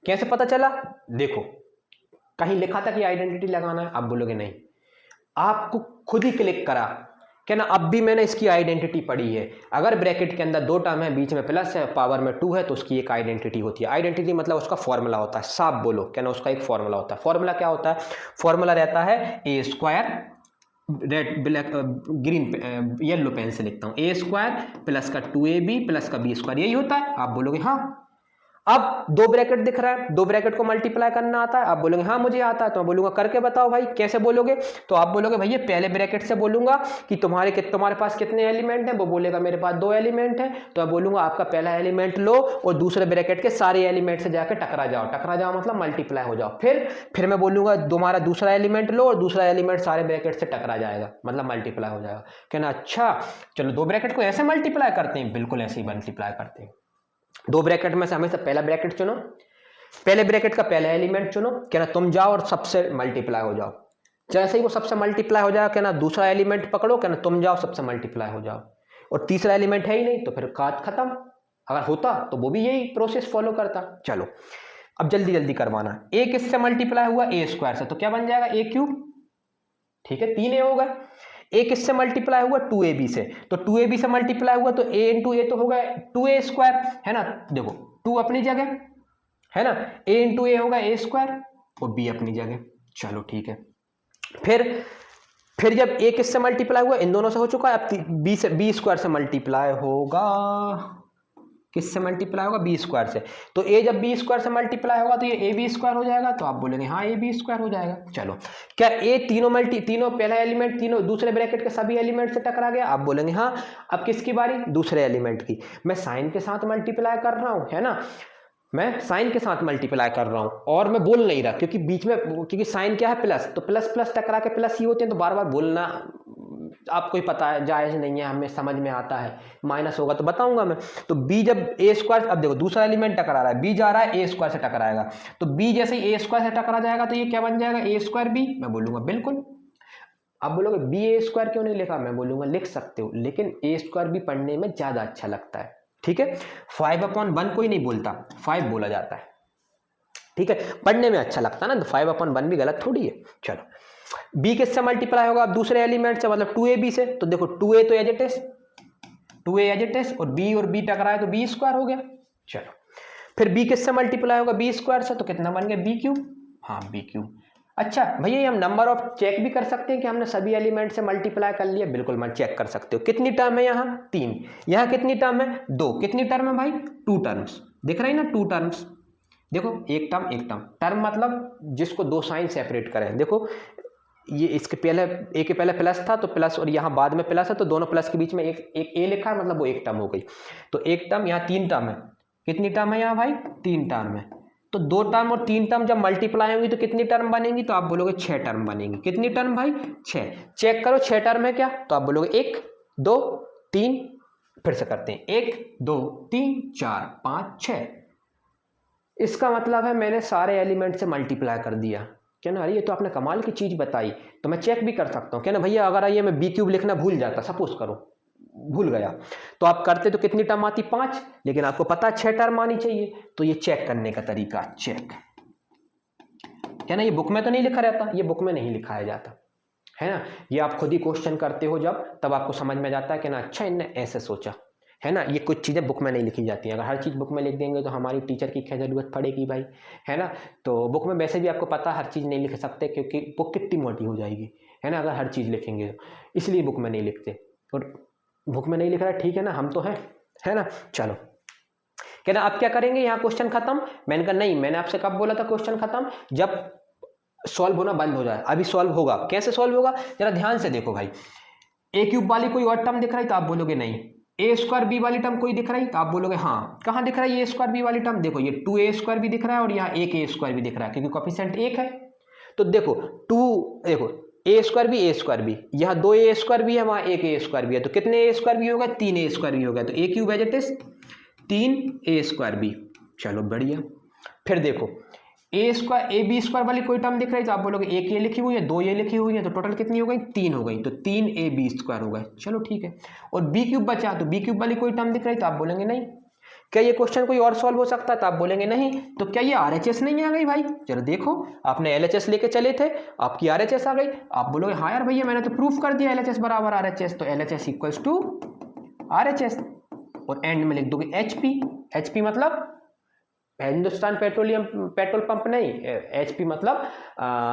S2: कैसे पता चला? देखो कहीं लिखा था कि आइडेंटिटी लगाना है, आप बोलोगे नहीं, आपको खुद ही क्लिक करा। क्या ना, अब भी मैंने इसकी आइडेंटिटी पढ़ी है। अगर ब्रैकेट के अंदर 2 टर्म है, बीच में प्लस है, पावर में 2 है, तो उसकी एक आइडेंटिटी होती है। आइडेंटिटी मतलब उसका फॉर्मूला होता है, साफ बोलो क्या ना, उसका एक फॉर्मूला होता है। फॉर्मूला क्या होता है? फॉर्मूला रहता है a² red black green yellow pen से लिखता हूँ, ए स्क्वायर प्लस का 2ab प्लस का बी स्क्वायर, यही होता है। आप बोलोगे हाँ। अब दो ब्रैकेट दिख रहा है, दो ब्रैकेट को मल्टीप्लाई करना आता है। आप बोलोगे हाँ मुझे आता है। तो मैं बोलूंगा करके बताओ भाई। कैसे बोलोगे? तो आप बोलोगे भैया पहले ब्रैकेट से बोलूंगा कि तुम्हारे पास कितने एलिमेंट हैं। वो बोलेगा मेरे पास 2 एलिमेंट हैं। तो मैं बोलूंगा आपका पहला एलिमेंट लो और दूसरे ब्रैकेट के सारे एलिमेंट से जाकर टकरा जाओ। टकरा जाओ मतलब मल्टीप्लाई हो जाओ। फिर मैं बोलूंगा तुम्हारा दूसरा एलिमेंट लो और दूसरा एलिमेंट सारे ब्रैकेट से टकरा जाएगा, मतलब मल्टीप्लाई हो जाएगा। कहना अच्छा चलो दो ब्रैकेट को ऐसे मल्टीप्लाई करते हैं। बिल्कुल ऐसे ही मल्टीप्लाई करते हैं। दो ब्रैकेट में से हमेशा पहला ब्रैकेट चुनो, पहले ब्रैकेट का पहला एलिमेंट चुनो, कहना तुम जाओ और सबसे मल्टीप्लाई हो जाओ। जैसे ही वो सबसे मल्टीप्लाई हो जाएगा कहना दूसरा एलिमेंट पकड़ो, कहना तुम जाओ सबसे मल्टीप्लाई हो जाओ। और तीसरा एलिमेंट है ही नहीं तो फिर काट खत्म। अगर होता तो वो भी यही प्रोसेस फॉलो करता। चलो अब जल्दी जल्दी करवाना। ए किससे मल्टीप्लाई हुआ? ए स्क्वायर से। तो क्या बन जाएगा? ए क्यूब। ठीक है 3a होगा। ए किससे मल्टीप्लाई हुआ? 2ab से। तो 2ab से मल्टीप्लाई हुआ तो a इंटू ए तो होगा 2a स्क्वायर, है ना। देखो 2 अपनी जगह, है ना। a इंटू ए होगा a स्क्वायर और b अपनी जगह। चलो ठीक है। फिर जब a किससे मल्टीप्लाई हुआ? इन दोनों से हो चुका है। अब b स्क्वायर से मल्टीप्लाई होगा। किससे मल्टीप्लाई होगा? बी स्क्वायर से। तो ए जब बी स्क्वायर से मल्टीप्लाई होगा तो ये ए बी स्क्वायर हो जाएगा। तो आप बोलेंगे हाँ ए बी स्क्वायर हो जाएगा। चलो क्या ए तीनों पहला एलिमेंट तीनों दूसरे ब्रैकेट के सभी एलिमेंट से टकरा गया? आप बोलेंगे हाँ। अब किसकी बारी? दूसरे एलिमेंट की। मैं साइन के साथ मल्टीप्लाई कर रहा हूँ, है ना। मैं साइन के साथ मल्टीप्लाई कर रहा हूँ और मैं बोल नहीं रहा क्योंकि बीच में, क्योंकि साइन क्या है? प्लस। तो प्लस प्लस टकरा के प्लस ही होते हैं तो बार बार बोलना आपको ही पता है जायज नहीं है, हमें समझ में आता है। माइनस होगा तो बताऊंगा मैं। तो b जब ए स्क्वायर, अब देखो दूसरा एलिमेंट टकरा रहा है, b जा रहा है ए स्क्वायर से टकराएगा। तो b जैसे ही ए स्क्वायर से टकरा जाएगा तो ये क्या बन जाएगा? ए स्क्वायर बी। मैं बोलूंगा बिल्कुल। आप बोलोगे बी ए स्क्वायर क्यों नहीं लिखा? मैं बोलूंगा लिख सकते हो लेकिन ए स्क्वायर भी पढ़ने में ज्यादा अच्छा लगता है। ठीक है 5/1 कोई नहीं बोलता, 5 बोला जाता है। ठीक है पढ़ने में अच्छा लगता है ना, तो 5/1 भी गलत थोड़ी है। चलो b किससे मल्टीप्लाई होगा? अब दूसरे एलिमेंट से, मतलब 2ab से। तो देखो 2a तो एज इट इज और b टकराए तो b स्क्वायर हो गया। चलो फिर b किससे मल्टीप्लाई होगा? b स्क्वायर से। तो कितना बन गया? b cube. हाँ b क्यूब। अच्छा भैया हम नंबर ऑफ चेक भी कर सकते हैं कि हमने सभी एलिमेंट से मल्टीप्लाई कर लिया। बिल्कुल मैं चेक कर सकते हो। कितनी टर्म है यहाँ? 3। यहाँ कितनी टर्म है? 2। कितनी टर्म है भाई? 2 टर्म्स। दिख रही ना 2 टर्म्स। देखो एक टर्म मतलब जिसको दो साइन सेपरेट करें। देखो ये इसके पहले ए के पहले प्लस था तो प्लस, और यहाँ बाद में प्लस है तो दोनों प्लस के बीच में एक ए लिखा है, मतलब वो एक टर्म हो गई। तो एक टर्म, यहाँ 3 टर्म है। कितनी टर्म है यहाँ भाई? 3 टर्म है। तो 2 टर्म और 3 टर्म जब मल्टीप्लाई होंगी तो कितनी टर्म बनेंगी? तो आप बोलोगे 6 टर्म बनेंगी। कितनी टर्म भाई? 6। चेक करो 6 टर्म है क्या? तो आप बोलोगे 1 2 3, फिर से करते हैं 1 2 3 4 5 6। इसका मतलब है मैंने सारे एलिमेंट से मल्टीप्लाई कर दिया। क्या ना, अरे ये तो आपने कमाल की चीज़ बताई। तो मैं चेक भी कर सकता हूँ। क्या ना भैया, अगर आइए मैं बी क्यूब लिखना भूल जाता, सपोज करो भूल गया, तो आप करते तो कितनी टर्म आती? 5। लेकिन आपको पता 6 टर्म आनी चाहिए। तो ये चेक करने का तरीका, चेक। क्या ना, ये बुक में तो नहीं लिखा रहता, ये बुक में नहीं लिखाया जाता है ना। ये आप खुद ही क्वेश्चन करते हो जब, तब आपको समझ में जाता है कि ना अच्छा इनने ऐसे सोचा, है ना। ये कुछ चीज़ें बुक में नहीं लिखी जाती हैं। अगर हर चीज़ बुक में लिख देंगे तो हमारी टीचर की क्या ज़रूरत पड़ेगी भाई, है ना। तो बुक में वैसे भी आपको पता हर चीज़ नहीं लिख सकते क्योंकि बुक कितनी मोटी हो जाएगी, है ना, अगर हर चीज़ लिखेंगे तो। इसलिए बुक में नहीं लिखते। और बुक में नहीं लिख रहा है, ठीक है ना, हम तो हैं, है ना। चलो कहना अब क्या करेंगे, यहाँ क्वेश्चन खत्म। मैंने कहा नहीं, मैंने आपसे कब बोला था क्वेश्चन खत्म? जब सॉल्व होना बंद हो जाए। अभी सॉल्व होगा। कैसे सॉल्व होगा जरा ध्यान से देखो भाई। ए क्यूब वाली कोई और टर्म दिख रही तो आप बोलोगे नहीं। ए स्क्वायर बी वाली टर्म कोई दिख रही तो आप बोलोगे हाँ। कहाँ दिख रहा है ये स्क्वायर बी वाली टर्म? देखो ये 2a स्क्वायर भी दिख रहा है और यहाँ 1a स्क्वायर भी दिख रहा है क्योंकि कोएफिशिएंट 1 है। तो देखो देखो a स्क्वायर भी, यहाँ 2a स्क्वायर भी है, वहाँ 1a स्क्वायर भी है। तो कितने a स्क्वायर भी होगा? 3a स्क्वायर भी होगा। तो a cube as it is 3a square b. चलो बढ़िया। फिर देखो ए बी स्क्वायर वाली कोई टर्म दिख रही है तो आप बोलोगे 1a लिखी हुई है, 2a लिखी हुई है, तो टोटल कितनी हो गई? 3 हो गई। तो 3ab स्क्वायर हो गए। चलो ठीक है। और बी क्यूब बचा, तो बी क्यूब वाली कोई टर्म दिख रही है तो आप बोलेंगे नहीं। क्या ये क्वेश्चन कोई और सॉल्व हो सकता है? तो आप बोलेंगे नहीं। तो क्या ये RHS नहीं आ गई भाई? चलो देखो, आपने LHS लेके चले थे, आपकी RHS आ गई। आप बोलोगे हाँ यार भैया मैंने तो प्रूफ कर दिया LHS बराबर RHS। तो LHS इक्वल्स टू RHS और एंड में लिख दोगे HP। HP मतलब हिंदुस्तान पेट्रोलियम पेट्रोल पंप नहीं, HP मतलब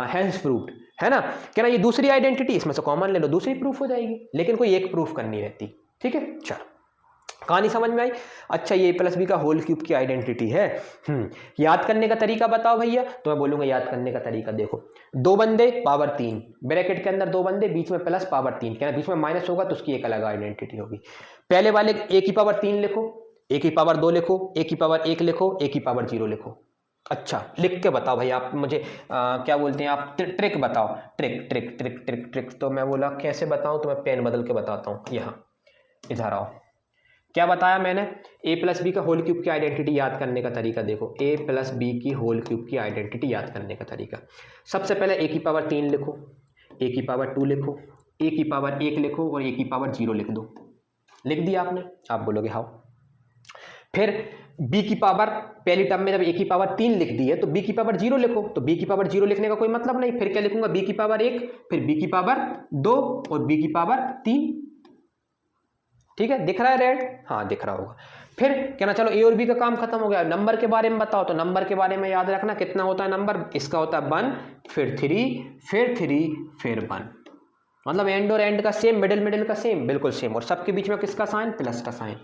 S2: हैंस प्रूफ्ड, है ना। क्या ना ये दूसरी आइडेंटिटी, इसमें से कॉमन ले लो, दूसरी प्रूफ हो जाएगी, लेकिन कोई एक प्रूफ करनी रहती। ठीक है, चलो कहानी समझ में आई। अच्छा, ये A+B का होल क्यूब की आइडेंटिटी है। याद करने का तरीका बताओ भैया, तो मैं बोलूंगा याद करने का तरीका देखो, 2 बंदे पावर 3, ब्रैकेट के अंदर 2 बंदे, बीच में प्लस पावर 3, क्या बीच में माइनस होगा तो उसकी एक अलग आइडेंटिटी होगी। पहले वाले A की पावर 3 लिखो, A की पावर 2 लिखो, A की पावर 1 लिखो, A की पावर 0 लिखो। अच्छा, लिख के बताओ भाई आप मुझे, क्या बोलते हैं आप, ट्रिक बताओ, trick trick trick trick trick. तो मैं बोला कैसे बताऊं, तो मैं पेन बदल के बताता हूं। यहाँ इधर आओ, क्या बताया मैंने, A+B का होल क्यूब की आइडेंटिटी याद करने का तरीका देखो, A+B की होल क्यूब की आइडेंटिटी याद करने का तरीका, सबसे पहले A की पावर 3 लिखो, A की पावर 2 लिखो, A की पावर 1 लिखो और A की पावर 0 लिख दो। लिख दिया आपने, आप बोलोगे हाउ। फिर B की पावर, पहली टर्म में जब A की पावर 3 लिख दी है तो B की पावर 0 लिखो, तो B की पावर 0 लिखने का कोई मतलब नहीं, फिर क्या लिखूंगा, B की पावर 1, फिर B की पावर 2 और B की पावर 3। ठीक है, दिख रहा है रेड, हाँ दिख रहा होगा। फिर क्या ना, चलो A और B का काम खत्म हो गया, नंबर के बारे में बताओ, तो नंबर के बारे में याद रखना कितना होता है नंबर, इसका होता है 1, फिर 3, फिर 3, फिर 1, मतलब एंड और एंड का सेम, मिडिल का सेम, बिल्कुल सेम, और सबके बीच में किसका साइन, प्लस का साइन।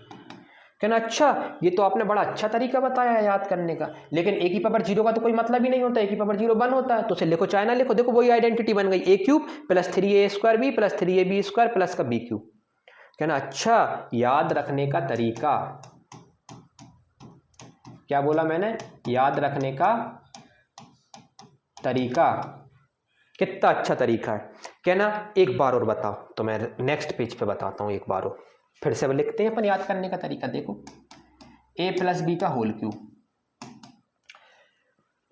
S2: कहना अच्छा, ये तो आपने बड़ा अच्छा तरीका बताया है याद करने का, लेकिन A की पावर 0 का तो कोई मतलब ही नहीं होता, A की पावर 0 1 होता है, तो उसे लिखो चाहे ना लिखो, देखो वही आइडेंटिटी बन गई, A cube plus 3A² plus 3AB² plus का B क्यूब। कहना अच्छा, याद रखने का तरीका, क्या बोला मैंने, याद रखने का तरीका, कितना अच्छा तरीका है। कहना एक बार और बताओ, तो मैं नेक्स्ट पेज पे बताता हूं एक बार और, फिर से लिखते हैं अपन याद करने का तरीका। देखो A+B का होल क्यूब,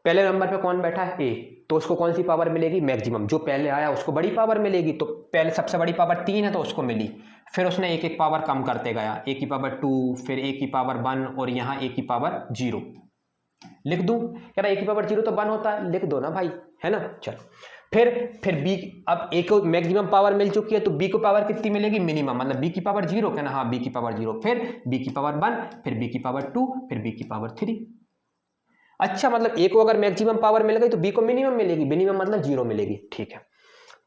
S2: पहले नंबर पे कौन बैठा है, A, तो उसको कौन सी पावर मिलेगी, मैक्सिमम, जो पहले आया उसको बड़ी पावर मिलेगी, तो पहले सबसे बड़ी पावर 3 है तो उसको मिली, फिर उसने एक एक पावर कम करते गया, A की पावर 2, फिर A की पावर 1 और यहाँ A की पावर 0 लिख दूं, कह रहा A की पावर 0 तो 1 होता है, लिख दो ना भाई, है ना। चलो फिर B, अब A को मैक्सिमम पावर मिल चुकी है तो B को पावर कितनी मिलेगी, मिनिमम, मतलब B की पावर 0, कहना हाँ B की पावर 0, फिर B की पावर 1, फिर B की पावर 2, फिर B की पावर 3। अच्छा, मतलब A को अगर मैक्सिमम पावर मिल गई तो B को मिनिमम मिलेगी, मिनिमम मतलब 0 मिलेगी। ठीक है,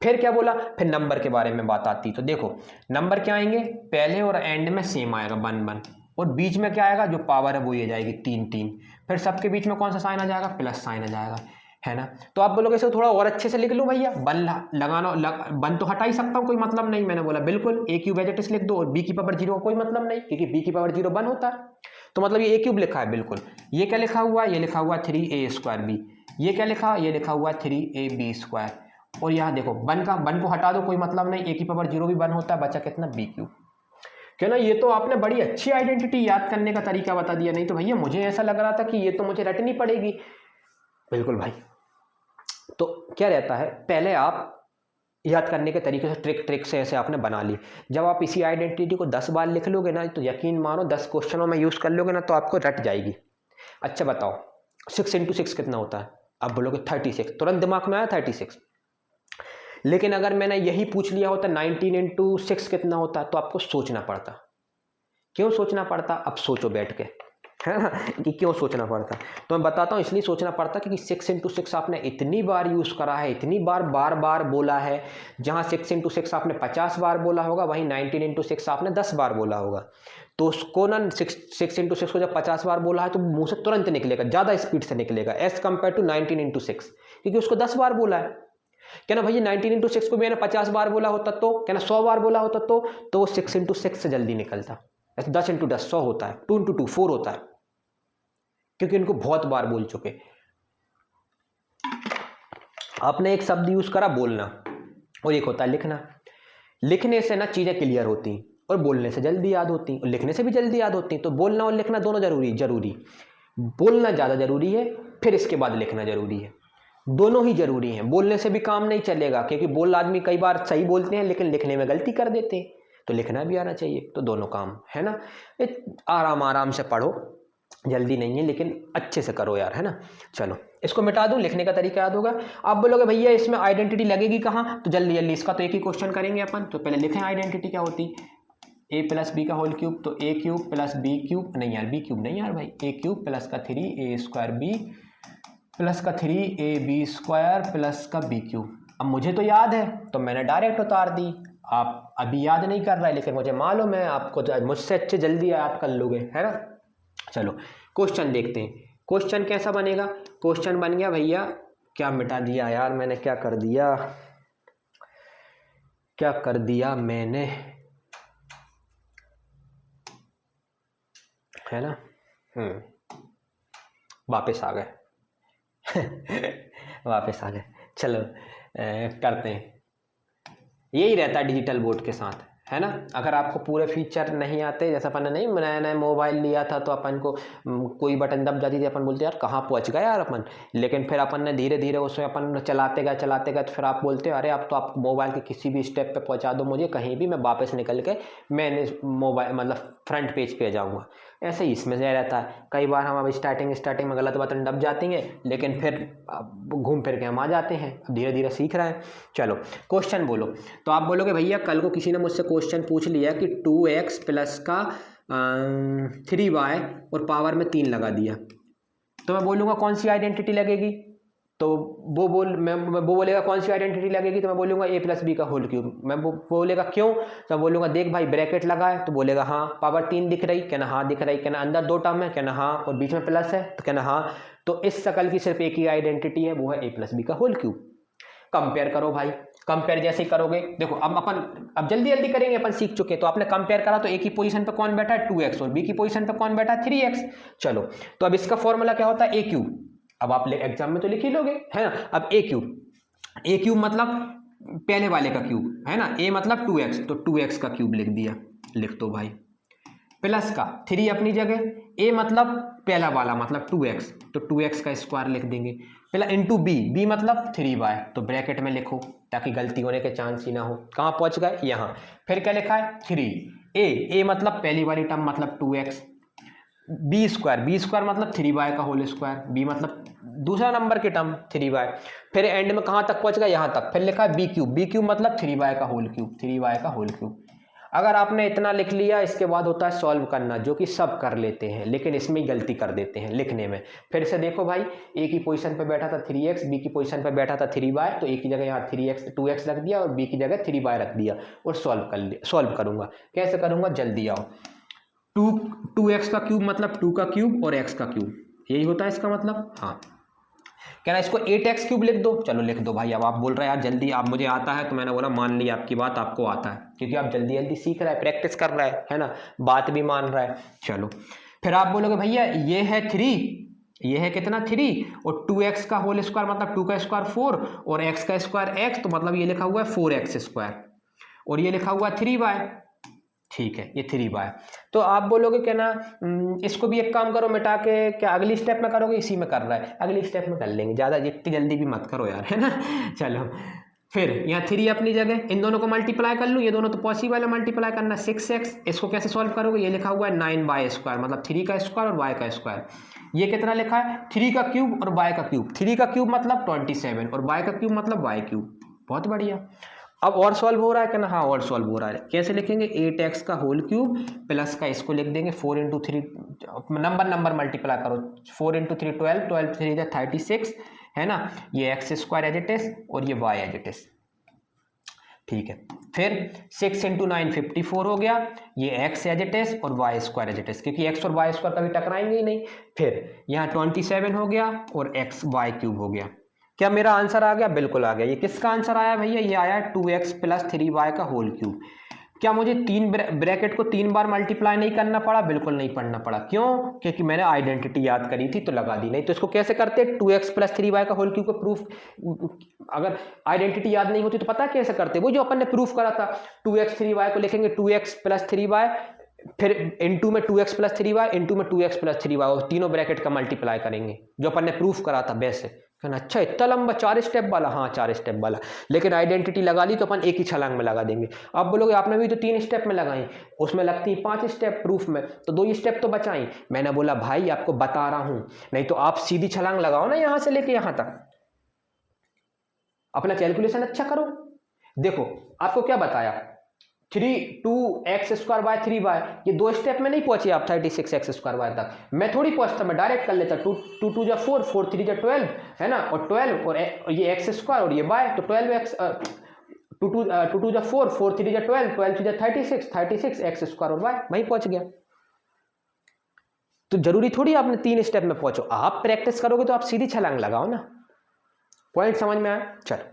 S2: फिर क्या बोला, फिर नंबर के बारे में बात आती, तो देखो नंबर क्या आएंगे, पहले और एंड में सेम आएगा 1 1, और बीच में क्या आएगा, जो पावर है वो ये जाएगी 3 3, फिर सबके बीच में कौन सा साइन आ जाएगा, प्लस साइन आ जाएगा, है ना। तो आप बोलोगे इसे थोड़ा और अच्छे से लिख लूं भैया, 1 लगाना, 1 तो हटा ही सकता हूं, कोई मतलब नहीं, मैंने बोला बिल्कुल A cube as it is लिख दो, और B की पावर 0 का कोई मतलब नहीं, क्योंकि B की पावर 0 1 होता है, तो मतलब ये A क्यूब लिखा है बिल्कुल। ये क्या लिखा हुआ है, ये लिखा हुआ 3A²B, ये क्या लिखा, ये लिखा हुआ 3AB², और यहाँ देखो 1 को हटा दो, कोई मतलब नहीं, A की पावर 0 भी 1 होता है, बचा कितना, B क्यूब। क्या ना, ये तो आपने बड़ी अच्छी आइडेंटिटी याद करने का तरीका बता दिया, नहीं तो भैया मुझे ऐसा लग रहा था कि ये तो मुझे रटनी पड़ेगी। बिल्कुल भाई, तो क्या रहता है, पहले आप याद करने के तरीके से ट्रिक से ऐसे आपने बना ली, जब आप इसी आइडेंटिटी को 10 बार लिख लोगे ना, तो यकीन मानो 10 क्वेश्चनों में यूज कर लोगे ना, तो आपको रट जाएगी। अच्छा बताओ 6 × 6 कितना होता है, आप बोलोगे 36, तुरंत दिमाग में आया 36, लेकिन अगर मैंने यही पूछ लिया होता 19 × 6 कितना होता है, तो आपको सोचना पड़ता। क्यों सोचना पड़ता, अब सोचो बैठ के, है ना, कि क्यों सोचना पड़ता। तो मैं बताता हूँ, इसलिए सोचना पड़ता क्योंकि 6 × 6 आपने इतनी बार यूज़ करा है, इतनी बार बार बोला है, जहाँ 6 × 6 आपने 50 बार बोला होगा, वहीं 19 × 6 आपने 10 बार बोला होगा। तो उसको ना 6 × 6 को जब 50 बार बोला है तो मुंह से तुरंत निकलेगा, ज़्यादा स्पीड से निकलेगा एज कम्पेयर टू 19 × 6, क्योंकि उसको 10 बार बोला है। क्या ना भैया 19 × 6 को भी मैंने 50 बार बोला होता तो, क्या ना 100 बार बोला होता तो वो 6 × 6 से जल्दी निकलता। ऐसे 10 × 10 100 होता है, 2 × 2 4 होता है, क्योंकि इनको बहुत बार बोल चुके। आपने एक शब्द यूज करा बोलना, और एक होता है लिखना। लिखने से ना चीजें क्लियर होती और बोलने से जल्दी याद होती, और लिखने से भी जल्दी याद होती। तो बोलना और लिखना दोनों जरूरी। बोलना ज़्यादा जरूरी है, फिर इसके बाद लिखना जरूरी है, दोनों ही जरूरी हैं। बोलने से भी काम नहीं चलेगा, क्योंकि बोल आदमी कई बार सही बोलते हैं लेकिन लिखने में गलती कर देते हैं, तो लिखना भी आना चाहिए। तो दोनों काम है ना, आराम से पढ़ो, जल्दी नहीं है लेकिन अच्छे से करो यार, है ना। चलो इसको मिटा दूं, लिखने का तरीका याद होगा। आप बोलोगे भैया इसमें आइडेंटिटी लगेगी कहाँ, तो जल्दी इसका तो एक ही क्वेश्चन करेंगे अपन। तो पहले लिखें आइडेंटिटी क्या होती। ए प्लस बी का होल क्यूब, तो ए क्यूब प्लस बी क्यूब, नहीं यार बी क्यूब नहीं यार भाई, ए क्यूब प्लस का 3 बी प्लस का 3ab² प्लस का बी क्यूब। अब मुझे तो याद है तो मैंने डायरेक्ट उतार दी, आप अभी याद नहीं कर रहा है लेकिन मुझे मालूम है आपको मुझसे अच्छे जल्दी याद कर लोगे, है ना। चलो क्वेश्चन देखते हैं, क्वेश्चन कैसा बनेगा। क्वेश्चन बन गया भैया, क्या मिटा दिया यार मैंने, क्या कर दिया, क्या कर दिया मैंने, है ना। वापस आ गए वापस आ गए। चलो करते हैं, यही रहता है डिजिटल बोर्ड के साथ, है ना। अगर आपको पूरे फीचर नहीं आते, जैसे अपन ने नहीं नया नया मोबाइल लिया था तो अपन को कोई बटन दब जाती थी, अपन बोलते यार कहाँ पहुँच गए यार अपन, लेकिन फिर अपन ने धीरे धीरे उसमें अपन चलाते गए तो फिर आप बोलते हो अरे अब तो आप मोबाइल के किसी भी स्टेप पे पहुँचा दो मुझे कहीं भी, मैं वापस निकल के मैंने मोबाइल मतलब फ्रंट पेज पे जाऊँगा। ऐसे ही इसमें से रहता है, कई बार हम अब स्टार्टिंग में गलत बटन दब जाते हैं लेकिन फिर घूम फिर के हम आ जाते हैं, धीरे धीरे सीख रहे हैं। चलो क्वेश्चन बोलो, तो आप बोलोगे भैया कल को किसी ने मुझसे क्वेश्चन पूछ लिया कि 2x प्लस का 3y और पावर में 3 लगा दिया, तो मैं बोलूँगा कौन सी आइडेंटिटी लगेगी, तो वो बोलेगा कौन सी आइडेंटिटी लगेगी, तो मैं बोलूँगा a प्लस बी का होल क्यूब। मैं बोलेगा क्यों, तो मैं बोलूँगा देख भाई ब्रैकेट लगा है, तो बोलेगा हाँ। पावर 3 दिख रही, कहना हाँ दिख रही, कहना अंदर 2 टर्म है, कहना हाँ, और बीच में प्लस है तो कहना हाँ। तो इस शकल की सिर्फ एक ही आइडेंटिटी है, वो है a प्लस बी का होल क्यूब। कंपेयर करो भाई, कंपेयर जैसे ही करोगे, देखो अब जल्दी जल्दी करेंगे, अपन सीख चुके। तो आपने कंपेयर करा तो ए की पोजीशन पे कौन बैठा है 2x और बी की पोजीशन पे कौन बैठा है 3x। चलो तो अब इसका फॉर्मूला क्या होता है ए क्यूब, अब आप एग्जाम में तो लिख ही लोगे, है ना। अब ए क्यूब मतलब पहले वाले का क्यूब, है ना। ए मतलब 2x, तो 2x का क्यूब लिख दिया, लिख दो भाई। प्लस का 3 अपनी जगह, ए मतलब पहला वाला मतलब 2x, तो 2x का स्क्वायर लिख देंगे। पहला इंटू बी मतलब 3y, तो ब्रैकेट में लिखो ताकि गलती होने के चांस ही ना हो। कहाँ पहुंच गए, यहाँ। फिर क्या लिखा है 3, ए मतलब पहली वाली टर्म मतलब 2x, बी स्क्वायर मतलब 3y का होल स्क्वायर, बी मतलब दूसरा नंबर की टर्म 3y। फिर एंड में कहाँ तक पहुंच गया, यहाँ तक। फिर लिखा है बी क्यूब मतलब 3y का होल क्यूब। अगर आपने इतना लिख लिया, इसके बाद होता है सॉल्व करना, जो कि सब कर लेते हैं लेकिन इसमें गलती कर देते हैं लिखने में। फिर से देखो भाई, ए की पोजीशन पे बैठा था 3x, बी की पोजीशन पे बैठा था 3y, तो ए की जगह यहाँ 2x रख दिया और बी की जगह 3y रख दिया और सॉल्व करूंगा। कैसे करूंगा, जल्दी आओ। 2x का क्यूब मतलब 2 का क्यूब और x का क्यूब, यही होता है इसका मतलब। हाँ, क्या ना इसको 8x क्यूब लिख दो, चलो लिख दो भाई। अब आप बोल रहे हैं यार जल्दी, आप मुझे आता है, तो मैंने बोला मान लिया आपकी बात, आपको आता है क्योंकि आप जल्दी जल्दी सीख रहा है, प्रैक्टिस कर रहा है ना, बात भी मान रहा है। चलो फिर आप बोलोगे भैया ये है 3, ये है कितना 3, और 2x का होल स्क्वायर मतलब 2 का स्क्वायर 4 और x का स्क्वायर x, तो मतलब ये लिखा हुआ है 4x स्क्वायर और ये लिखा हुआ है 3y। ठीक है, ये 3y। तो आप बोलोगे क्या ना इसको भी एक काम करो मिटा के, क्या अगली स्टेप में करोगे, इसी में कर रहा है, अगली स्टेप में कर लेंगे, ज़्यादा इतनी जल्दी भी मत करो यार, है ना। चलो फिर यहाँ 3 अपनी जगह, इन दोनों को मल्टीप्लाई कर लूँ, ये दोनों तो पॉसिबल है मल्टीप्लाई करना, 6x। इसको कैसे सॉल्व करोगे, ये लिखा हुआ है 9y स्क्वायर मतलब 3 का स्क्वायर और y का स्क्वायर। ये कितना लिखा है 3 का क्यूब और y का क्यूब, 3 का क्यूब मतलब 27 और y का क्यूब मतलब y क्यूब। बहुत बढ़िया। अब और सॉल्व हो रहा है क्या ना, हाँ और सॉल्व हो रहा है। कैसे लिखेंगे, 8x का होल क्यूब प्लस का इसको लिख देंगे 4 इंटू 3, नंबर मल्टीप्लाई करो, 4 इंटू 3 12, 12 3 36, है ना। ये x square as it is और ये y एज इट इज। ठीक है, फिर 6 इंटू 9 54 हो गया, ये x एज इट इज और y square as it is, क्योंकि x और y स्क्वायर कभी टकराएंगे ही नहीं। फिर यहाँ 27 हो गया और x y क्यूब हो गया। क्या मेरा आंसर आ गया, बिल्कुल आ गया। ये किसका आंसर आया भैया, ये आया 2x प्लस 3y का होल क्यूब। क्या मुझे 3 ब्रैकेट को 3 बार मल्टीप्लाई नहीं करना पड़ा, बिल्कुल नहीं पढ़ना पड़ा। क्यों, क्योंकि मैंने आइडेंटिटी याद करी थी तो लगा दी, नहीं तो इसको कैसे करते 2x प्लस 3y का होल क्यूब को प्रूफ, अगर आइडेंटिटी याद नहीं होती तो पता कैसे करते, वो जो अपन ने प्रूफ करा था 2x 3y को लिखेंगे 2x प्लस 3y, फिर इनटू में 2x प्लस 3y, इनटू में 2x प्लस 3y, और तीनों ब्रैकेट का मल्टीप्लाई करेंगे, जो अपन ने प्रूफ करा था वैसे। कहना अच्छा इतना लंबा 4 स्टेप वाला, हाँ 4 स्टेप वाला, लेकिन आइडेंटिटी लगा ली तो अपन एक ही छलांग में लगा देंगे। आप बोलोगे आपने भी तो 3 स्टेप में लगाई, उसमें लगती 5 स्टेप प्रूफ में, तो 2 स्टेप तो बचाई। मैंने बोला भाई आपको बता रहा हूं, नहीं तो आप सीधी छलांग लगाओ ना यहां से लेके यहां तक, अपना कैलकुलेशन अच्छा करो। देखो आपको क्या बताया, 2x² 3y, ये 2 स्टेप में नहीं पहुंचे आप 36x² तक। मैं थोड़ी पहुंचता, मैं डायरेक्ट कर लेता, 2 2 जा 4, 4 3 जा 12 है ना, और 12 और ये x² और ये y, तो 12x 2 2 जा 4, 4 3 जा 12, 12 3 जा 36, 36x² और y, वहीं पहुंच गया। तो जरूरी थोड़ी आपने 3 स्टेप में पहुंचो, आप प्रैक्टिस करोगे तो आप सीधी छलांग लगाओ ना। पॉइंट समझ में आया? चलो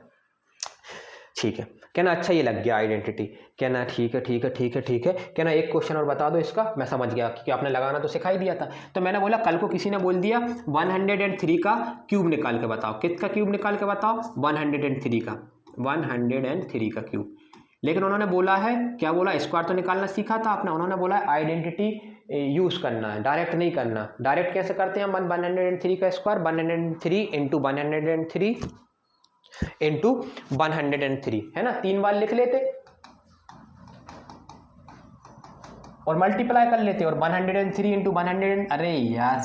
S2: ठीक है, कहना अच्छा ये लग गया आइडेंटिटी, कहना ठीक है ठीक है ठीक है ठीक है, कहना एक क्वेश्चन और बता दो इसका, मैं समझ गया क्योंकि आपने लगाना तो सिखा ही दिया था। तो मैंने बोला कल को किसी ने बोल दिया 103 का क्यूब निकाल के बताओ, किसका क्यूब निकाल के बताओ, 103 का, 103 का क्यूब। लेकिन उन्होंने बोला है, क्या बोला, स्क्वायर तो निकालना सीखा था आपने, उन्होंने बोला आइडेंटिटी यूज करना है, डायरेक्ट नहीं करना। डायरेक्ट कैसे करते हैं हम, 103 का स्क्वायर 103 इंटू 103 इंटू 103 है ना, 3 बार लिख लेते और मल्टीप्लाई कर लेते, और 103 इंटू 100, अरे यार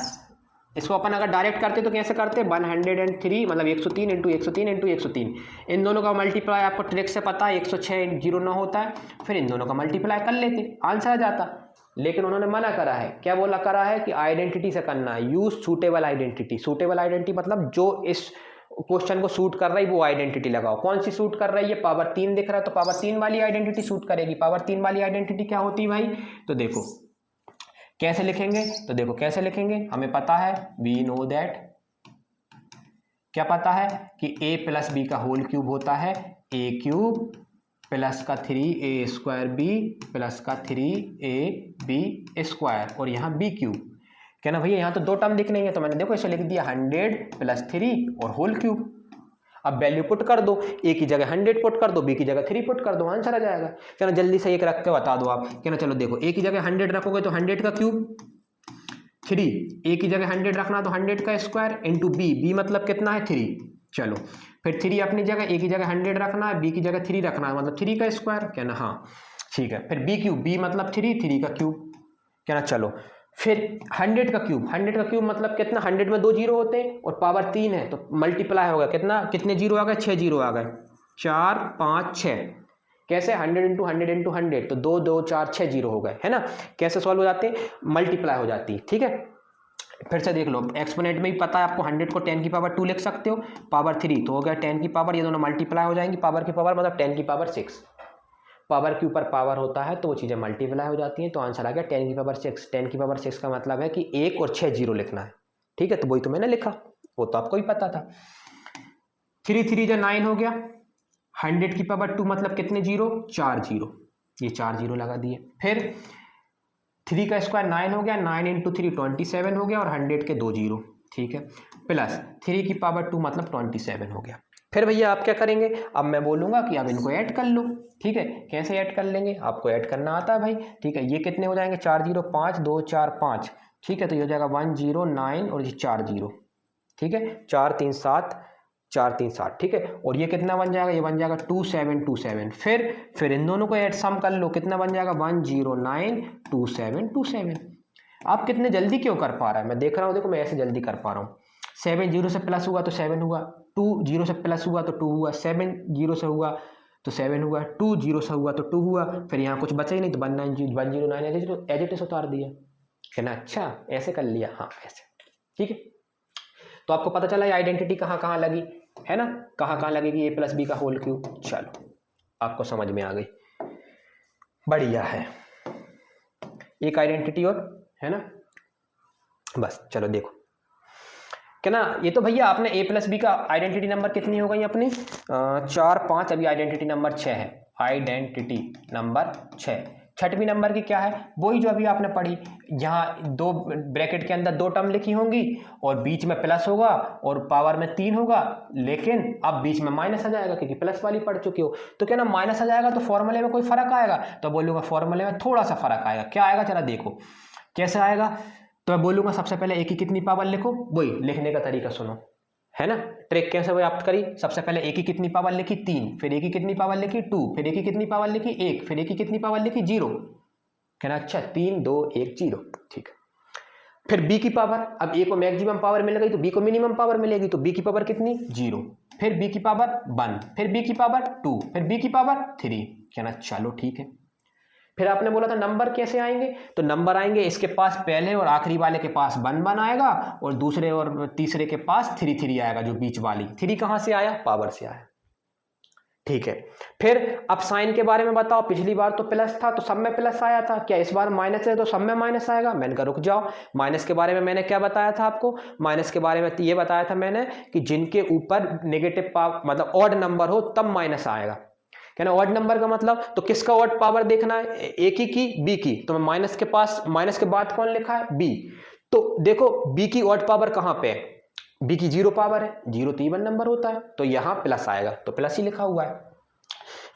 S2: इसको अपन अगर डायरेक्ट करते तो कैसे करते, 103 मतलब 103 इंटू 103 इंटू 103, इन दोनों का मल्टीप्लाई आपको ट्रिक से पता है 106 जीरो ना होता है, फिर इन दोनों का मल्टीप्लाई कर लेते, आंसर आ जाता। लेकिन उन्होंने मना करा है, क्या बोला करा है कि आइडेंटिटी से करना है, use suitable identity. Suitable identity मतलब जो इस क्वेश्चन को सूट कर रही है वो आइडेंटिटी लगाओ। कौन सी सूट कर रही है, पावर 3 दिख रहा है तो पावर 3 वाली आइडेंटिटी सूट करेगी। पावर 3 वाली आइडेंटिटी क्या होती है भाई, तो देखो कैसे लिखेंगे, तो देखो कैसे लिखेंगे, हमें पता है, वी नो दैट, क्या पता है कि a प्लस बी का होल क्यूब होता है a क्यूब प्लस का 3a² b प्लस का 3ab स्क्वायर, और यहाँ b क्यूब। कहना भैया यहाँ तो 2 टर्म दिख नहीं है, तो मैंने देखो इसे लिख दिया 100 प्लस 3 और होल क्यूब। अब वैल्यू पुट कर दो, a की जगह 100 पुट कर दो, b की जगह 3 पुट कर दो, आंसर आ जाएगा। कहना जल्दी से एक रख के बता दो आप। कहना चलो देखो, a की जगह 100 रखोगे तो 100 का क्यूब, 3 a की जगह 100 रखना तो 100 का स्क्वायर इंटू b मतलब कितना है 3, चलो फिर 3 अपनी जगह, a की जगह 100 रखना है, b की जगह 3 रखना है मतलब 3 का स्क्वायर। कहना हाँ ठीक है, फिर b क्यूब, b मतलब 3 का क्यूब। कहना चलो फिर 100 का क्यूब मतलब कितना, 100 में 2 जीरो होते हैं और पावर 3 है तो मल्टीप्लाई होगा, कितना, कितने जीरो आ गए, 6 जीरो आ गए, 4 5 6, कैसे 100 इंटू 100 इंटू 100, तो 2 2 4 6 जीरो हो गए, है ना। कैसे सॉल्व हो जाते हैं, मल्टीप्लाई हो जाती है, ठीक है। फिर से देख लो, एक्सपोनेंट में भी पता है आपको, 100 को 10 की पावर 2 लिख सकते हो, पावर 3 तो हो गया 10 की पावर, ये दोनों मल्टीप्लाई हो जाएंगी, पावर की पावर मतलब 10 की पावर 6, पावर के ऊपर पावर होता है तो वो चीज़ें मल्टीप्लाई हो जाती हैं, तो आंसर आ गया 10 की पावर 6। 10 की पावर 6 का मतलब है कि 1 और 6 जीरो लिखना है, ठीक है, तो वही तो मैंने लिखा, वो तो आपको ही पता था। 3 3 जा 9 हो गया, 100 की पावर 2 मतलब कितने जीरो, 4 जीरो, ये 4 जीरो लगा दिए। फिर 3 का स्क्वायर 9 हो गया, 9 इंटू 3 27 हो गया, और 100 के 2 जीरो, ठीक है, प्लस 3 की पावर 2 मतलब 27 हो गया। फिर भैया आप क्या करेंगे, अब मैं बोलूँगा कि आप इनको ऐड कर लो, ठीक है। कैसे ऐड कर लेंगे, आपको ऐड करना आता है भाई, ठीक है। ये कितने हो जाएंगे, 4 0 5 2 4 5, ठीक है, तो ये हो जाएगा 1 0 9 और ये 4 जीरो, ठीक है, 4 3 7 4 3 7, ठीक है। और ये कितना बन जाएगा, ये बन जाएगा 2 7 2 7। फिर इन दोनों को ऐड सम कर लो, कितना बन जाएगा 1 0 9 2 7 2 7। आप कितने जल्दी क्यों कर पा रहा है, मैं देख रहा हूँ, देखो मैं ऐसे जल्दी कर पा रहा हूँ। 7 0 से प्लस हुआ तो 7 हुआ, 2 0 से प्लस हुआ तो 2 हुआ, 7 0 से हुआ तो 7 हुआ, 2 0 से हुआ तो 2 हुआ, फिर यहाँ कुछ बचा ही नहीं तो 109 एज इट इज उतार दिया, कहना अच्छा ऐसे कर लिया, हाँ ऐसे, ठीक है। तो आपको पता चला ये आइडेंटिटी कहाँ कहाँ लगी, है ना, कहाँ कहाँ लगेगी, a प्लस बी का होल क्यूब। चलो आपको समझ में आ गई, बढ़िया है, एक आइडेंटिटी और, है ना, बस चलो देखो, क्या ना, ये तो भैया आपने a प्लस बी का आइडेंटिटी नंबर कितनी हो गई अपनी, 4 5, अभी आइडेंटिटी नंबर 6 है, आइडेंटिटी नंबर 6। छठवीं नंबर की क्या है, वही जो अभी आपने पढ़ी, यहाँ 2 ब्रैकेट के अंदर 2 टर्म लिखी होंगी और बीच में प्लस होगा और पावर में 3 होगा, लेकिन अब बीच में माइनस आ जाएगा क्योंकि प्लस वाली पढ़ चुके हो। तो क्या ना, माइनस आ जाएगा तो फॉर्मूले में कोई फर्क आएगा, तो बोलूँगा फॉर्मूले में थोड़ा सा फर्क आएगा। क्या आएगा, चला देखो कैसे आएगा। तो मैं बोलूँगा सबसे पहले a की कितनी पावर लिखो, वही लिखने का तरीका सुनो, है ना, ट्रिक कैसे प्राप्त करी। सबसे पहले a की कितनी पावर लिखी 3, फिर a की कितनी पावर लिखी 2, फिर a की कितनी पावर लिखी 1, फिर a की कितनी पावर लिखी 0, कहना अच्छा 3 2 1 0, ठीक है। फिर b की पावर, अब a को मैक्सिमम पावर मिल गई तो b को मिनिमम पावर मिलेगी, तो b की पावर कितनी 0, फिर b की पावर 1, फिर b की पावर 2, फिर b की पावर 3, कहना चलो ठीक है। फिर आपने बोला था नंबर कैसे आएंगे, तो नंबर आएंगे इसके पास पहले और आखिरी वाले के पास 1 1 आएगा और दूसरे और तीसरे के पास 3 3 आएगा। जो बीच वाली 3 कहां से आया, पावर से आया। ठीक है, फिर अब साइन के बारे में बताओ। पिछली बार तो प्लस था तो सब में प्लस आया था, क्या इस बार माइनस है तो सब में माइनस आएगा? मैंने कहा रुक जाओ, माइनस के बारे में मैंने क्या बताया था आपको? माइनस के बारे में ये बताया था मैंने कि जिनके ऊपर नेगेटिव पावर मतलब ऑड नंबर हो तब माइनस आएगा। क्या ना, ऑड नंबर का मतलब तो किसका ऑड पावर देखना है, ए की बी की, तो माइनस के पास माइनस के बाद कौन लिखा है, बी। तो देखो बी की ऑड पावर कहां पे है, बी की 0 पावर है, 0 तो इवन नंबर होता है, तो यहां प्लस आएगा, तो प्लस ही लिखा हुआ है।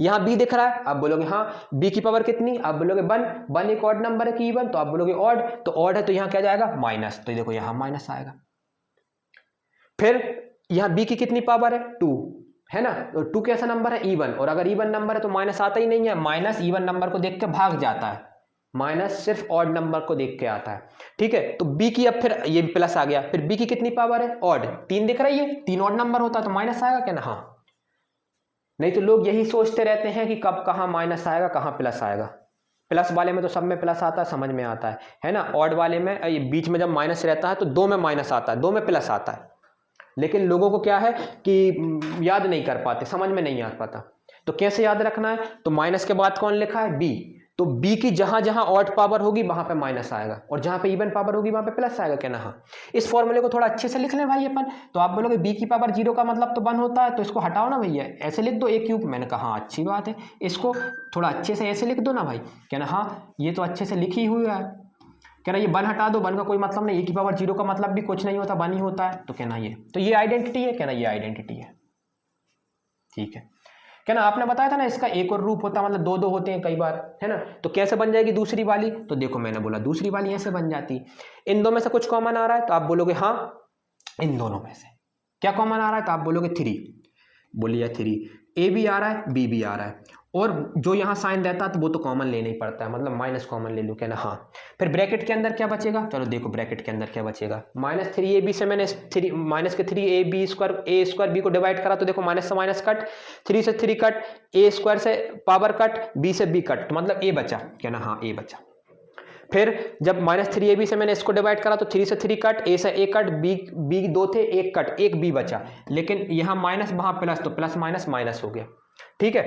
S2: यहां बी दिख रहा है, आप बोलोगे हाँ बी की पावर कितनी, आप बोलोगे 1 1 एक ऑड नंबर है कि इवन, तो आप बोलोगे ऑड, तो ऑड है तो यहां क्या जाएगा, माइनस, तो देखो यहां माइनस आएगा। फिर यहां बी की कितनी पावर है, 2 है ना, तो 2 कैसा नंबर है, इवन, और अगर इवन नंबर है तो माइनस आता ही नहीं है, माइनस इवन नंबर को देख के भाग जाता है, माइनस सिर्फ ऑड नंबर को देख के आता है। ठीक है, तो बी की अब फिर ये प्लस आ गया, फिर बी की कितनी पावर है, ऑड, 3 दिख रही है, 3 ऑड नंबर होता है तो माइनस आएगा क्या ना, हाँ। नहीं तो लोग यही सोचते रहते हैं कि कब कहाँ माइनस आएगा कहाँ प्लस आएगा। प्लस वाले में तो सब में प्लस आता है, समझ में आता है ना। ऑड वाले में ये बीच में जब माइनस रहता है तो 2 में माइनस आता है, 2 में प्लस आता है, लेकिन लोगों को क्या है कि याद नहीं कर पाते, समझ में नहीं आ पाता। तो कैसे याद रखना है, तो माइनस के बाद कौन लिखा है, बी, तो बी की जहां जहां ऑड पावर होगी वहां पे माइनस आएगा और जहां पे इवन पावर होगी वहां पे प्लस आएगा, क्या ना, हाँ। इस फॉर्मूले को थोड़ा अच्छे से लिख लें भाई अपन। तो आप बोलोगे बी की पावर 0 का मतलब तो 1 होता है, तो इसको हटाओ ना भैया, ऐसे लिख दो a क्यूब। मैंने कहा हाँ अच्छी बात है, इसको थोड़ा अच्छे से ऐसे लिख दो ना भाई, क्या ना, हाँ ये तो अच्छे से लिखी हुई है। क्या ना, ये 1 हटा दो, 1 का कोई मतलब नहीं, a की पावर 0 का मतलब भी कुछ नहीं होता, 1 ही होता है, तो क्या ना ये, तो ये आइडेंटिटी है, क्या ना, ये आइडेंटिटी है। ठीक है, क्या ना, आपने बताया था ना इसका एक और रूप होता है, मतलब 2 2 होते हैं कई बार, है ना। तो कैसे बन जाएगी दूसरी वाली, तो देखो मैंने बोला दूसरी वाली ऐसे बन जाती। इन दो में से कुछ कॉमन आ रहा है तो आप बोलोगे हाँ इन दोनों में से क्या कॉमन आ रहा है, तो आप बोलोगे 3, बोलिए 3, ए भी आ रहा है बी भी आ रहा है, और जो यहाँ साइन रहता है तो वो तो कॉमन लेना ही पड़ता है, मतलब माइनस कॉमन ले लो, क्या ना, हाँ। फिर ब्रैकेट के अंदर क्या बचेगा, चलो देखो ब्रैकेट के अंदर क्या बचेगा, -3ab से मैंने 3 माइनस के 3ab square A square B को डिवाइड करा, तो देखो माइनस से माइनस कट, 3 से 3 कट, ए स्क्वायर से पावर कट, बी से बी कट, तो मतलब ए बचा, क्या ना, हाँ ए बचा। फिर जब -3ab से मैंने इसको डिवाइड करा तो 3 से 3 कट, ए से ए कट, बी 2 थे, एक कट, एक बी बचा, लेकिन यहाँ माइनस वहां प्लस, तो प्लस माइनस माइनस हो गया। ठीक है,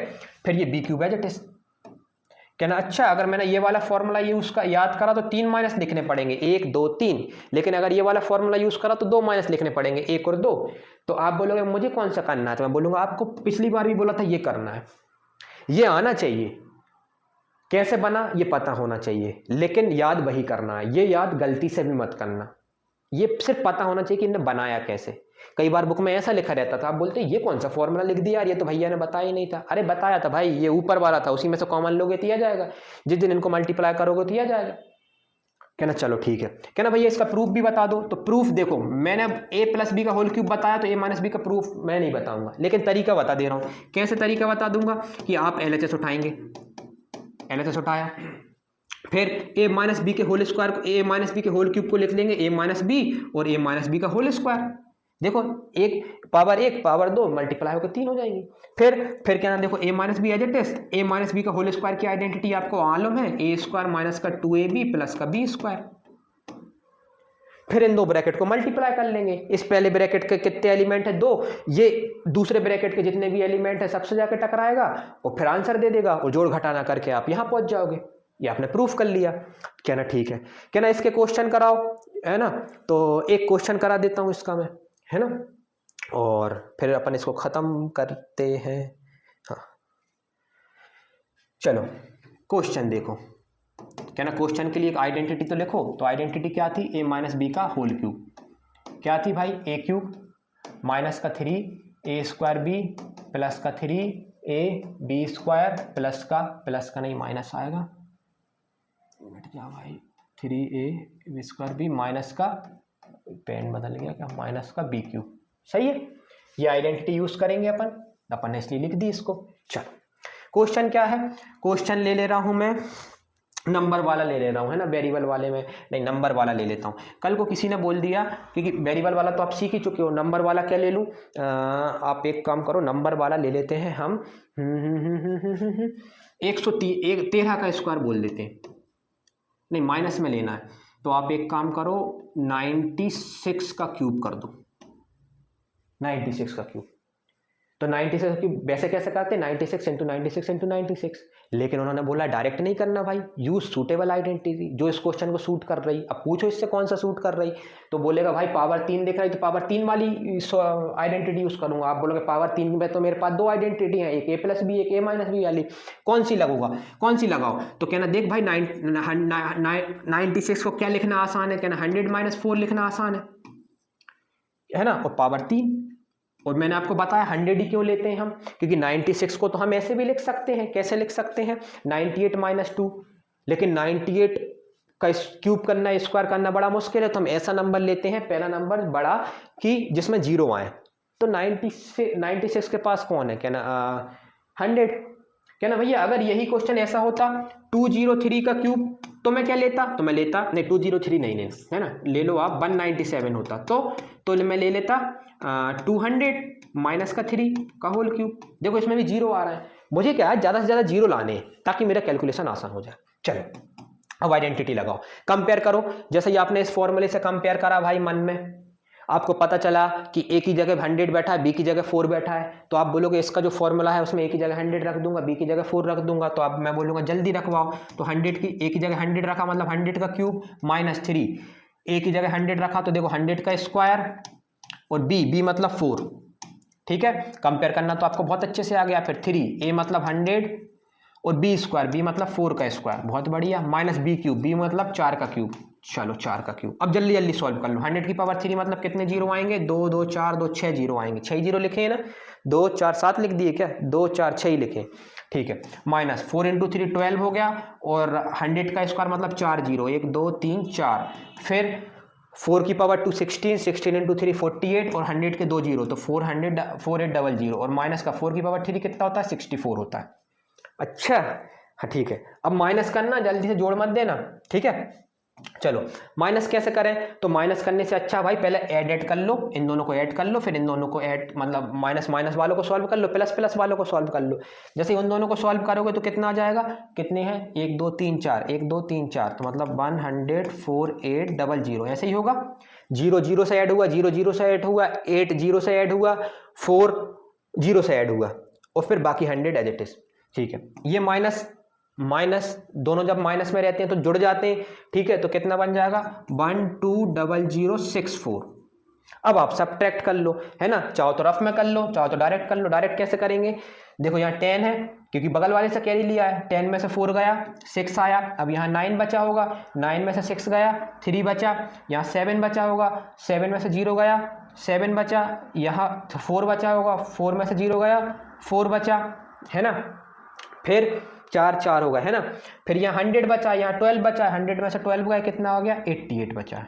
S2: फिर ये बी क्यूब है टेस्ट, क्या ना। अच्छा, अगर मैंने ये वाला फॉर्मूला यूज का याद करा तो 3 माइनस लिखने पड़ेंगे, 1 2 3, लेकिन अगर ये वाला फॉर्मूला यूज करा तो 2 माइनस लिखने पड़ेंगे, 1 और 2। तो आप बोलोगे मुझे कौन सा करना है, तो मैं बोलूंगा आपको पिछली बार भी बोला था ये करना है, ये आना चाहिए, कैसे बना ये पता होना चाहिए, लेकिन याद वही करना है, ये याद गलती से भी मत करना, ये सिर्फ पता होना चाहिए कि इन्हें बनाया कैसे। कई बार बुक में ऐसा लिखा रहता था, आप बोलते ये कौन सा फॉर्मूला लिख दिया यार, ये तो भैया ने बताया ही नहीं था। अरे बताया था भाई, ये ऊपर वाला था, उसी में से कॉमन लोगे तो आ जाएगा, जिस दिन इनको मल्टीप्लाई करोगे तो आ जाएगा, क्या ना। चलो ठीक है, क्या ना भैया इसका प्रूफ भी बता दो। तो प्रूफ देखो, मैंने a प्लस बी का होल क्यूब बताया, तो a माइनस बी का प्रूफ मैं नहीं बताऊंगा, लेकिन तरीका बता दे रहा हूं। कैसे तरीका बता दूंगा कि आप LHS उठाएंगे, LHS उठाया, फिर a माइनस बी के होल स्क्वायर को, a माइनस बी के होल क्यूब को लिख लेंगे a माइनस बी और a माइनस बी का होल स्क्वायर। देखो एक पावर 2 मल्टीप्लाई होकर 3 हो जाएंगी। फिर क्या ना, देखो a minus b as a test, a minus B का होल स्क्वायर की आइडेंटिटी आपको मालूम है, a स्क्वायर माइनस का 2ab प्लस का b स्क्वायर। फिर इन दो ब्रैकेट को मल्टीप्लाई कर लेंगे, इस पहले ब्रैकेट के कितने एलिमेंट है 2, ये दूसरे ब्रैकेट के जितने भी एलिमेंट है सबसे जाकर टकराएगा और फिर आंसर दे देगा, और जोड़ घटाना करके आप यहाँ पहुंच जाओगे। ये आपने प्रूफ कर लिया, क्या ना। ठीक है, क्या ना, इसके क्वेश्चन कराओ, है ना। तो एक क्वेश्चन करा देता हूँ इसका मैं, है ना, और फिर अपन इसको खत्म करते हैं। हाँ चलो क्वेश्चन देखो, क्या ना। क्वेश्चन के लिए एक आइडेंटिटी तो लिखो, तो आइडेंटिटी क्या थी, a माइनस बी का होल क्यूब, क्या थी भाई, a क्यूब माइनस का 3 a स्क्वायर बी प्लस का 3 a b स्क्वायर प्लस का नहीं माइनस आएगा, मिट जा भाई, 3a b square b minus का, पेन बदल गया क्या, माइनस का b क्यूब। सही है, ये आइडेंटिटी यूज करेंगे अपन ने इसलिए लिख दी इसको। चलो क्वेश्चन क्या है, क्वेश्चन ले रहा हूं मैं, नंबर वाला ले ले रहा हूँ, है ना, वेरिएबल वाले में नहीं, नंबर वाला ले लेता हूँ। कल को किसी ने बोल दिया, क्योंकि वेरिएबल वाला तो आप सीख ही चुके हो, नंबर वाला क्या ले लूँ, आप एक काम करो, नंबर वाला ले लेते हैं हम 113 का स्क्वायर बोल देते हैं, नहीं माइनस में लेना है, तो आप एक काम करो 96 का क्यूब कर दो, 96 का क्यूब। तो 96 की वैसे कैसे करते हैं, 96 इंटू 96 इंटू 96, लेकिन उन्होंने बोला डायरेक्ट नहीं करना भाई, यूज सूटेबल आइडेंटिटी, जो इस क्वेश्चन को सूट कर रही। अब पूछो इससे कौन सा सूट कर रही, तो बोलेगा भाई पावर 3 दिख रही तो पावर 3 वाली आइडेंटिटी यूज करूंगा। आप बोलोगे पावर 3 में तो मेरे पास दो आइडेंटिटी है, एक ए प्लस बी, एक ए माइनस बी वाली, कौन सी लगूंगा, कौन सी लगाओ। तो कहना देख भाई 96 को क्या लिखना आसान है, कहना 100 - 4 लिखना आसान है ना, और पावर 3। और मैंने आपको बताया 100 ही क्यों लेते हैं हम, क्योंकि 96 को तो हम ऐसे भी लिख सकते हैं, कैसे लिख सकते हैं 98 - 2, लेकिन 98 का क्यूब करना, स्क्वायर करना बड़ा मुश्किल है, तो हम ऐसा नंबर लेते हैं पहला नंबर बड़ा कि जिसमें 0 आए। तो 96 के पास कौन है, कहना 100। कहना भैया अगर यही क्वेश्चन ऐसा होता 203 का क्यूब तो मैं क्या लेता, तो मैं लेता नहीं 203 नहीं लेना, है ना, ले लो आप 197 होता, तो मैं ले लेता 200 माइनस का 3 का होल क्यूब। देखो इसमें भी 0 आ रहा है, मुझे क्या है ज़्यादा से ज़्यादा 0 लाने हैं ताकि मेरा कैलकुलेशन आसान हो जाए। चलो अब आइडेंटिटी लगाओ, कंपेयर करो, जैसे ही आपने इस फॉर्मूले से कंपेयर करा भाई, मन में आपको पता चला कि ए की जगह 100 बैठा है, बी की जगह 4 बैठा है, तो आप बोलोगे इसका जो फॉर्मूला है उसमें ए की जगह 100 रख दूंगा, बी की जगह 4 रख दूंगा, तो अब मैं बोलूँगा जल्दी रखवाओ। तो 100 की ए की जगह 100 रखा मतलब 100 का क्यूब माइनस 3, ए की जगह 100 रखा तो देखो 100 का स्क्वायर, और बी मतलब 4, ठीक है, कंपेयर करना तो आपको बहुत अच्छे से आ गया। फिर 3, ए मतलब 100 और बी स्क्वायर, बी मतलब 4 का स्क्वायर, बहुत बढ़िया, माइनस बी क्यूब, बी मतलब 4 का क्यूब, चलो 4 का क्यूब। अब जल्दी जल्दी सॉल्व कर लो, 100 की पावर 3 मतलब कितने जीरो आएंगे, 2 2 4 2 6 जीरो आएंगे, 6 जीरो लिखे हैं ना, 2 4 7 लिख दिए क्या, 2 4 6 लिखे, ठीक है, माइनस 4 इंटू 3 12 हो गया, और 100 का स्क्वायर मतलब 4 जीरो, 1 2 3 4, फिर 4 की पावर 2 16, 16 इंटू 3 48, और 100 के 2 जीरो, तो 400 4800, और माइनस का 4 की पावर 3 कितना होता है 64 होता है। अच्छा हाँ ठीक है, अब माइनस करना, जल्दी से जोड़ मत देना, ठीक है। चलो माइनस कैसे करें, तो माइनस करने से अच्छा भाई पहले ऐड कर लो, इन दोनों को ऐड कर लो, फिर इन दोनों को ऐड मतलब माइनस वालों को सॉल्व कर लो, प्लस वालों को सॉल्व कर लो। जैसे उन दोनों को सॉल्व करोगे तो कितना आ जाएगा, कितने हैं 1 2 3 4, 1 2 3 4, तो मतलब 104,800, ऐसे ही होगा। 0 0 से ऐड हुआ, 0 0 से ऐड हुआ, 8 0 से ऐड हुआ, 4 0 से ऐड हुआ, और फिर बाकी 100 एज इट इज, ठीक है। ये माइनस दोनों जब माइनस में रहते हैं तो जुड़ जाते हैं, ठीक है, तो कितना बन जाएगा 120064। अब आप सब्ट्रैक्ट कर लो, है ना, चाहो तो रफ में कर लो, चाहो तो डायरेक्ट कर लो। डायरेक्ट कैसे करेंगे, देखो यहाँ 10 है क्योंकि बगल वाले से कैरी लिया है, 10 में से 4 गया 6 आया, अब यहाँ 9 बचा होगा, 9 में से 6 गया 3 बचा, यहाँ 7 बचा होगा, 7 में से 0 गया 7 बचा, यहाँ 4 बचा होगा, 4 में से 0 गया 4 बचा, है ना, फिर 4 4 होगा, है ना, फिर यहाँ 100 बचा, यहाँ 12 बचा, 100 में से 12 गया कितना हो गया 88 बचा है।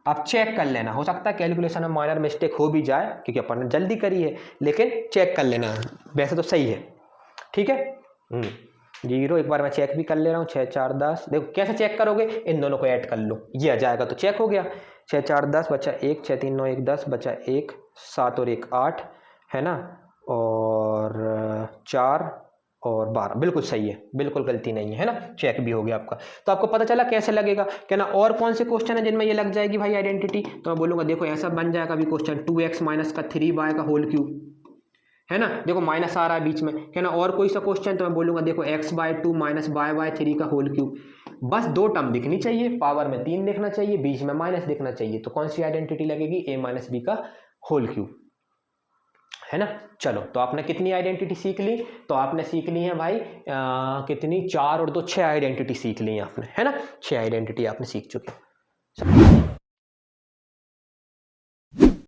S2: अब चेक कर लेना, हो सकता है कैलकुलेशन में माइनर मिस्टेक हो भी जाए क्योंकि अपन ने जल्दी करी है, लेकिन चेक कर लेना, वैसे तो सही है, ठीक है। 0 एक बार मैं चेक भी कर ले रहा हूँ, 6 4 10, देखो कैसे चेक करोगे, इन दोनों को ऐड कर लो, ये आ जाएगा तो चेक हो गया। 6 4 10 बचा 1, 6 3 9 1 10 बचा 1, 7 और 1 8, है ना, और 4 और 12, बिल्कुल सही है, बिल्कुल गलती नहीं है ना, चेक भी हो गया आपका। तो आपको पता चला कैसे लगेगा, कहना और कौन से क्वेश्चन है जिनमें ये लग जाएगी भाई आइडेंटिटी, तो मैं बोलूँगा देखो ऐसा बन जाएगा अभी क्वेश्चन 2x माइनस का 3y का होल क्यूब, है ना, देखो माइनस आ रहा है बीच में, कहना और कोई सा क्वेश्चन, तो मैं बोलूँगा देखो x/2 माइनस y/3 का होल क्यूब। बस 2 टर्म दिखनी चाहिए, पावर में 3 दिखना चाहिए, बीच में माइनस दिखना चाहिए, तो कौन सी आइडेंटिटी लगेगी, a माइनस बी का होल क्यूब, है ना। चलो तो आपने कितनी आइडेंटिटी सीख ली, तो आपने सीख ली है भाई कितनी, 4 और 2 6 आइडेंटिटी सीख ली आपने, है ना, 6 आइडेंटिटी आपने सीख चुके।